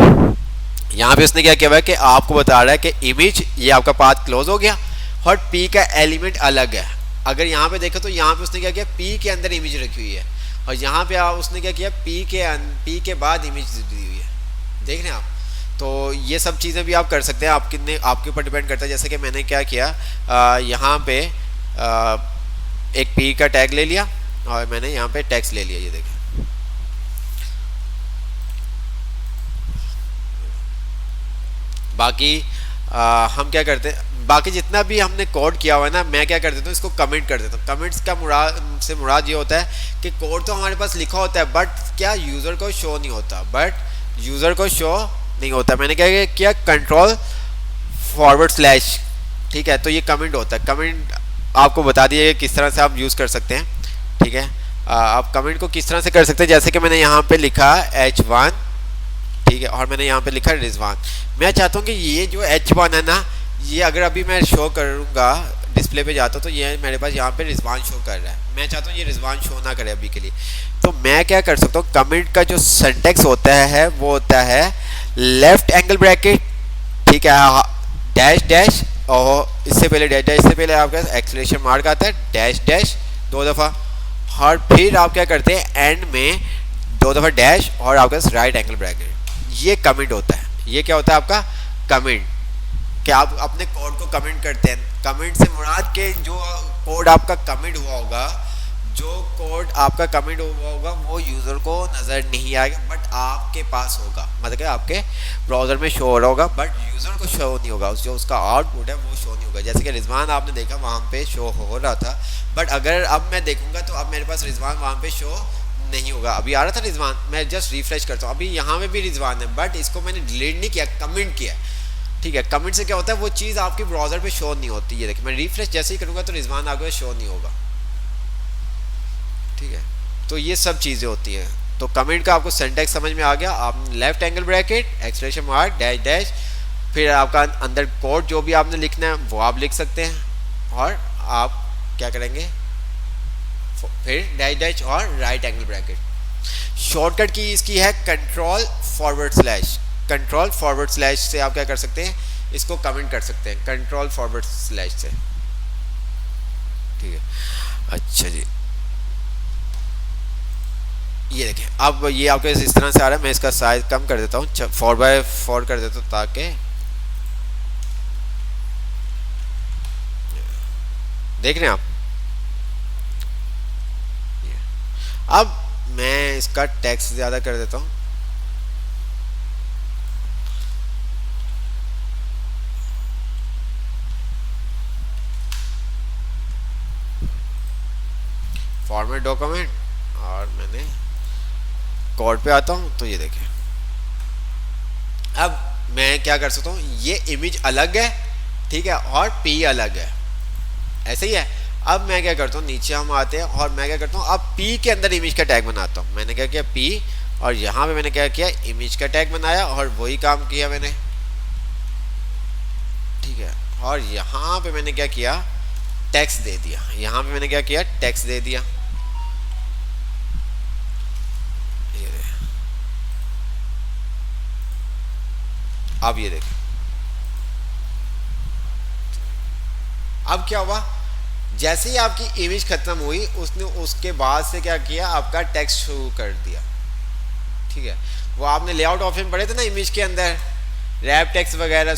यहाँ पे उसने क्या किया हुआ है कि आपको बता रहा है कि इमेज, ये आपका पाथ क्लोज हो गया और पी का एलिमेंट अलग है। अगर यहाँ पे देखो तो यहाँ पे उसने क्या किया, पी के अंदर इमेज रखी हुई है, और यहाँ पे उसने क्या किया, पी के बाद इमेज दी हुई है। देख रहे हैं आप? तो ये सब चीज़ें भी आप कर सकते हैं, आपके ऊपर डिपेंड करता है। जैसे कि मैंने क्या किया, यहाँ पे एक पी का टैग ले लिया और मैंने यहाँ पे टेक्स्ट ले लिया, ये देखें। बाकी हम क्या करते हैं, बाकी जितना भी हमने कोड किया हुआ है ना, मैं क्या कर देता हूँ, इसको कमेंट कर देता हूँ। कमेंट्स का मुराद ये होता है कि कोड तो हमारे पास लिखा होता है, बट क्या यूज़र को शो नहीं होता, नहीं होता। मैंने क्या किया, कंट्रोल /, ठीक है, तो ये कमेंट होता है। कमेंट आपको बता दिए किस तरह से आप यूज़ कर सकते हैं। ठीक है, आप कमेंट को किस तरह से कर सकते हैं, जैसे कि मैंने यहाँ पे लिखा H1, ठीक है, और मैंने यहाँ पे लिखा रिजवान। मैं चाहता हूँ कि ये जो H1 है ना, ये अगर अभी मैं शो करूँगा, डिस्प्ले पे जाता हूँ तो ये मेरे पास यहाँ पे रिजवान शो कर रहा है। मैं चाहता हूँ ये रिजवान शो ना करे अभी के लिए, तो मैं क्या कर सकता हूँ, कमेंट का जो सिंटैक्स होता है वो होता है लेफ्ट एंगल ब्रैकेट, ठीक है, डैश डैश, और इससे पहले डैश डैश से पहले आपका एक्सक्लेमेशन मार्क आता है, डैश डैश 2 दफ़ा, और फिर आप क्या करते हैं, एंड में 2 दफ़ा डैश और आपका राइट एंगल ब्रैकेट। ये कमेंट होता है। ये क्या होता है आपका कमेंट, कि आप अपने कोड को कमेंट करते हैं। कमेंट से मुराद के जो कोड आपका कमेंट हुआ होगा, वो यूज़र को नज़र नहीं आएगा, बट आपके पास होगा, मतलब कि आपके ब्राउज़र में शो हो रहा होगा, बट यूज़र को शो नहीं होगा। जो उसका आउटपुट है वो शो नहीं होगा। जैसे कि रिजवान आपने देखा वहाँ पे शो हो रहा था, बट अगर अब मैं देखूँगा तो अब मेरे पास रिजवान वहाँ पे शो नहीं होगा। अभी आ रहा था रिजवान, मैं जस्ट रिफ्रेश करता हूँ, अभी यहाँ पे भी रिजवान है, बट इसको मैंने डिलीट नहीं किया, कमेंट किया। ठीक है, कमेंट से क्या होता है, वो चीज़ आपके ब्राउज़र पे शो नहीं होती है। देखिए मैं रिफ्रेश जैसे ही करूँगा तो रिजवान आगे शो नहीं होगा। ठीक है, तो ये सब चीज़ें होती हैं। तो कमेंट का आपको सिंटैक्स समझ में आ गया। आप left angle bracket, exclamation mark, dash dash, फिर आपका अंदर कोड जो भी आपने लिखना है वो आप लिख सकते हैं, और आप क्या करेंगे, फिर डैश डैश और राइट एंगल ब्रैकेट। शॉर्टकट की इसकी है कंट्रोल /। कंट्रोल // से आप क्या कर सकते हैं, इसको कमेंट कर सकते हैं, कंट्रोल // से। ठीक है, अच्छा जी, ये देखें, अब ये आपके इस तरह से आ रहा है। मैं इसका साइज कम कर देता हूँ, 4x4 कर देता हूँ, ताकि देख रहे हैं आप। अब मैं इसका टेक्स्ट ज़्यादा कर देता हूँ, फॉर्मेट डॉक्यूमेंट, और मैंने कोड पे आता हूँ तो ये देखें। अब मैं क्या कर सकता हूँ, ये इमेज अलग है, ठीक है, और पी अलग है, ऐसे ही है। अब मैं क्या करता हूँ, नीचे हम आते हैं और मैं क्या करता हूँ, अब पी के अंदर इमेज का टैग बनाता हूँ। मैंने क्या किया, पी, और यहाँ पे मैंने क्या किया, इमेज का टैग बनाया, और वही काम किया मैंने। ठीक है, और यहाँ पे मैंने क्या किया, टेक्स्ट दे दिया। यहाँ पे मैंने क्या किया, टेक्स्ट दे दिया। अब ये देखें, अब क्या हुआ, जैसे ही आपकी इमेज खत्म हुई, उसने उसके बाद से क्या किया, आपका टेक्स्ट शुरू कर दिया। ठीक है, वो आपने लेआउट ऑप्शन पढ़े थे ना इमेज के अंदर, रैप टेक्स्ट वगैरह,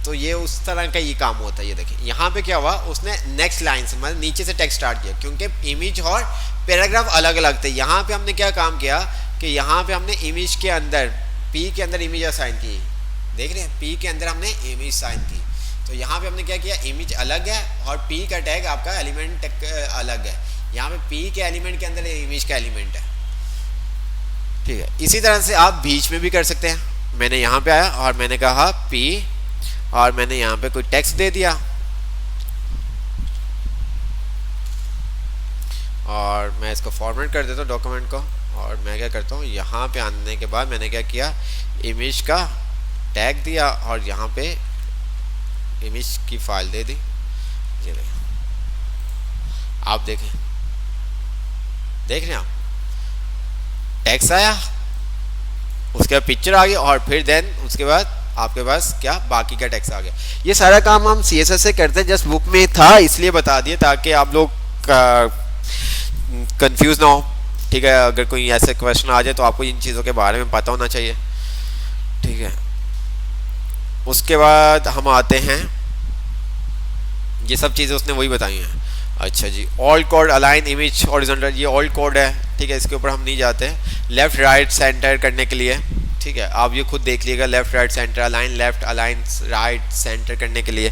तो ये उस तरह का ये काम होता है। ये देखिए यहाँ पे क्या हुआ, उसने नेक्स्ट लाइन से मतलब नीचे से टेक्स्ट स्टार्ट किया, क्योंकि इमेज और पैराग्राफ अलग अलग थे। यहाँ पे हमने क्या काम किया कि यहाँ पे हमने इमेज के अंदर पी के अंदर इमेज असाइन की, देख रहे हैं, पी के अंदर हमने इमेज साइन की। तो यहाँ पे हमने क्या किया, इमेज अलग है और पी का टैग आपका एलिमेंट अलग है। यहाँ पे पी के एलिमेंट के अंदर इमेज का एलिमेंट है, ठीक है। इसी तरह से आप बीच में भी कर सकते हैं। मैंने यहाँ पे आया और मैंने कहा पी और मैंने यहाँ पे कोई टेक्स्ट दे दिया और मैं इसको फॉर्मेट कर देता हूँ डॉक्यूमेंट को। और मैं क्या करता हूँ, यहाँ पे आने के बाद मैंने क्या किया, इमेज का टैग दिया और यहाँ पे इमेज की फाइल दे दी। ये देखें, आप देखें, देख रहे हैं आप, टेक्स्ट आया, उसके बाद पिक्चर आ गई और फिर देन उसके बाद आपके पास क्या बाकी का टेक्स्ट आ गया। ये सारा काम हम CSS से करते हैं, जस्ट बुक में था इसलिए बता दिए ताकि आप लोग कंफ्यूज ना हो, ठीक है। अगर कोई ऐसे क्वेश्चन आ जाए तो आपको इन चीज़ों के बारे में पता होना चाहिए, ठीक है। उसके बाद हम आते हैं, ये सब चीज़ें उसने वही बताई हैं। अच्छा जी, all code align image horizontal, ये ऑल कोड है, ठीक है, इसके ऊपर हम नहीं जाते हैं। लेफ्ट राइट सेंटर करने के लिए, ठीक है, आप ये खुद देख लीजिएगा, left right centre, align left align right centre करने के लिए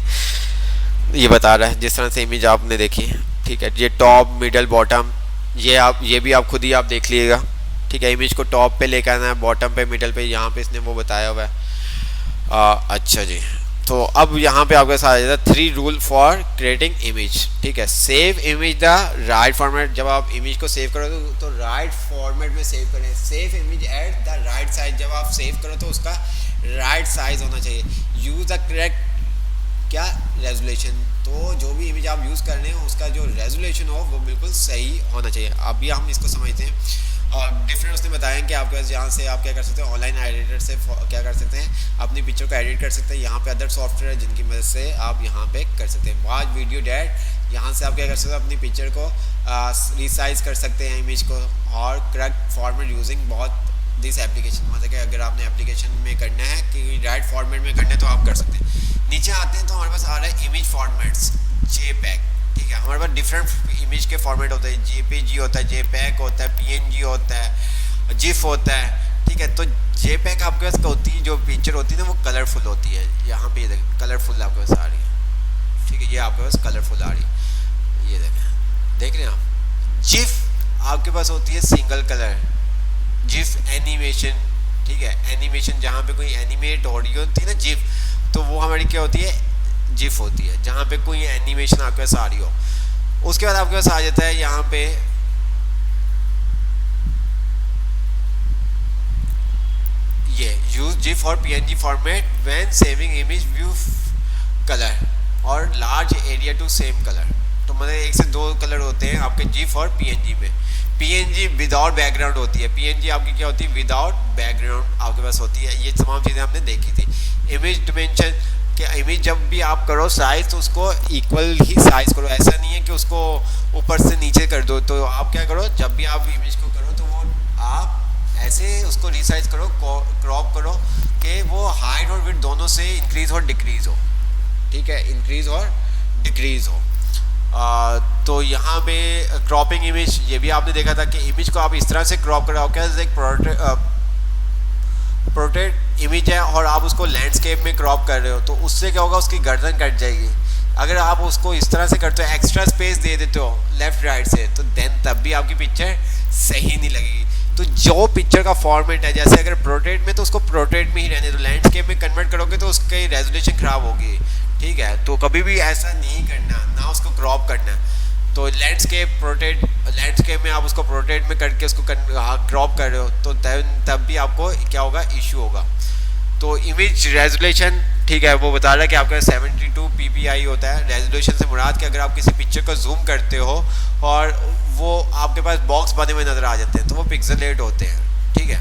ये बता रहा है, जिस तरह से इमेज आपने देखी, ठीक है। ये टॉप मिडल बॉटम, ये भी आप खुद ही आप देख लीजिएगा, ठीक है। इमेज को टॉप पे लेकर आना है, बॉटम पे, मिडल पे, यहाँ पे इसने वो बताया हुआ है। अच्छा जी, तो अब यहाँ पे आपके साथ आ जाता है 3 रूल फॉर क्रिएटिंग इमेज, ठीक है। Save image the right format, जब आप इमेज को सेव करो तो राइट फॉर्मेट में सेव करें। Save image at the right size, जब आप सेव करो तो उसका राइट साइज होना चाहिए। यूज़ द करेक्ट क्या रेजोल्यूशन, तो जो भी इमेज आप यूज़ कर रहे हैं उसका जो रेजोल्यूशन हो वो बिल्कुल सही होना चाहिए। अभी हम इसको समझते हैं और डिफरेंट उसने बताया कि आपके पास यहाँ से आप क्या कर सकते हैं, ऑनलाइन एडिटर से क्या कर सकते हैं, अपनी पिक्चर को एडिट कर सकते हैं। यहाँ पे अदर सॉफ्टवेयर है जिनकी मदद से आप यहाँ पे कर सकते हैं। वॉच वीडियो डैट, यहाँ से आप क्या कर सकते हैं, अपनी पिक्चर को रिसाइज कर सकते हैं इमेज को, और करेक्ट फॉर्मेट यूजिंग बहुत दिस एप्लीकेशन, मतलब कि अगर आपने एप्लीकेशन में करना है कि राइट फॉर्मेट में करना है तो आप कर सकते हैं। नीचे आते हैं तो हमारे पास आ रहा है इमेज फॉर्मेट्स, JPEG, ठीक है। हमारे पास डिफरेंट इमेज के फॉर्मेट होते हैं, JPG होता है, JPEG होता है, PNG होता है, GIF होता है, ठीक है। तो JPEG आपके पास होती है, जो पिक्चर होती है ना वो कलरफुल होती है। यहाँ पे ये देखें कलरफुल आपके पास आ रही है, ठीक है, ये आपके पास कलरफुल आ रही है, ये देखें, देख रहे हैं आप। GIF आपके पास होती है सिंगल कलर, GIF एनिमेशन, ठीक है। एनिमेशन जहाँ पे कोई एनिमेट ऑडियो होती है ना GIF, तो वो हमारी क्या होती है, GIF होती है, जहाँ पे कोई एनिमेशन आपके पास आ रही हो। उसके बाद आपके पास आ जाता है यहाँ पे ये यूज GIF और PNG format when saving image view colour और large area to same colour. तो मतलब 1 से 2 कलर होते हैं आपके GIF और PNG में। PNG विदाउट बैकग्राउंड होती है, PNG आपकी क्या होती है, विदाउट बैकग्राउंड आपके पास होती है। ये तमाम चीज़ें हमने देखी थी। इमेज डिमेंशन, कि इमेज जब भी आप करो साइज तो उसको इक्वल ही साइज करो, ऐसा नहीं है कि उसको ऊपर से नीचे कर दो। तो आप क्या करो, जब भी आप इमेज को करो तो वो आप ऐसे उसको रिसाइज करो, क्रॉप करो कि वो हाइट और विड्थ दोनों से इंक्रीज और डिक्रीज हो, ठीक है, इंक्रीज और डिक्रीज हो। तो यहाँ पे क्रॉपिंग इमेज, ये भी आपने देखा था कि इमेज को आप इस तरह से क्रॉप कराओ, क्या एक प्रोटेक्ट इमेज है और आप उसको लैंडस्केप में क्रॉप कर रहे हो, तो उससे क्या होगा, उसकी गर्दन कट जाएगी। अगर आप उसको इस तरह से करते हो, एक्स्ट्रा स्पेस दे देते हो लेफ्ट राइट से, तो देन तब भी आपकी पिक्चर सही नहीं लगेगी। तो जो पिक्चर का फॉर्मेट है, जैसे अगर प्रोटेक्ट में तो उसको प्रोटेक्ट में ही रहने दो, लैंडस्केप में कन्वर्ट करोगे तो उसकी रेजोल्यूशन ख़राब होगी, ठीक है। तो कभी भी ऐसा नहीं करना, ना उसको क्रॉप करना। तो लैंडस्केप प्रोटेक्ट, लैंडस्केप में आप उसको प्रोटेक्ट में करके उसको क्रॉप कर रहे हो तो तब भी आपको क्या होगा, इशू होगा। तो इमेज रेजोल्यूशन, ठीक है, वो बता रहा है कि आपका 72 ppi होता है। रेजोल्यूशन से मुराद कि अगर आप किसी पिक्चर को जूम करते हो और वो आपके पास बॉक्स बने हुए नज़र आ जाते हैं तो वो पिक्सेलेट होते हैं, ठीक है,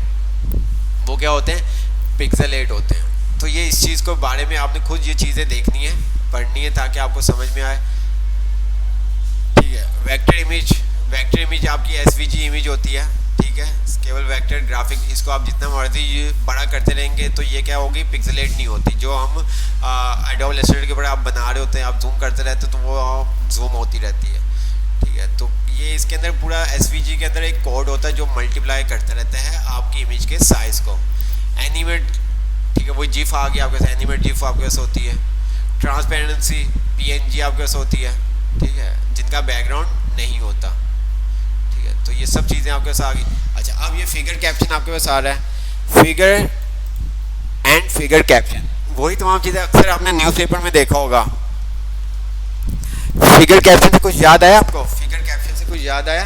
वो क्या होते हैं, पिक्सेलेट होते हैं। तो ये इस चीज़ को बारे में आपने खुद ये चीज़ें देखनी है, पढ़नी है, ताकि आपको समझ में आए, ठीक है। वेक्टर इमेज आपकी SVG इमेज होती है, ठीक ठीक है, स्केल वेक्टर ग्राफिक, इसको आप जितना मर्जी बड़ा करते रहेंगे तो ये क्या होगी, पिक्सेलेट नहीं होती। जो हम एडोब इलस्ट्रेटर के ऊपर आप बना रहे होते हैं, आप जूम करते रहते तो वो जूम होती रहती है, ठीक है। तो ये इसके अंदर पूरा एसवीजी के अंदर एक कोड होता है जो मल्टीप्लाई करता रहता है आपकी इमेज के साइज़ को। एनिमेट, ठीक है, वही जिफ आ गया आपके पास, एनिमेट जिफ आपके पास होती है। ट्रांसपेरेंसी पीएनजी आपके पास होती है, ठीक है, जिनका बैकग्राउंड नहीं होता, ठीक है। तो ये सब चीज़ें आपके पास आ गई। अच्छा, अब ये फिगर कैप्शन आपके पास आ रहा है, फिगर एंड फिगर कैप्शन, वही तमाम चीज़ें अक्सर आपने न्यूज़पेपर में देखा होगा। फिगर कैप्शन से कुछ याद आया आपको? फिगर कैप्शन से कुछ याद आया?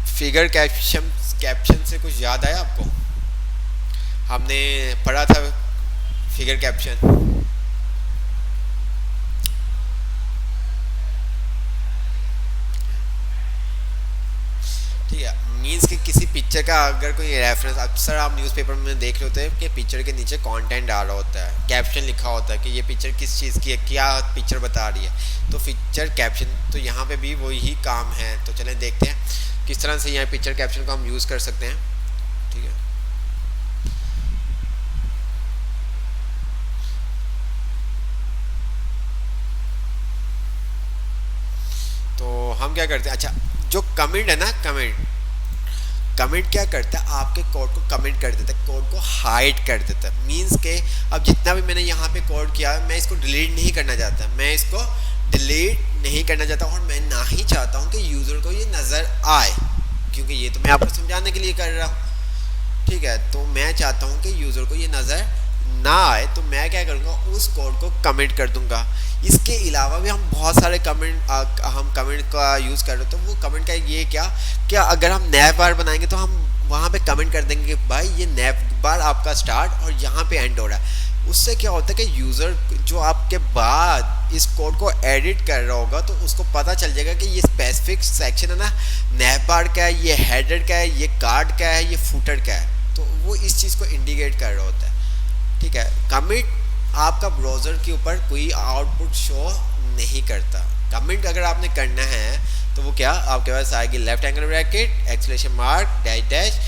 फिगर कैप्शन से कुछ याद आया आपको? हमने पढ़ा था फिगर कैप्शन, ठीक है। मीन्स कि किसी पिक्चर का अगर कोई रेफरेंस, अक्सर आप न्यूज़पेपर में देख रहे होते हैं कि पिक्चर के नीचे कंटेंट आ रहा होता है, कैप्शन लिखा होता है कि ये पिक्चर किस चीज़ की है, क्या पिक्चर बता रही है, तो पिक्चर कैप्शन। तो यहाँ पे भी वही काम है। तो चलें देखते हैं किस तरह से यहाँ पिक्चर कैप्शन को हम यूज़ कर सकते हैं, ठीक है। तो हम क्या करते हैं, अच्छा, जो कमेंट है ना, कमेंट क्या करता है, आपके कोड को कमेंट कर देता है, कोड को हाइड कर देता है। मीन्स के अब जितना भी मैंने यहाँ पे कोड किया है, मैं इसको डिलीट नहीं करना चाहता, मैं इसको डिलीट नहीं करना चाहता, और मैं ना ही चाहता हूँ कि यूज़र को ये नज़र आए, क्योंकि ये तो मैं आपको समझाने के लिए कर रहा हूँ, ठीक है। तो मैं चाहता हूँ कि यूज़र को ये नज़र ना आए, तो मैं क्या करूँगा, उस कोड को कमेंट कर दूँगा। इसके अलावा भी हम बहुत सारे हम कमेंट का यूज़ कर रहे हैं। तो वो कमेंट का ये क्या अगर हम नैव बार बनाएंगे तो हम वहाँ पे कमेंट कर देंगे कि भाई ये नैव बार आपका स्टार्ट और यहाँ पे एंड हो रहा है। उससे क्या होता है कि यूज़र जो आपके बाद इस कोड को एडिट कर रहा होगा तो उसको पता चल जाएगा कि ये स्पेसिफिक सेक्शन है ना, नैव बार का है, ये हेडर का है, ये कार्ड का है, ये फुटर का है। तो वो इस चीज़ को इंडिकेट कर रहा होता है, ठीक है। कमिट आपका ब्राउज़र के ऊपर कोई आउटपुट शो नहीं करता। कमेंट अगर आपने करना है तो वो क्या आपके पास आएगी, left angle bracket, exclamation mark, dash dash,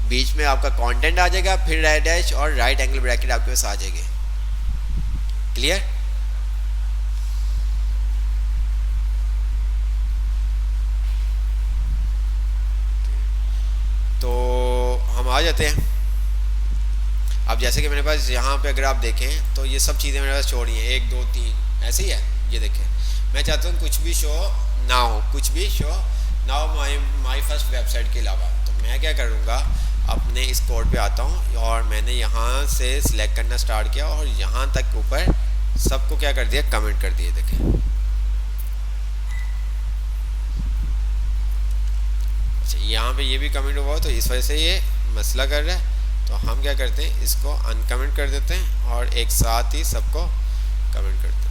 बीच में आपका कंटेंट आ जाएगा, फिर डैश डैश और राइट एंगल ब्रैकेट आपके पास आ जाएगी। क्लियर? तो हम आ जाते हैं। अब जैसे कि मेरे पास यहाँ पे अगर आप देखें तो ये सब चीज़ें मेरे पास छोड़ी हैं, 1 2 3 ऐसे ही है। ये देखें, मैं चाहता हूँ कुछ भी शो ना हो, कुछ भी शो ना हो माई फर्स्ट वेबसाइट के अलावा। तो मैं क्या करूँगा, अपने इस कोड पे आता हूँ और मैंने यहाँ से सिलेक्ट करना स्टार्ट किया और यहाँ तक ऊपर सबको क्या कर दिया, कमेंट कर दिए। देखें, अच्छा यहाँ पे ये भी कमेंट हुआ तो इस वजह से ये मसला कर रहा है। तो हम क्या करते हैं, इसको अनकमेंट कर देते हैं और एक साथ ही सबको कमेंट करते हैं।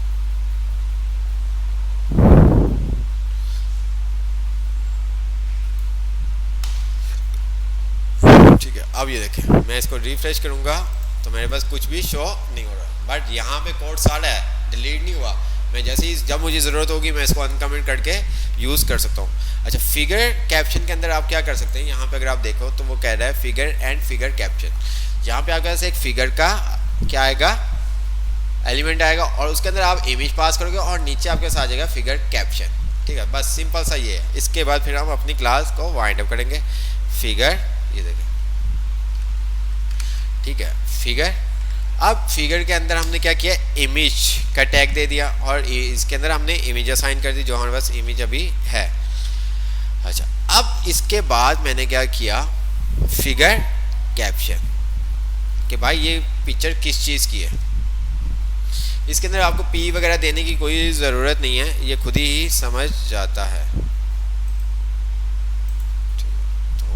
ठीक है, अब ये देखें, मैं इसको रिफ्रेश करूंगा तो मेरे पास कुछ भी शो नहीं हो रहा, बट यहाँ पे कोड सारा है, डिलीट नहीं हुआ। मैं जैसे ही जब मुझे ज़रूरत होगी मैं इसको अनकमेंट करके यूज़ कर सकता हूँ। अच्छा, फिगर कैप्शन के अंदर आप क्या कर सकते हैं, यहाँ पे अगर आप देखो तो वो कह रहा है फिगर एंड फिगर कैप्शन। यहाँ पे आपके पास एक फिगर का क्या आएगा, एलिमेंट आएगा और उसके अंदर आप इमेज पास करोगे और नीचे आपके पास आ जाएगा फिगर कैप्शन। ठीक है, बस सिंपल सा ये है। इसके बाद फिर हम अपनी क्लास को वाइंड अप करेंगे। फिगर, ये देखें, ठीक है, फिगर। अब फिगर के अंदर हमने क्या किया, इमेज का टैग दे दिया और इसके अंदर हमने इमेज असाइन कर दी, जो हमारे पास इमेज अभी है। अच्छा, अब इसके बाद मैंने क्या किया, फिगर कैप्शन, कि भाई ये पिक्चर किस चीज़ की है। इसके अंदर आपको पी वगैरह देने की कोई ज़रूरत नहीं है, ये खुद ही समझ जाता है। तो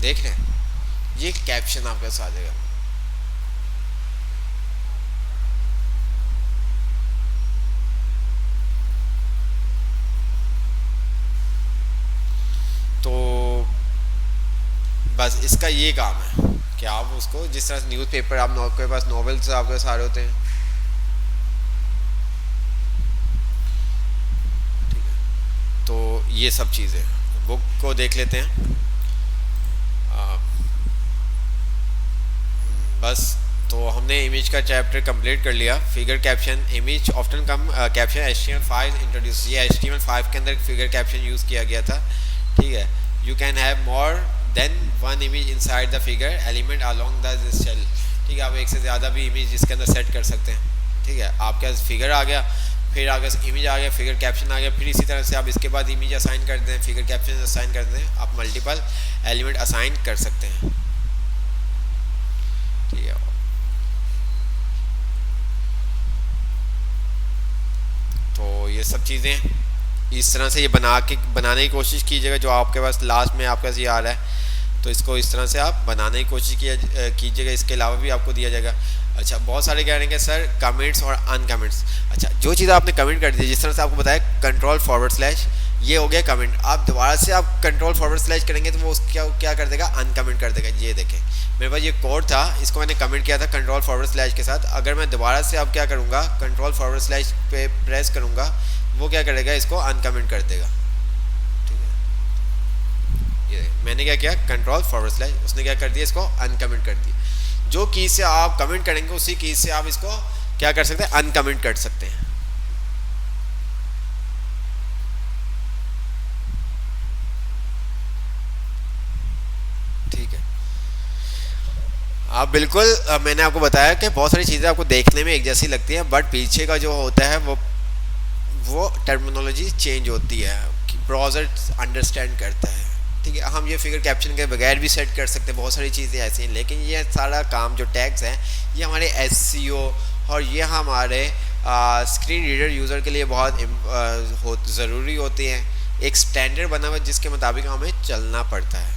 देख रहे हैं, ये कैप्शन आपके साथ आ जाएगा। तो बस इसका ये काम है कि आप उसको जिस तरह से न्यूज़पेपर, आपके पास नॉवेल्स आपके सारे होते हैं, ये सब चीज़ें बुक को देख लेते हैं। आ, बस, तो हमने इमेज का चैप्टर कंप्लीट कर लिया। फिगर कैप्शन, इमेज ऑफ्टन कम कैप्शन HTML5 इंट्रोड्यूस, ये HTML5 के अंदर फिगर कैप्शन यूज़ किया गया था। ठीक है, you can have more than one image inside the figure element along the cell. ठीक है, आप एक से ज़्यादा भी इमेज इसके अंदर सेट कर सकते हैं। ठीक है, आपके पास फिगर आ गया, फिर आगे इमेज आ गया, फिगर कैप्शन आ गया, फिर इसी तरह से आप इसके बाद इमेज असाइन कर दें, फिगर कैप्शन असाइन कर दें, आप मल्टीपल एलिमेंट असाइन कर सकते हैं। ठीक है, तो ये सब चीज़ें इस तरह से ये बनाने की कोशिश कीजिएगा। जो आपके पास लास्ट में आपके पास ये आ रहा है, तो इसको इस तरह से आप बनाने की कोशिश कीजिएगा। इसके अलावा भी आपको दिया जाएगा। अच्छा, बहुत सारे कह रहे हैं कि सर कमेंट्स और अनकमेंट्स। अच्छा, जो चीज़ आपने कमेंट कर दी, जिस तरह से आपको बताया कंट्रोल फॉरवर्ड स्लैश, ये हो गया कमेंट। आप दोबारा से आप कंट्रोल फॉरवर्ड स्लैश करेंगे तो वो क्या कर देगा, अनकमेंट कर देगा। ये देखें, मेरे पास ये कोड था, इसको मैंने कमेंट किया था कंट्रोल फॉरवर्ड स्लैश के साथ। अगर मैं दोबारा से अब क्या करूँगा, कंट्रोल फॉरवर्ड स्लैश पे प्रेस करूँगा, वो क्या करेगा, इसको अनकमेंट कर देगा। ठीक है, ये मैंने क्या किया, कंट्रोल फॉरवर्ड स्लैश, उसने क्या कर दिया, इसको अनकमेंट कर दिया। जो की से आप कमेंट करेंगे उसी की से आप इसको क्या कर सकते हैं, अनकमेंट कर सकते हैं। ठीक है, आप बिल्कुल मैंने आपको बताया कि बहुत सारी चीज़ें आपको देखने में एक जैसी लगती हैं, बट पीछे का जो होता है वो टर्मिनोलॉजी चेंज होती है, ब्राउज़र अंडरस्टैंड करता है। ठीक है, हम ये फिगर कैप्शन के बगैर भी सेट कर सकते हैं, बहुत सारी चीज़ें ऐसी हैं। लेकिन ये सारा काम जो टैग्स हैं, ये हमारे SEO और ये हमारे स्क्रीन रीडर यूज़र के लिए बहुत ज़रूरी होती हैं। एक स्टैंडर्ड बना हुआ जिसके मुताबिक हमें चलना पड़ता है।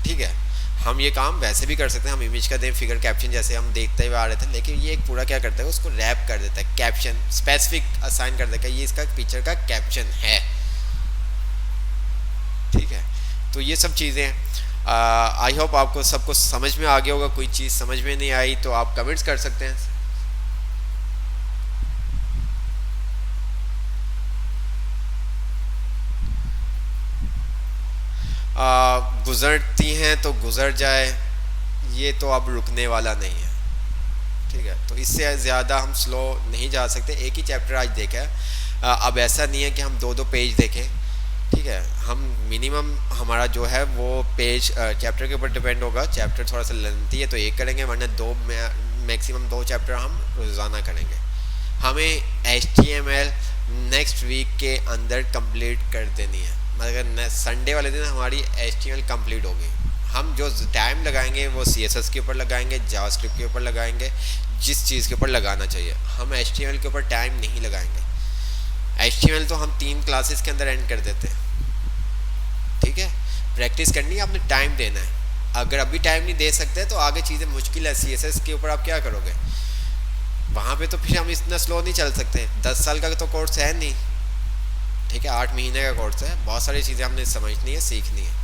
ठीक है, हम ये काम वैसे भी कर सकते हैं, हम इमेज का दें फिगर कैप्शन जैसे हम देखते हुए आ रहे थे, लेकिन ये एक पूरा क्या करता है, उसको रैप कर देता है, कैप्शन स्पेसिफिक असाइन कर देता है, ये इसका पिक्चर का कैप्शन है। ठीक है, तो ये सब चीज़ें आई होप आपको सबको समझ में आ गया होगा। कोई चीज़ समझ में नहीं आई तो आप कमेंट्स कर सकते हैं। गुजरती हैं तो गुजर जाए, ये तो अब रुकने वाला नहीं है। ठीक है, तो इससे ज़्यादा हम स्लो नहीं जा सकते। एक ही चैप्टर आज देखा है, अब ऐसा नहीं है कि हम दो पेज देखें। ठीक है, हम मिनिमम हमारा जो है वो पेज चैप्टर के ऊपर डिपेंड होगा। चैप्टर थोड़ा सा लेंथी है तो एक करेंगे, वरना मैक्सिमम दो चैप्टर हम रोज़ाना करेंगे। हमें HTML नेक्स्ट वीक के अंदर कंप्लीट कर देनी है, मतलब संडे वाले दिन हमारी HTML कंप्लीट होगी। हम जो टाइम लगाएंगे वो CSS के ऊपर लगाएंगे, जावास्क्रिप्ट के ऊपर लगाएंगे, जिस चीज़ के ऊपर लगाना चाहिए। हम HTML के ऊपर टाइम नहीं लगाएंगे। HTML तो हम 3 क्लासेस के अंदर एंड कर देते हैं। ठीक है, प्रैक्टिस करनी है, आपने टाइम देना है। अगर अभी टाइम नहीं दे सकते तो आगे चीज़ें मुश्किल है। CSS के ऊपर आप क्या करोगे, वहाँ पे तो फिर हम इतना स्लो नहीं चल सकते। 10 साल का तो कोर्स है नहीं। ठीक है, 8 महीने का कोर्स है, बहुत सारी चीज़ें हमने समझनी है, सीखनी है।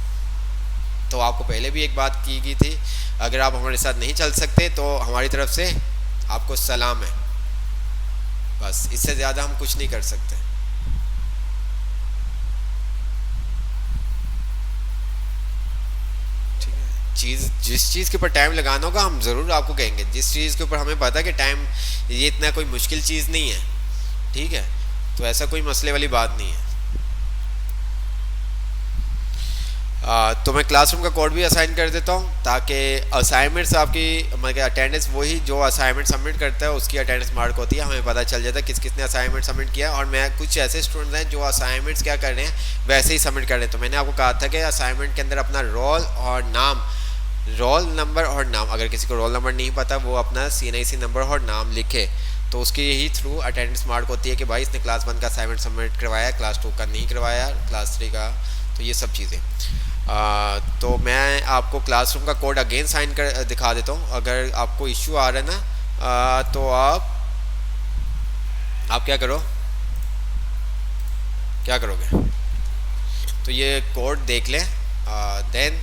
तो आपको पहले भी एक बात की गई थी, अगर आप हमारे साथ नहीं चल सकते तो हमारी तरफ से आपको सलाम है, बस इससे ज़्यादा हम कुछ नहीं कर सकते। ठीक है, जिस चीज़ के ऊपर टाइम लगाना होगा हम ज़रूर आपको कहेंगे। जिस चीज़ के ऊपर हमें पता है कि टाइम ये इतना कोई मुश्किल चीज़ नहीं है। ठीक है, तो ऐसा कोई मसले वाली बात नहीं है। तो मैं क्लासरूम का कोड भी असाइन कर देता हूँ, ताकि असाइनमेंट्स आपकी मतलब अटेंडेंस वही जो असाइनमेंट सबमिट करता है उसकी अटेंडेंस मार्क होती है, हमें पता चल जाता है किस किसने असाइनमेंट सबमिट किया। और मैं कुछ ऐसे स्टूडेंट्स हैं जो असाइनमेंट्स क्या कर रहे हैं वैसे ही सबमिट कर रहे हैं। तो मैंने आपको कहा था कि असाइनमेंट के अंदर अपना रोल नंबर और नाम, अगर किसी को रोल नंबर नहीं पता वो अपना CNIC नंबर और नाम लिखे, तो उसके यही थ्रू अटेंडेंस मार्क होती है कि भाई इसने क्लास 1 का असाइनमेंट सबमिट करवाया, क्लास 2 का नहीं करवाया, क्लास 3 का। तो ये सब चीज़ें तो मैं आपको क्लासरूम का कोड अगेन साइन कर दिखा देता हूँ। अगर आपको इश्यू आ रहा है ना तो आप क्या करोगे, तो ये कोड देख लें देन,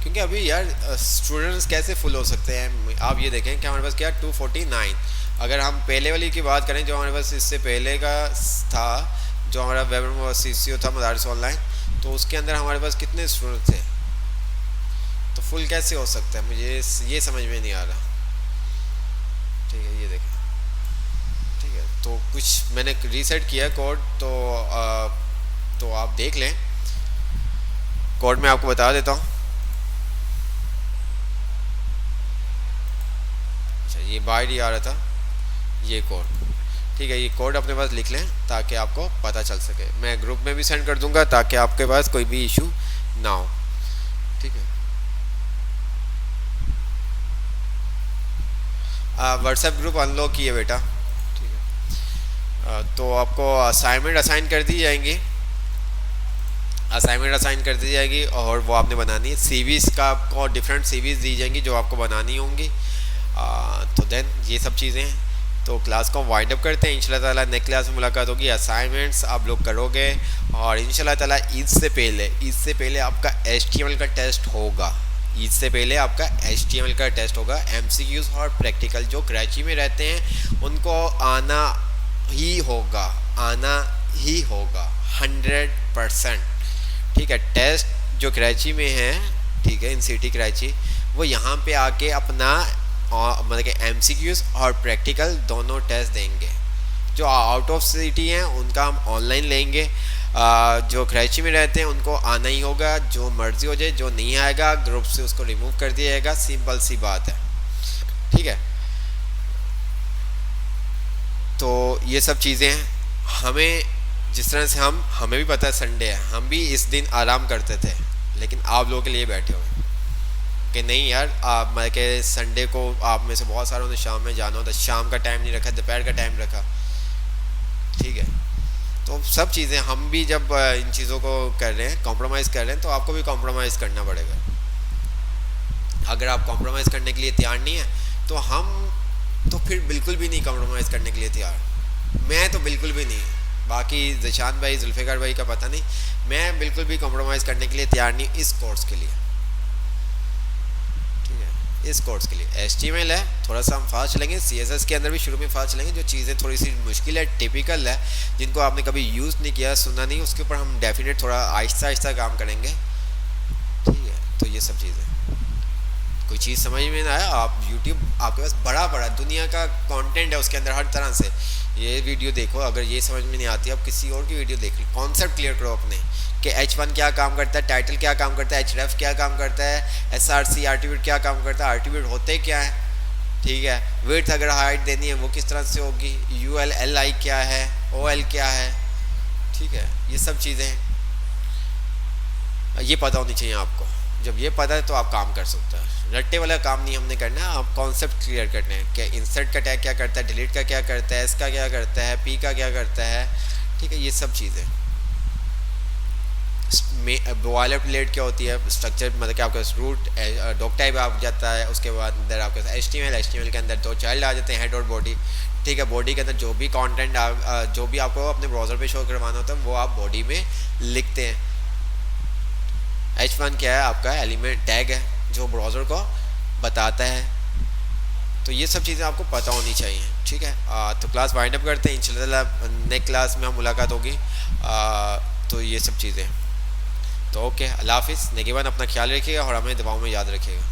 क्योंकि अभी यार स्टूडेंट्स कैसे फुल हो सकते हैं। आप ये देखें कि हमारे पास क्या 249, अगर हम पहले वाली की बात करें जो हमारे पास इससे पहले का था, जो हमारा वेब सी था मदारिस ऑनलाइन, तो उसके अंदर हमारे पास कितने स्टूडेंट थे, तो फुल कैसे हो सकता है, मुझे ये समझ में नहीं आ रहा। ठीक है, ये देखें। ठीक है, तो कुछ मैंने रीसेट किया कोड, तो आप देख लें, कोड मैं आपको बता देता हूँ। अच्छा, ये बाहर ही आ रहा था ये कोड। ठीक है, ये कोड अपने पास लिख लें ताकि आपको पता चल सके। मैं ग्रुप में भी सेंड कर दूंगा ताकि आपके पास कोई भी इशू ना हो। ठीक है, व्हाट्सएप ग्रुप अनलॉक किए बेटा। ठीक है, तो आपको असाइनमेंट असाइन कर दी जाएंगी, असाइनमेंट असाइन कर दी जाएगी और वो आपने बनानी है। सीवीज़ का आपको डिफरेंट सीवीज़ दी जाएंगी जो आपको बनानी होंगी। तो देन ये सब चीज़ें हैं। तो क्लास को वाइंड अप करते हैं। इंशाल्लाह ताला नेक्स्ट क्लास में मुलाकात होगी। असाइनमेंट्स आप लोग करोगे और इंशाल्लाह ताला ईद से पहले आपका HTML का टेस्ट होगा। ईद से पहले आपका HTML का टेस्ट होगा। MCQs और प्रैक्टिकल जो कराची में रहते हैं उनको आना ही होगा, आना ही होगा 100%। ठीक है, टेस्ट जो कराची में है, ठीक है, इन सिटी कराची, वो यहाँ पे आके अपना मतलब कि MCQs और प्रैक्टिकल दोनों टेस्ट देंगे। जो आउट ऑफ सिटी हैं उनका हम ऑनलाइन लेंगे। जो कराची में रहते हैं उनको आना ही होगा, जो मर्जी हो जाए। जो नहीं आएगा ग्रुप से उसको रिमूव कर दिया जाएगा, सिंपल सी बात है। ठीक है, तो ये सब चीज़ें हैं। हमें जिस तरह से हमें भी पता है संडे है, हम भी इस दिन आराम करते थे, लेकिन आप लोगों के लिए बैठे हुए कि नहीं यार, आप मतलब कि संडे को आप में से बहुत सारों ने शाम में जाना होता, शाम का टाइम नहीं रखा, दोपहर का टाइम रखा। ठीक है, तो सब चीज़ें हम भी जब इन चीज़ों को कर रहे हैं, कॉम्प्रोमाइज़ कर रहे हैं, तो आपको भी कॉम्प्रोमाइज़ करना पड़ेगा। अगर आप कॉम्प्रोमाइज़ करने के लिए तैयार नहीं है तो फिर बिल्कुल भी नहीं कॉम्प्रोमाइज़ करने के लिए तैयार। मैं तो बिल्कुल भी नहीं, बाकी ज़िशान भाई, जुल्फ़िकार भाई का पता नहीं, मैं बिल्कुल भी कॉम्प्रोमाइज़ करने के लिए तैयार नहीं इस कोर्स के लिए। ठीक है, इस कोर्स के लिए HTML है, थोड़ा सा हम फास्ट चलेंगे। CSS के अंदर भी शुरू में फास्ट चलेंगे। जो चीज़ें थोड़ी सी मुश्किल है, टिपिकल है, जिनको आपने कभी यूज़ नहीं किया, सुना नहीं, उसके ऊपर हम डेफिनेट थोड़ा आहिस्ता आहिस्ता काम करेंगे। ठीक है, तो ये सब चीज़ें, कोई चीज़ समझ में ना आया, आप YouTube आपके पास बड़ा दुनिया का कंटेंट है, उसके अंदर हर तरह से ये वीडियो देखो। अगर ये समझ में नहीं आती, आप किसी और की वीडियो देख लो, कॉन्सेप्ट क्लियर करो अपने कि H1 क्या काम करता है, टाइटल क्या काम करता है, href क्या काम करता है, SRC आर्टिब्यूट क्या काम करता है, आर्टिब्यूट होते क्या है। ठीक है, विड्थ अगर हाइट देनी है वो किस तरह से होगी, UL LI क्या है, OL क्या है। ठीक है, ये सब चीज़ें ये पता होनी चाहिए आपको। जब ये पता है तो आप काम कर सकते हैं। रट्टे वाला काम नहीं हमने करना है, आप कॉन्सेप्ट क्लियर करने हैं कि इंसर्ट का टैग क्या करता है, डिलीट का क्या करता है, इसका क्या करता है, पी का क्या करता है। ठीक है, ये सब चीज़ें। बॉयलर प्लेट क्या होती है, स्ट्रक्चर मतलब कि आपका रूट डॉक टाइप आ जाता है, उसके बाद अंदर आपके HTML के अंदर दो चाइल्ड आ जाते हैं, हेड और बॉडी। ठीक है, बॉडी के अंदर जो भी कंटेंट जो भी आपको अपने ब्राउज़र पे शो करवाना होता है वो आप बॉडी में लिखते हैं। H1 क्या है, आपका एलिमेंट टैग है जो ब्राउज़र को बताता है। तो ये सब चीज़ें आपको पता होनी चाहिए। ठीक है, तो क्लास वाइंड अप करते हैं। इंशाल्लाह नेक्स्ट क्लास में हम मुलाकात होगी। तो ये सब चीज़ें, तो ओके, अल्लाह हाफिज़। नेगेवन अपना ख्याल रखिएगा और हमें दुआओं में याद रखिएगा।